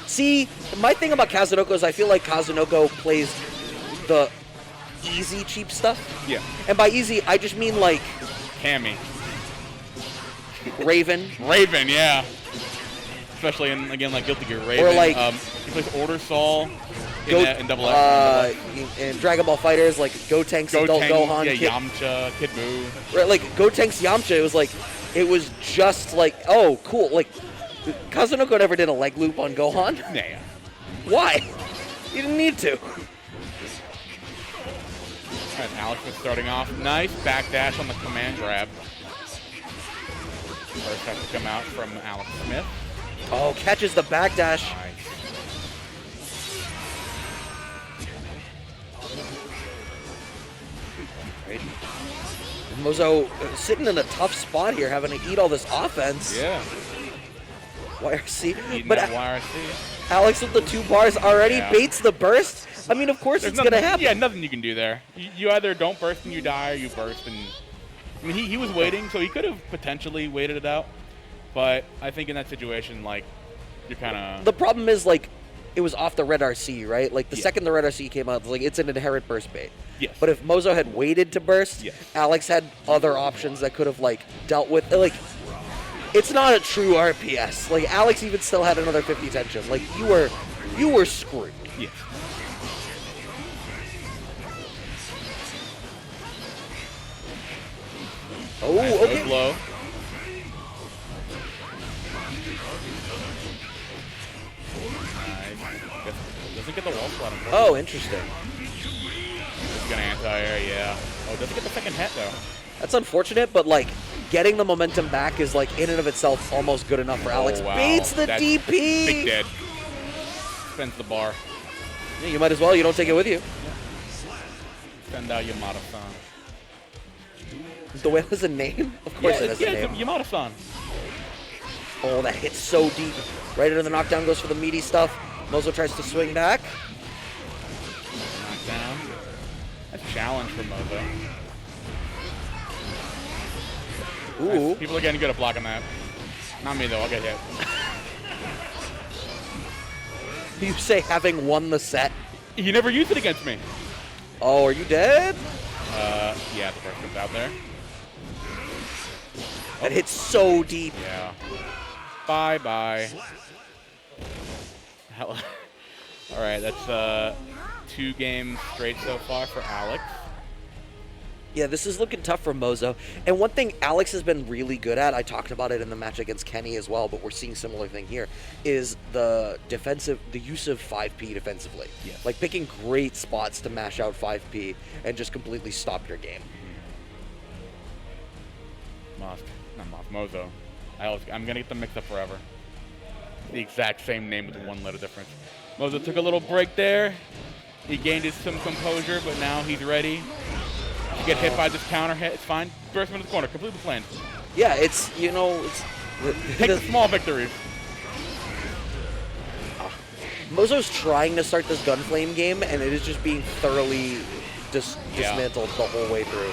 See, my thing about Kazunoko is I feel like Kazunoko plays the easy, cheap stuff. Yeah. And by easy, I just mean like Cammy. Raven. Raven, yeah. Especially in, again, like Guilty Gear Raven. Or like- he plays Order Saul in Double uh, X. in Dragon Ball Fighters, like Gotenks, Adult Gohan, yeah, Kid, Yamcha, Kid Buu. right, like Gotenks Yamcha, it was just like, oh, cool. Like, Kazunoko never did a leg loop on Gohan. Yeah. Why? You didn't need to. And Alex is starting off. Nice backdash on the command grab. First has to come out from Alex Smith. Oh, catches the backdash. Nice. Right. Mozo sitting in a tough spot here, having to eat all this offense. Yeah. YRC. Eating But that YRC. Alex with the 2 bars already Yeah. baits the burst. I mean, of course There's it's going to nothing- happen. Yeah, nothing you can do there. You either don't burst and you die, or you burst and... I mean, he was waiting, so he could have potentially waited it out. But I think in that situation, like, you're kind of... The problem is, like, it was off the red RC, right? Like, the Yeah. second the red RC came out, like, it's an inherent burst bait. Yes. But if Mozo had waited to burst, Yes. Alex had other options that could have, like, dealt with... Like, it's not a true RPS. Like, Alex even still had another 50 tension. Like, you were screwed. Yes. Oh, Nice okay. blow. Nice. Doesn't get the wall spot. Oh, interesting. Just gonna anti-air, yeah. Oh, doesn't get the second hit though. That's unfortunate, but, like, getting the momentum back is, like, in and of itself almost good enough for Alex. Oh, wow. Beats the That's DP! Big dead. Spends the bar. Yeah, you might as well. You don't take it with you. Send out Yamada-san. The whale is a name? Of course it has a it's name. Yamada-san. Oh, that hits so deep. Right into the knockdown, goes for the meaty stuff. Mozo tries to swing back. Knockdown. A challenge for Mozo. Ooh. Nice. People are getting good at blocking that. Not me, though. I'll get hit. You say having won the set? He never used it against me. Oh, are you dead? Yeah, the first comes out there. That hits so deep. Yeah. Bye-bye. All right, that's 2 games straight so far for Alex. Yeah, this is looking tough for Mozo. And one thing Alex has been really good at, I talked about it in the match against Kenny as well, but we're seeing similar thing here, is the use of 5P defensively. Yes. Like picking great spots to mash out 5P and just completely stop your game. Mozo. I'm gonna get them mixed up forever. The exact same name with the 1 letter difference. Mozo took a little break there. He gained some composure, but now he's ready. You get hit by this counter hit, it's fine. Burst him in the corner, completely planned. Yeah, it's, you know, it's... Take the small victories. Mozo's trying to start this Gunflame game, and it is just being thoroughly dismantled the whole way through.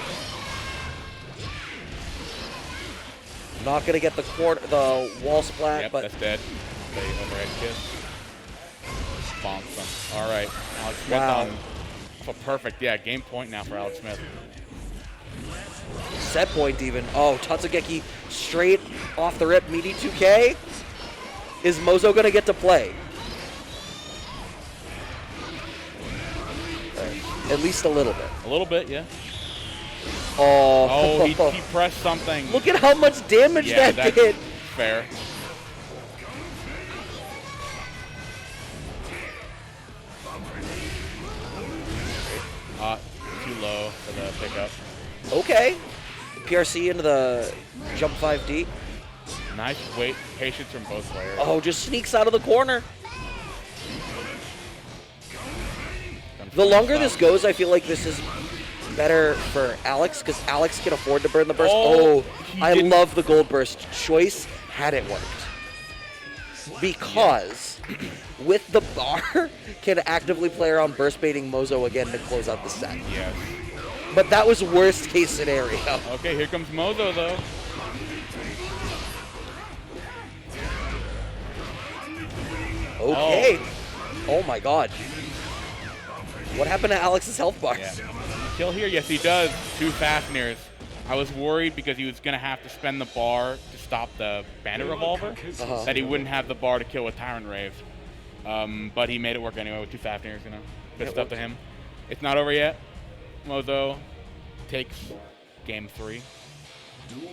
Not going to get the wall splat, Yep, but... that's dead. The overhead kiss. Bonks him. All right, Alex Smith Wow. on a perfect, game point now for Alex Smith. Set point even. Oh, Tatsugeki straight off the rip, meaty 2K. Is Mozo going to get to play? At least a little bit. A little bit, yeah. Oh, he pressed something. Look at how much damage that that's did. fair. Too low for the pickup. Okay. PRC into the jump 5D. Nice patience from both players. Oh, just sneaks out of the corner. The longer this goes, I feel like this is better for Alex because Alex can afford to burn the burst. Oh, I love the gold burst choice had it worked. Because with the bar, can actively play around burst baiting Mozo again to close out the set. Yes. But that was worst case scenario. Okay, here comes Mozo though. Okay. Oh my god. What happened to Alex's health bar? Yeah. Kill here? Yes, he does. 2 Fafnirs. I was worried because he was going to have to spend the bar to stop the Bandit Revolver, that he wouldn't have the bar to kill with Tyrant Rave. But he made it work anyway with 2 Fafnirs, you know. Good stuff to him. It's not over yet. Mozo takes game 3.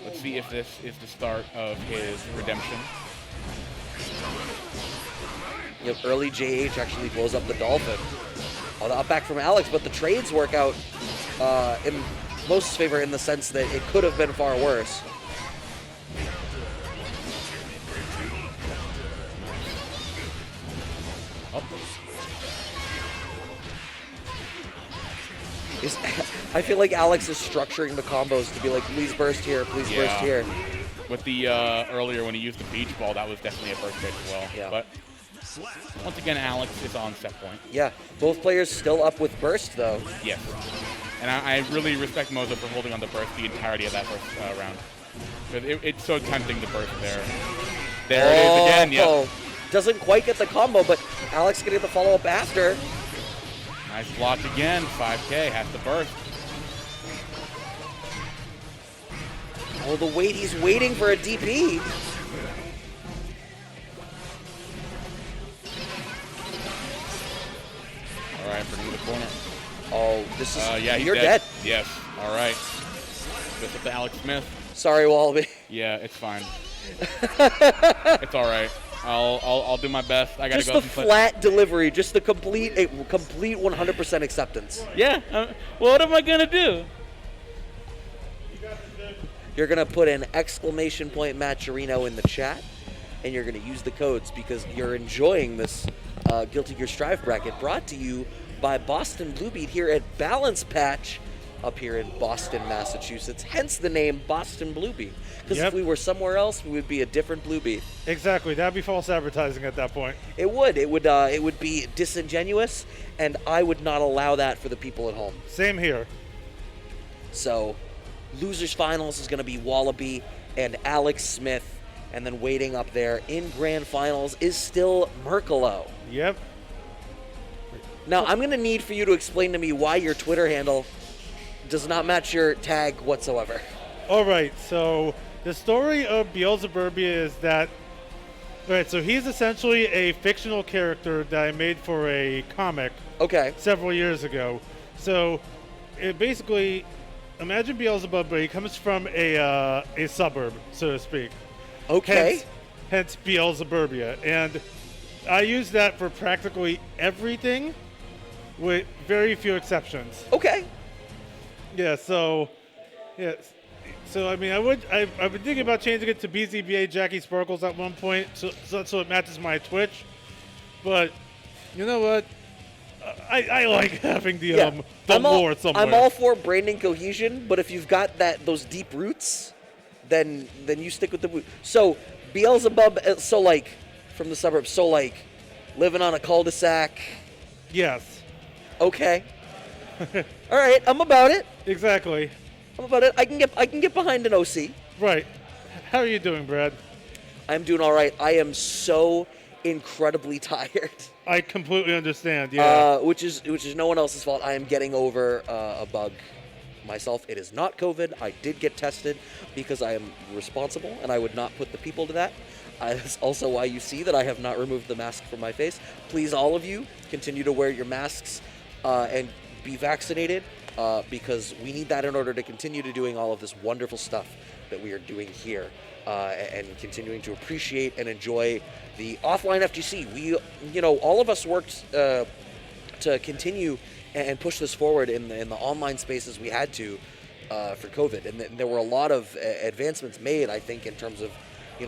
Let's see if this is the start of his redemption. Yep, early JH actually blows up the Dolphin. Oh, the up back from Alex, but the trades work out in Moses' favor in the sense that it could have been far worse. I feel like Alex is structuring the combos to be like, please burst here, please burst here. With the earlier when he used the beach ball, that was definitely a burst bait as well. Yeah. But once again, Alex is on set point. Yeah, both players still up with burst though. Yes. And I really respect Mozo for holding on the burst the entirety of that first round. It's so tempting to burst there. There it is again, yeah. Doesn't quite get the combo, but Alex gonna get the follow-up after. Nice block again, 5K, has to burst. Oh, the wait, he's waiting for a DP. All right, bring him to the corner. Oh, this is, yeah, he's you're dead. Yes, all right. Goes up to Alex Smith. Sorry, Wallaby. Yeah, it's fine. It's all right. I'll do my best. I gotta Just go. the flat delivery, just the complete 100% acceptance. Yeah. What am I gonna do? You're gonna put an exclamation point Matcherino in the chat, and you're gonna use the codes because you're enjoying this Guilty Gear Strive bracket brought to you by Boston Bluebeat here at Balance Patch up here in Boston, Massachusetts. Hence the name Boston Bluebee. Because Yep. if we were somewhere else, we would be a different Bluebee. Exactly. That'd be false advertising at that point. It would. It would be disingenuous, and I would not allow that for the people at home. Same here. So, losers finals is going to be Wallaby and Alex Smith, and then waiting up there in grand finals is still Merkalo. Yep. Now, I'm going to need for you to explain to me why your Twitter handle does not match your tag whatsoever. All right. So the story of Beelzeburbia is that. All right. So he's essentially a fictional character that I made for a comic Okay. several years ago. So it basically, imagine Beelzebub, but he comes from a suburb, so to speak. Okay. Hence Beelzeburbia. And I use that for practically everything with very few exceptions. Okay. Yeah, so I mean I've been thinking about changing it to BZBA Jackie Sparkles at one point so it matches my Twitch. But you know what? I like having the lore somewhere. I'm all for branding cohesion, but if you've got those deep roots, then you stick with the. So Beelzebub, so like from the suburbs, so like living on a cul-de-sac. Yes. Okay. All right, I'm about it. Exactly. I'm about it. I can get behind an OC. Right. How are you doing, Brad? I'm doing all right. I am so incredibly tired. I completely understand. Yeah. Which is no one else's fault. I am getting over a bug myself. It is not COVID. I did get tested because I am responsible, and I would not put the people to that. That's also why you see that I have not removed the mask from my face. Please, all of you, continue to wear your masks and be vaccinated because we need that in order to continue to doing all of this wonderful stuff that we are doing here and continuing to appreciate and enjoy the offline FGC. We, all of us worked to continue and push this forward in the online spaces we had to for COVID, and there were a lot of advancements made, I think, in terms of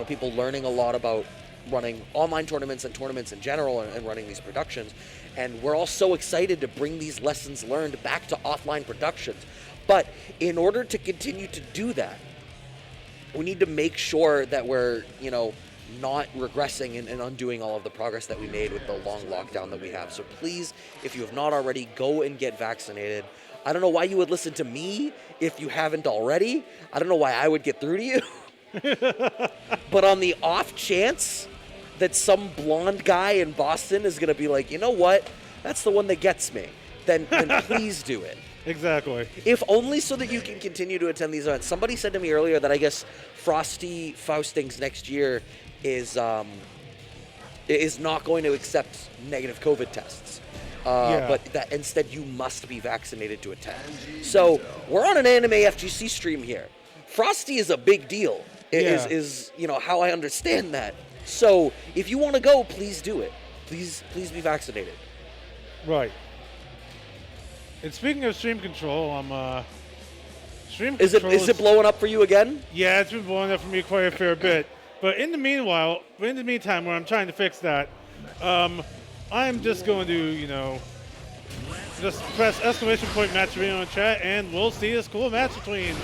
people learning a lot about running online tournaments and tournaments in general and running these productions. And we're all so excited to bring these lessons learned back to offline productions. But in order to continue to do that, we need to make sure that we're, not regressing and undoing all of the progress that we made with the long lockdown that we have. So please, if you have not already, go and get vaccinated. I don't know why you would listen to me if you haven't already. I don't know why I would get through to you. But on the off chance that some blonde guy in Boston is going to be like, you know what, that's the one that gets me, then please do it. Exactly. If only so that you can continue to attend these events. Somebody said to me earlier that I guess Frosty Faustings next year is not going to accept negative COVID tests. But that instead you must be vaccinated to attend. So we're on an Anime FGC stream here. Frosty is a big deal. Is how I understand that. So if you want to go, please do it. Please be vaccinated. Right. And speaking of stream control, stream Is it blowing up for you again? Yeah, it's been blowing up for me quite a fair bit. But in the meantime, when I'm trying to fix that, I'm just going to, just press exclamation point match video in chat, and we'll see this cool match between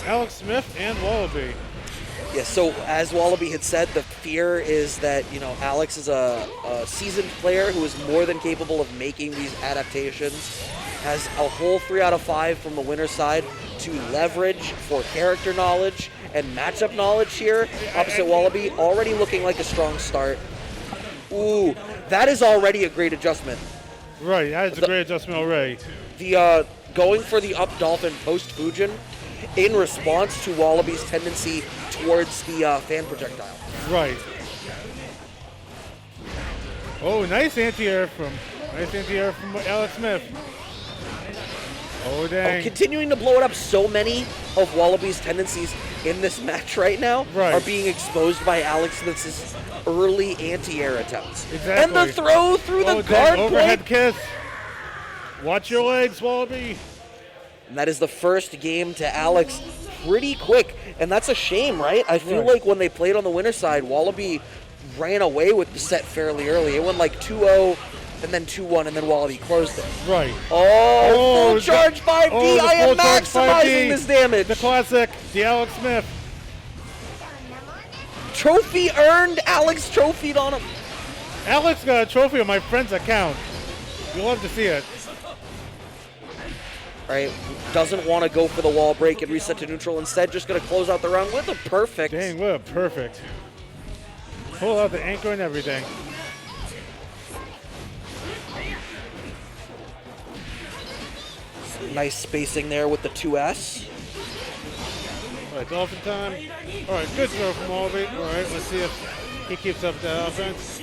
Alex Smith and Wallaby. Yeah, so as Wallaby had said, the fear is that, Alex is a seasoned player who is more than capable of making these adaptations, has a whole 3 out of 5 from the winner's side to leverage for character knowledge and matchup knowledge here. Opposite Wallaby, already looking like a strong start. Ooh, that is already a great adjustment. Right, that is a great adjustment already. The going for the up dolphin post Fujin in response to Wallaby's tendency towards the fan projectile. Right. Oh, nice anti-air from Alex Smith. Oh, dang. Continuing to blow it up. So many of Wallaby's tendencies in this match right now are being exposed by Alex Smith's early anti-air attempts. Exactly. And the throw through the guard overhead plate. kiss. Watch your legs, Wallaby. And that is the first game to Alex pretty quick. And that's a shame, right? I feel like when they played on the winner's side, Wallaby ran away with the set fairly early. It went like 2-0 and then 2-1, and then Wallaby closed it. Right. Oh, full charge 5D. Oh, the I am full charge maximizing 5D. this damage. The classic, the Alex Smith. Trophy earned. Alex trophied on him. Alex got a trophy on my friend's account. You'll love to see it. All right, doesn't want to go for the wall break and reset to neutral. Instead, just going to close out the round with a perfect. Dang, what a perfect. Pull out the anchor and everything. Nice spacing there with the 2S. All right, dolphin time. All right, good throw from Wallaby. All right, let's see if he keeps up that offense.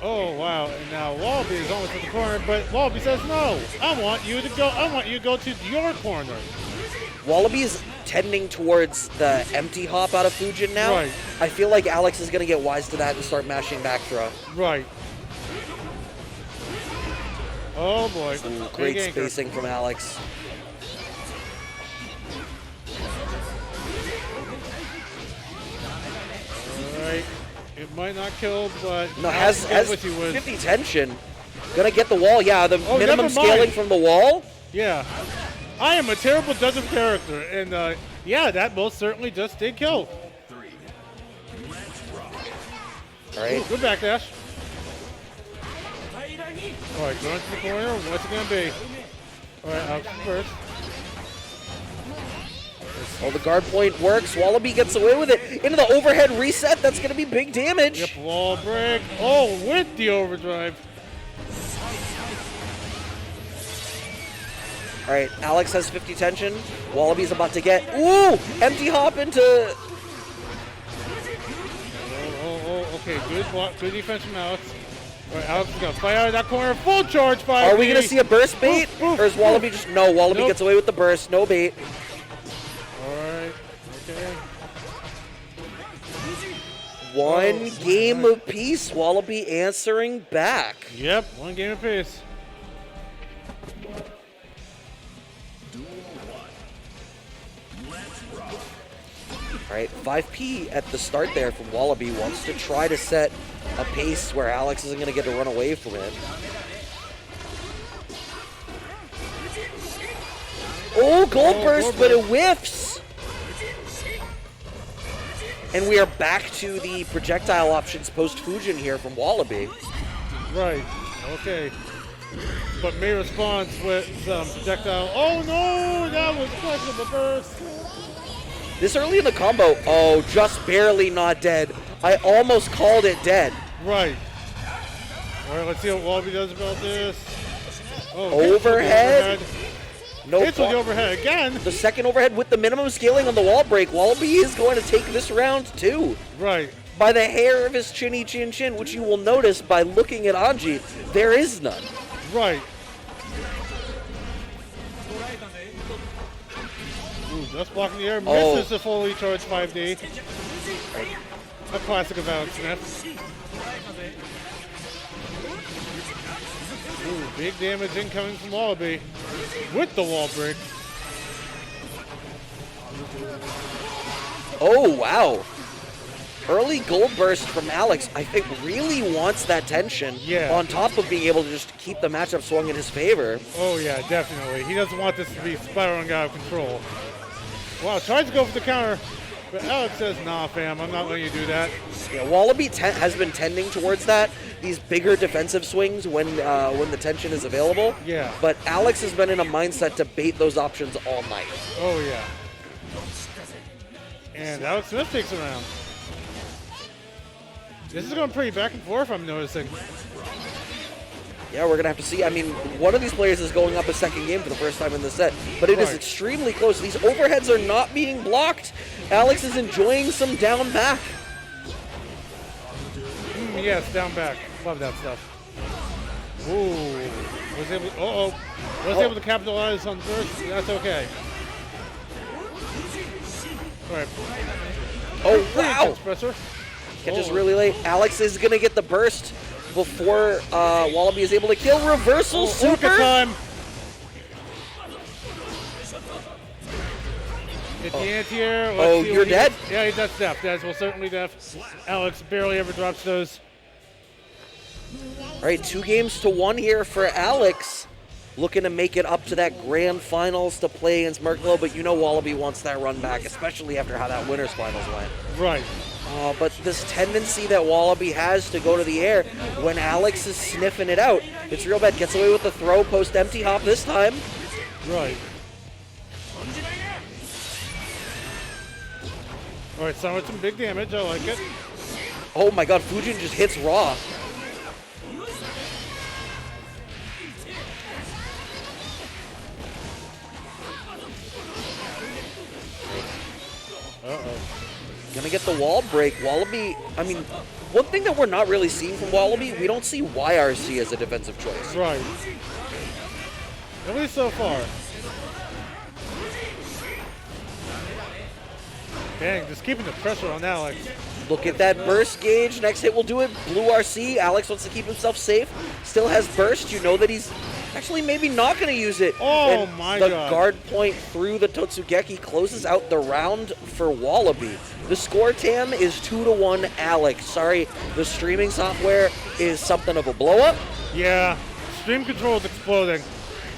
Oh, wow. And now Wallaby is almost at the corner, but Wallaby says, no, I want you to go to your corner. Wallaby is tending towards the empty hop out of Fujin now. Right. I feel like Alex is going to get wise to that and start mashing back throw. Right. Oh, boy. Ooh, great Big anchor. spacing from Alex. All right. It might not kill, but No, I'll has go with you with. 50 tension. Gonna get the wall. Yeah, the Oh, minimum never mind. scaling from the wall. Yeah. I am a terrible judge of character, and yeah, that most certainly just did kill. All right. Ooh, good backdash. All right, going to the corner. What's it going to be? All right, out first. Oh, the guard point works. Wallaby gets away with it. Into the overhead reset. That's going to be big damage. Yep, wall break. Oh, with the overdrive. All right, Alex has 50 tension. Wallaby's about to get, ooh, empty hop into, Okay, good block, good defense from Alex. All right, Alex is going to fly out of that corner. Full charge 5. are we going to see a burst bait? Oof, oof, Or is Wallaby just, no, Wallaby Nope. gets away with the burst, no bait. All right, okay. One game apiece, Wallaby answering back. Yep, one game apiece. All right, 5P at the start there from Wallaby wants to try to set a pace where Alex isn't going to get to run away from it. Oh, gold burst, but it whiffs. And we are back to the projectile options post Fujin here from Wallaby. Right, okay. But May responds with some projectile. Oh no, that was questionable burst. This early in the combo, oh, just barely not dead. I almost called it dead. Right. All right, let's see what Wallaby does about this. Oh, Overhead. No hits with the problem. overhead again. The second overhead with the minimum scaling on the wall break. Wallaby is going to take this round too. Right. By the hair of his chinny chin chin, which you will notice by looking at Anji, there is none. Right. Ooh, just blocking the air. Oh. Misses the fully charged 5D. A classic of Alex Smith. Ooh, big damage incoming from Wallaby with the wall break. Oh, wow. Early gold burst from Alex, I think, really wants that tension. Yeah. On top of being able to just keep the matchup swung in his favor. Oh yeah, definitely. He doesn't want this to be spiraling out of control. Wow, tries to go for the counter, but Alex says, nah, fam, I'm not letting you do that. Yeah, Wallaby has been tending towards that, these bigger defensive swings when the tension is available. Yeah. But Alex has been in a mindset to bait those options all night. Oh yeah. And Alex Smith takes it around. This is going pretty back and forth, I'm noticing. Yeah, we're going to have to see. I mean, one of these players is going up a second game for the first time in the set, but it is Right. extremely close. These overheads are not being blocked. Alex is enjoying some down back. Yes, down back. Love that stuff. Ooh. Was able to capitalize on first. That's okay. All right. Oh, wow. Expressor. Catches Oh. really late. Alex is going to get the burst before Wallaby is able to kill. Reversal Orca super. time. It's the anti-air. Let's Oh, see what you're he dead? gets. Yeah, that's deaf. That's well certainly deaf. Alex barely ever drops those. All right, 2-1 here for Alex. Looking to make it up to that grand finals to play against Merklo, but you know Wallaby wants that run back, especially after how that winners finals went. Right. But this tendency that Wallaby has to go to the air when Alex is sniffing it out, it's real bad. Gets away with the throw post empty hop this time. Right. All right, so with some big damage. I like it. Oh my god, Fujin just hits raw. Gonna get the wall break. Wallaby, I mean, one thing that we're not really seeing from Wallaby, we don't see YRC as a defensive choice. Right. At least so far. Dang, just keeping the pressure on Alex. Look at that burst gauge. Next hit will do it. Blue RC. Alex wants to keep himself safe. Still has burst. You know that he's actually maybe not going to use it. Oh, and my the God. Guard point through the Totsugeki closes out the round for Wallaby. The score, Tam, is 2-1 Alex. Sorry, the streaming software is something of a blow-up. Yeah, stream control is exploding.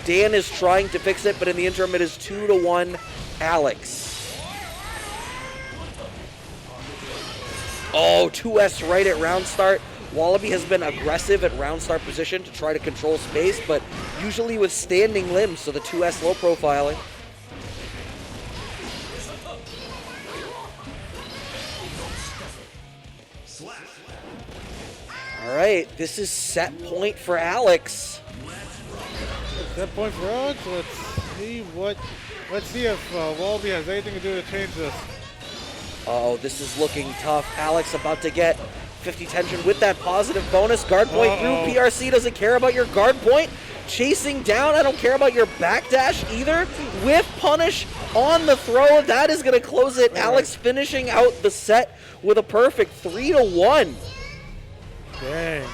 Dan is trying to fix it, but in the interim, it is 2-1 Alex. Oh, 2S right at round start. Wallaby has been aggressive at round start position to try to control space, but usually with standing limbs, so the 2S low profiling. All right, this is set point for Alex. Set point for Alex. Let's see if Wallaby has anything to do to change this. Oh, this is looking tough. Alex about to get 50 tension with that positive bonus. Guard point through. PRC doesn't care about your guard point. Chasing down. I don't care about your backdash either. With punish on the throw. That is going to close it. Alex finishing out the set with a perfect 3-1. Dang.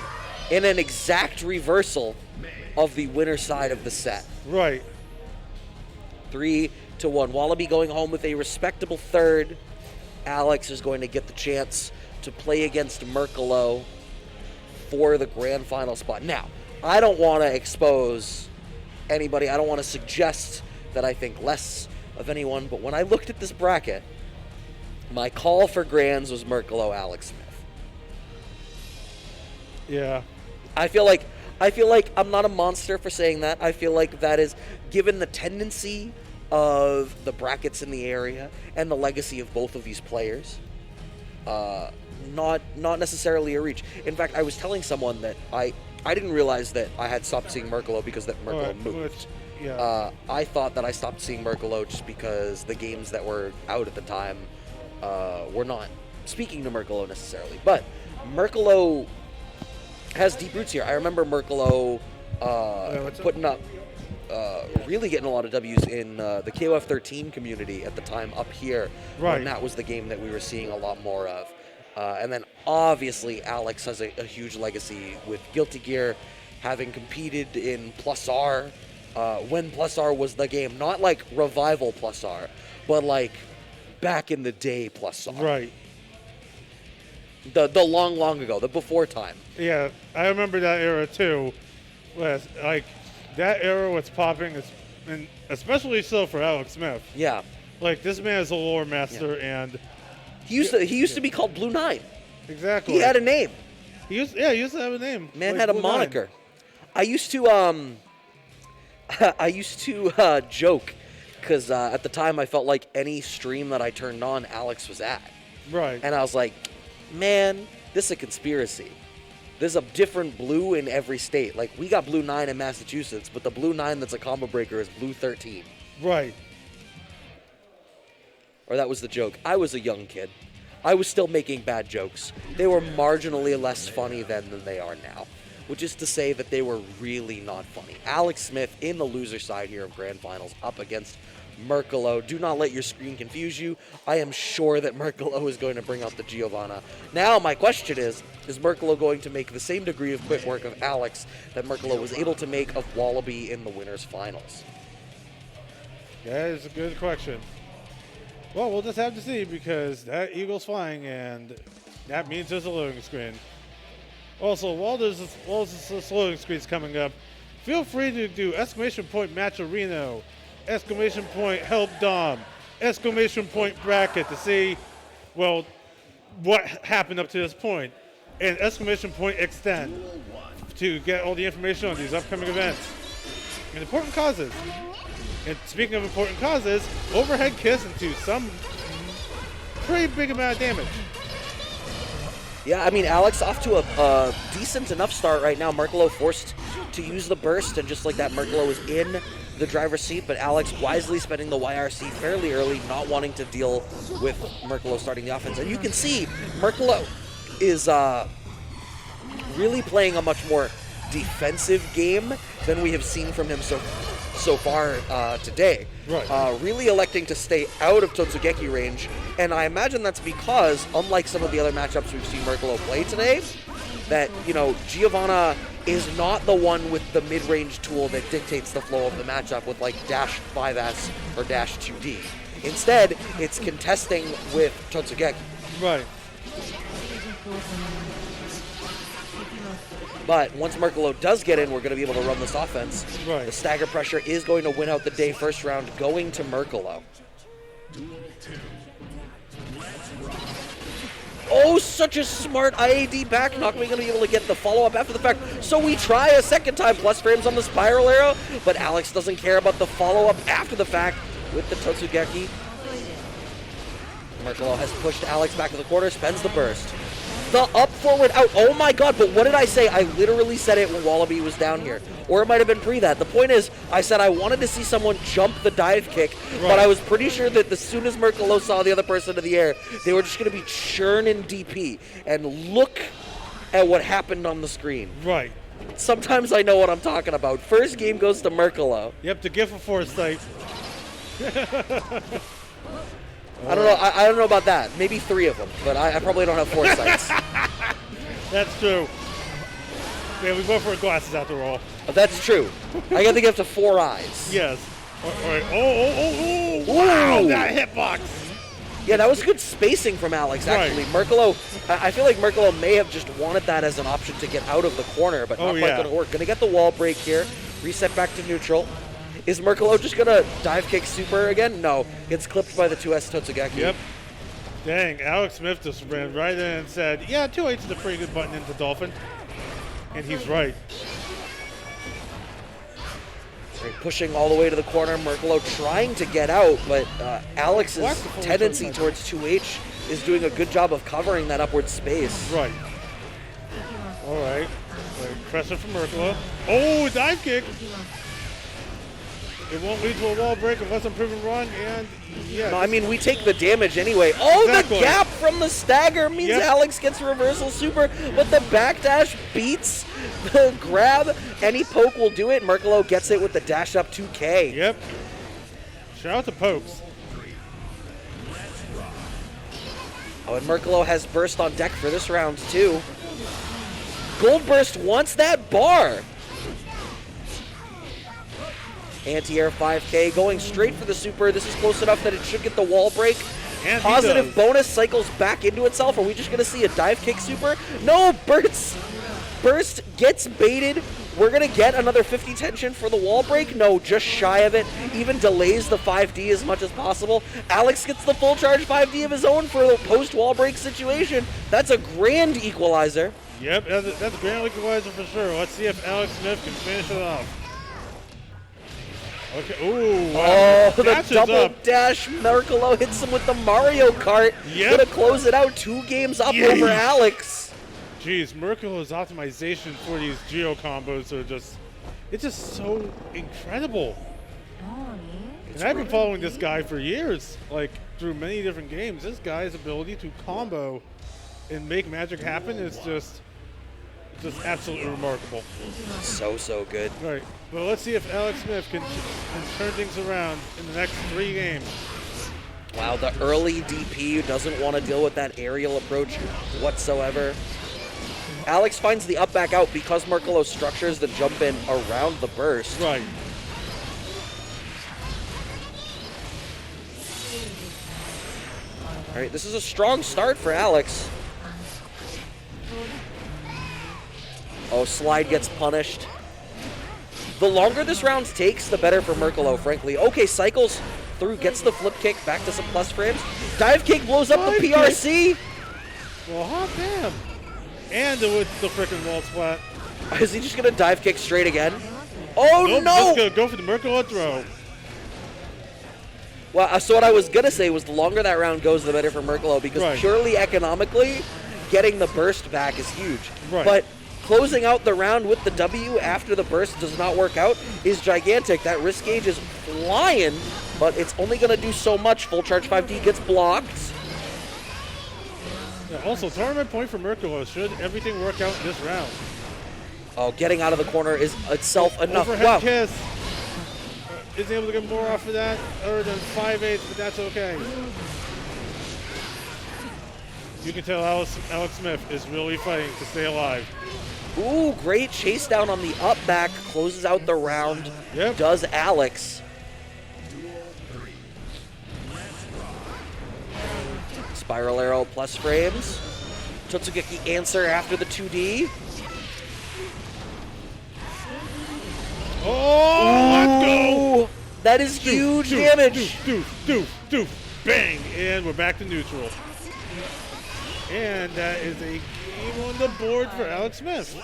In an exact reversal of the winner side of the set. Right. 3-1. Wallaby going home with a respectable third. Alex is going to get the chance to play against Merklo for the grand final spot. Now, I don't want to expose anybody. I don't want to suggest that I think less of anyone, but when I looked at this bracket, my call for grands was Merklo, Alex Smith. Yeah. I feel like I'm not a monster for saying that. I feel like that is, given the tendency of the brackets in the area and the legacy of both of these players, not necessarily a reach. In fact, I was telling someone that I didn't realize that I had stopped seeing Merklo because that Merklo moved. Yeah. I thought that I stopped seeing Merklo just because the games that were out at the time were not speaking to Merklo necessarily. But Merklo has deep roots here. I remember Merklo putting up, really getting a lot of W's in the KOF 13 community at the time up here. Right. And that was the game that we were seeing a lot more of. And then obviously Alex has a huge legacy with Guilty Gear, having competed in Plus R when Plus R was the game. Not like Revival Plus R, but like back in the day Plus R. Right. The long ago, the before time. Yeah, I remember that era too. Was like that era was popping, and especially so for Alex Smith. Yeah. Like this man is a lore master, and He used to be called Blue Nine. exactly. He had a name. He used to have a name. Man like had a Blue Nine. moniker. I used to joke because at the time I felt like any stream that I turned on, Alex was at, Right. and I was like, man, this is a conspiracy. There's a different blue in every state. Like, we got Blue 9 in Massachusetts, but the Blue 9 that's a combo breaker is Blue 13. Right. Or that was the joke. I was a young kid. I was still making bad jokes. They were marginally less funny then than they are now, which is to say that they were really not funny. Alex Smith in the loser side here of Grand Finals up against Merklo. Do not let your screen confuse you. I am sure that Merklo is going to bring out the Giovanna. Now, my question is Merklo going to make the same degree of quick work of Alex that Merklo was able to make of Wallaby in the winners finals? That is a good question. Well, we'll just have to see because that eagle's flying, and that means there's a loading screen. Also, while this loading screen's coming up, feel free to do exclamation point match arena, exclamation point help Dom, exclamation point bracket to see, well, what happened up to this point, and exclamation point extend to get all the information on these upcoming events and important causes. And speaking of important causes, overhead kiss into some pretty big amount of damage. Yeah, I mean, Alex off to a decent enough start right now. Merkelo forced to use the burst, and just like that, Merkelo was in the driver's seat, but Alex wisely spending the YRC fairly early, not wanting to deal with Merkelo starting the offense. And you can see Merkelo is really playing a much more defensive game than we have seen from him so far today. Right. Really electing to stay out of Totsugeki range, and I imagine that's because, unlike some of the other matchups we've seen Merkelo play today, that, you know, Giovanna is not the one with the mid-range tool that dictates the flow of the matchup with like dash 5S or dash 2D. Instead, it's contesting with Totsugeki. Right. But once Merkelo does get in, we're going to be able to run this offense. Right. The stagger pressure is going to win out the day first round, going to Merkelo. Oh, such a smart IAD back knock. We're going to be able to get the follow-up after the fact. So we try a second time, plus frames on the spiral arrow, but Alex doesn't care about the follow-up after the fact with the Totsugeki. Merkelo has pushed Alex back to the corner, spends the burst. The up, forward, out. Oh my god, but what did I say? I literally said it when Wallaby was down here. Or it might have been pre that. The point is, I said I wanted to see someone jump the dive kick, but I was pretty sure that as soon as Merkelo saw the other person in the air, they were just going to be churning DP. And look at what happened on the screen. Right. Sometimes I know what I'm talking about. First game goes to Merkelo. Yep, the gift of foresight. I don't know. I don't know about that. Maybe 3 of them, but I probably don't have 4 sights. That's true. Yeah, we both wear glasses after all. That's true. I got the gift of 4 eyes. Yes. All right. Oh! Wow, that hitbox. Yeah, that was good spacing from Alex, actually. Right. Merkelo, I feel like Merkelo may have just wanted that as an option to get out of the corner, but not quite going to work. Going to get the wall break here. Reset back to neutral. Is Merkelo just going to dive kick super again? No. Gets clipped by the 2S Totsugeki. Yep. Dang, Alex Smith just ran right in and said, yeah, 2H is a pretty good button into Dolphin. And he's right. Right, pushing all the way to the corner. Merkelo trying to get out, but Alex's tendency towards 2H is doing a good job of covering that upward space. Right. All right. Pressure from Merkelo. Oh, dive kick. It won't lead to a wall break unless I'm proven wrong, and yeah. No, I mean, we take the damage anyway. Oh, exactly. The gap from the stagger means Alex gets reversal super, but the backdash beats the grab. Any poke will do it. Merkelo gets it with the dash up 2K. Yep. Shout out to pokes. Oh, and Merkelo has burst on deck for this round, too. Gold Burst wants that bar. Anti-air 5K going straight for the super. This is close enough that it should get the wall break. And positive bonus cycles back into itself. Are we just going to see a dive kick super? No, Burst gets baited. We're going to get another 50 tension for the wall break. No, just shy of it. Even delays the 5D as much as possible. Alex gets the full charge 5D of his own for the post-wall break situation. That's a grand equalizer. Yep, that's a grand equalizer for sure. Let's see if Alex Smith can finish it off. Okay. Ooh, wow. Oh, the double dash. Merkelo hits him with the Mario Kart. Yep. Gonna close it out 2 games up over Alex. Jeez, Merkelo's optimization for these Geo combos are it's just so incredible. And I've been following this guy for years, like through many different games. This guy's ability to combo and make magic happen is just absolutely remarkable. So good. Right. Well, let's see if Alex Smith can turn things around in the next 3 games. Wow, the early DP doesn't want to deal with that aerial approach whatsoever. Alex finds the up back out because Merkelo structures the jump in around the burst. Right. All right, this is a strong start for Alex. Oh, slide gets punished. The longer this round takes, the better for Merkalo, frankly. Okay, cycles through, gets the flip kick, back to some plus frames. Dive kick blows up the PRC. Well, hot damn. And with the freaking wall splat. Is he just going to dive kick straight again? Oh, Nope, no! just gonna go for the Merkalo throw. Well, so what I was going to say was the longer that round goes, the better for Merkalo, because purely economically, getting the burst back is huge. Right. But closing out the round with the W after the burst does not work out is gigantic. That risk gauge is flying, but it's only going to do so much. Full charge 5D gets blocked. Yeah, also, tournament point for Merkalo. Should everything work out in this round? Oh, getting out of the corner is itself enough. Overhead Wow. kiss. Isn't able to get more off of that, other than 5/8, but that's okay. You can tell Alex Smith is really fighting to stay alive. Ooh, great chase down on the up back. Closes out the round. Yep. Does Alex. Spiral arrow plus frames. Totsugeki answer after the 2D. Oh, let's go! Ooh, that is huge damage. Doof, bang! And we're back to neutral. And that is a game on the board for Alex Smith.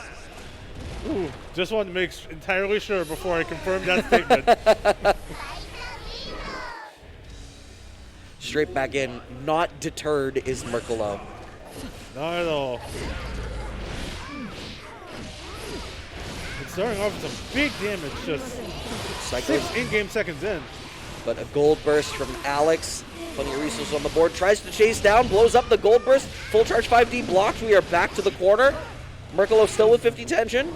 Ooh, just wanted to make entirely sure before I confirmed that statement. Straight back in. Not deterred is Merkalo. Not at all. It's starting off with some big damage, just Cycling. 6 in-game seconds in. But a gold burst from Alex. Plenty of resources on the board. Tries to chase down. Blows up the gold burst. Full charge 5D blocked. We are back to the corner. Merkalo still with 50 tension.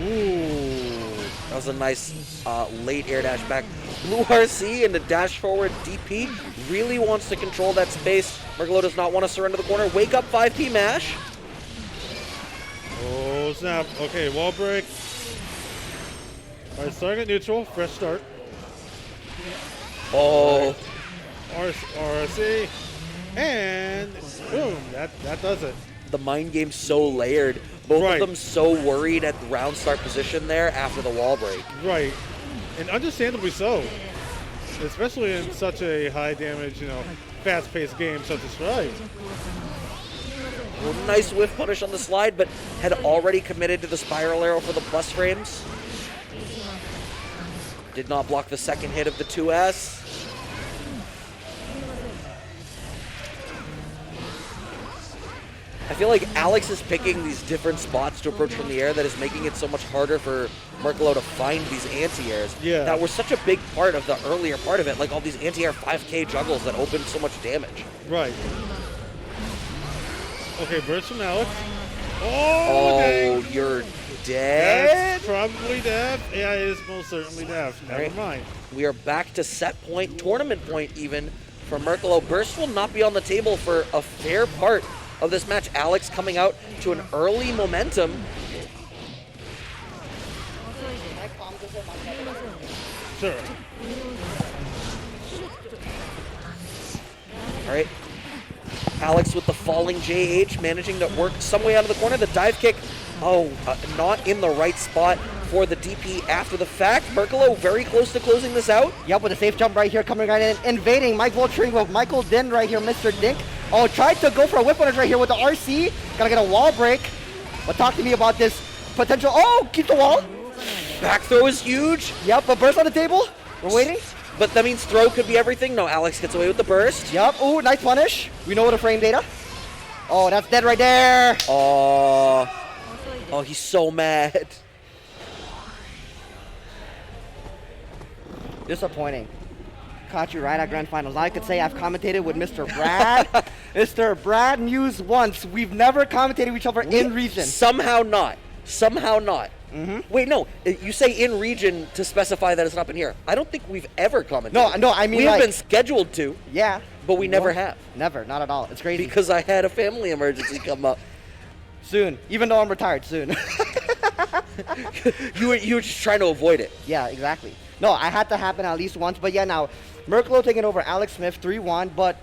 Ooh. That was a nice late air dash back. Blue RC into dash forward DP. Really wants to control that space. Merkalo does not want to surrender the corner. Wake up 5P mash. Oh, snap. Okay, wall break. All right, starting at neutral. Fresh start. Oh. RC. And boom, that does it. The mind game's so layered. Both Right. of them so worried at the round start position there after the wall break. Right. And understandably so. Especially in such a high damage, fast-paced game such as Strive. Well, nice whiff punish on the slide, but had already committed to the spiral arrow for the plus frames. Did not block the second hit of the 2S. I feel like Alex is picking these different spots to approach from the air that is making it so much harder for Merkalo to find these anti-airs. Yeah. That were such a big part of the earlier part of it, like all these anti-air 5K juggles that opened so much damage. Right. Okay, burst from Alex. Oh, dang. you're dead? That's probably deaf. Yeah, it is most certainly deaf. Never Right. mind. We are back to set point, tournament point even, for Merkalo. Burst will not be on the table for a fair part of this match. Alex coming out to an early momentum. Sure. All right. Alex with the falling JH, managing to work some way out of the corner. The dive kick, not in the right spot for the DP after the fact. Merkalo very close to closing this out. Yep, with a safe jump right here, coming right in, invading. Mike vulturing with Michael Din right here, Mr. Dink. Oh, tried to go for a whip punish right here with the RC. Gotta get a wall break. But talk to me about this potential. Oh, keep the wall. Back throw is huge, Yep, a burst on the table. We're waiting. but that means throw could be everything. No, Alex gets away with the burst. Yep, ooh, nice punish. We know the frame data. Oh, that's dead right there. Oh, he's so mad. Disappointing. Caught you right at Grand Finals. I could say I've commentated with Mr. Brad. Mr. Brad Muse once. We've never commentated with each other in region. Somehow not. Wait, no. You say in region to specify that it's not been here. I don't think we've ever commented. No, I mean we have like, been scheduled to, yeah. but we never No, have Never, not at all. It's crazy. because I had a family emergency come up. Soon, even though I'm retired, soon. You were just trying to avoid it. Yeah, exactly. No, I had to happen at least once. But yeah, now Merkalo taking over Alex Smith 3-1. But,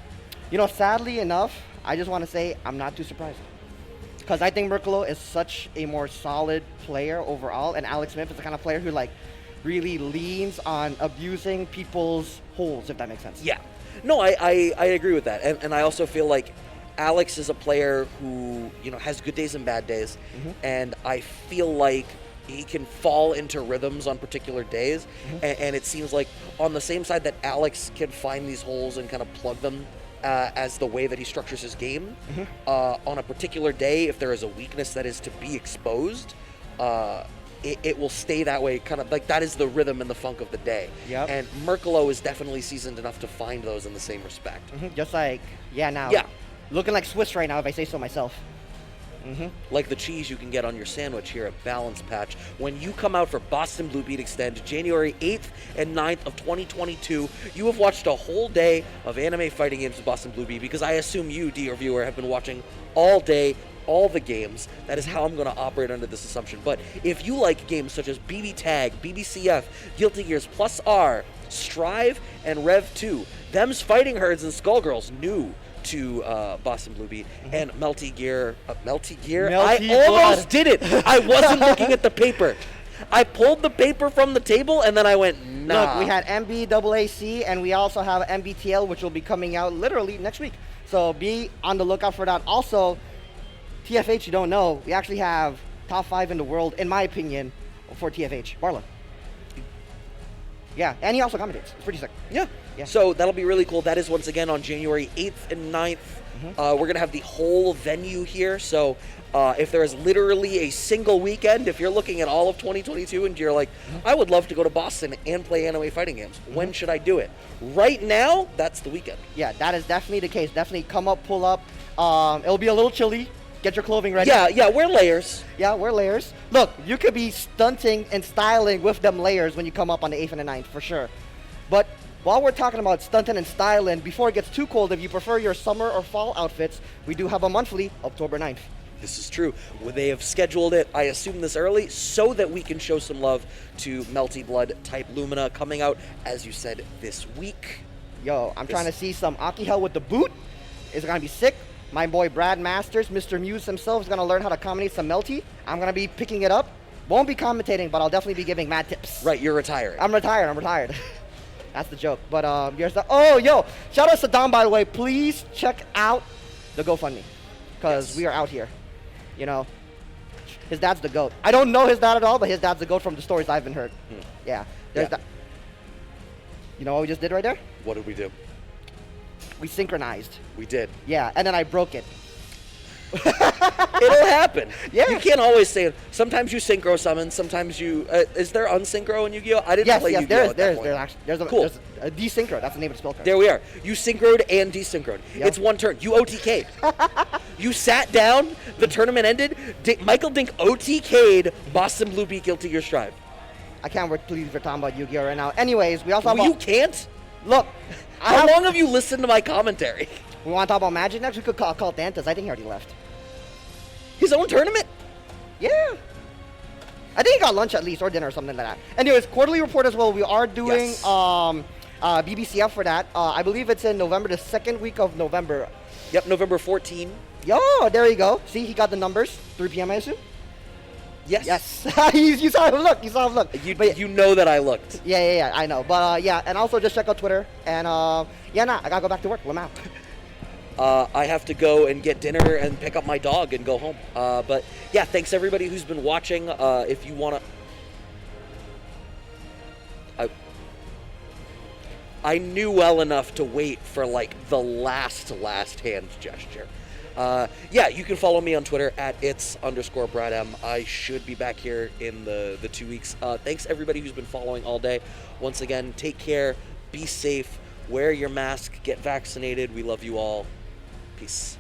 sadly enough, I just want to say I'm not too surprised. Because I think Merklo is such a more solid player overall, and Alex Smith is the kind of player who like really leans on abusing people's holes, if that makes sense. Yeah. No, I agree with that. And I also feel like Alex is a player who, has good days and bad days. And I feel like he can fall into rhythms on particular days. And it seems like on the same side that Alex can find these holes and kind of plug them as the way that he structures his game, on a particular day, if there is a weakness that is to be exposed, it will stay that way, kind of like that is the rhythm and the funk of the day. Yep. And Merklo is definitely seasoned enough to find those in the same respect. Just like, now. Yeah. Looking like Swiss right now, if I say so myself. Like the cheese you can get on your sandwich here at Balance Patch. When you come out for Boston Blue Beat Extend, January 8th and 9th of 2022, you have watched a whole day of anime fighting games with Boston Blue Beat, because I assume you, dear viewer, have been watching all day, all the games. That is how I'm going to operate under this assumption. But if you like games such as BB Tag, BBCF, Guilty Gears Plus R, Strive, and Rev 2, them's fighting herds and Skullgirls new to Boston Blue Beat, and Melty Gear. Melty I almost Blood. did it. I wasn't looking at the paper. I pulled the paper from the table and then I went, nah. Look, we had MBAAC, and we also have MBTL, which will be coming out literally next week. So be on the lookout for that. Also, TFH, you don't know, we actually have top 5 in the world, in my opinion, for TFH. Barlow. Yeah, and he also commentates. It's pretty sick. Yeah. Yeah. So that'll be really cool. That is once again on January 8th and 9th. We're going to have the whole venue here. So if there is literally a single weekend, if you're looking at all of 2022 and you're like, I would love to go to Boston and play anime fighting games, when should I do it? Right now, that's the weekend. Yeah, that is definitely the case. Definitely come up, pull up. It'll be a little chilly. Get your clothing ready. Yeah, wear layers. Yeah, wear layers. Look, you could be stunting and styling with them layers when you come up on the 8th and the 9th, for sure. But while we're talking about stunting and styling, before it gets too cold, if you prefer your summer or fall outfits, we do have a monthly, October 9th. This is true. They have scheduled it, I assume, this early so that we can show some love to Melty Blood Type Lumina coming out, as you said, this week. Yo, I'm trying to see some Aki Hell with the boot. It's going to be sick. My boy Brad Masters, Mr. Muse himself, is going to learn how to commentate some Melty. I'm going to be picking it up. Won't be commentating, but I'll definitely be giving mad tips. Right, you're retiring. I'm retired. That's the joke. But here's the... Oh, yo! Shout out to Saddam, by the way. Please check out the GoFundMe. Because we are out here. You know, his dad's the GOAT. I don't know his dad at all, but his dad's the GOAT from the stories I've been heard. Yeah. There's that. You know what we just did right there? What did we do? We synchronized. We did. Yeah, and then I broke it. It'll happen. Yeah. You can't always say it. Sometimes you synchro summon, sometimes you... is there unsynchro in Yu-Gi-Oh? I didn't play Yu-Gi-Oh at that point. There's a desynchro. That's the name of the spell card. There we are. You synchroed and desynchroed. Yep. It's one turn. You OTK'd. You sat down, the tournament ended, Michael Dink OTK'd Boston Blue Beat Guilty Gear Strive. I can't believe we're talking about Yu-Gi-Oh right now. Anyways, we also have... You can't? Look. How long have you listened to my commentary? We want to talk about Magic next? We could call Dantas. I think he already left. His own tournament? Yeah. I think he got lunch at least, or dinner or something like that. Anyways, quarterly report as well. We are doing BBCF for that. I believe it's in November, the second week of November. Yep, November 14. Yo, there you go. See, he got the numbers. 3 p.m. I assume? Yes. Yes. you saw him look. You know that I looked. Yeah, I know. But yeah, and also just check out Twitter. And I gotta go back to work. I'm out. I have to go and get dinner and pick up my dog and go home. But yeah, thanks everybody who's been watching. If you want to... I knew well enough to wait for like the last hand gesture. Yeah, you can follow me on Twitter at its_BradM. I should be back here in the 2 weeks. Thanks everybody who's been following all day. Once again, take care, be safe, wear your mask, get vaccinated. We love you all. Peace.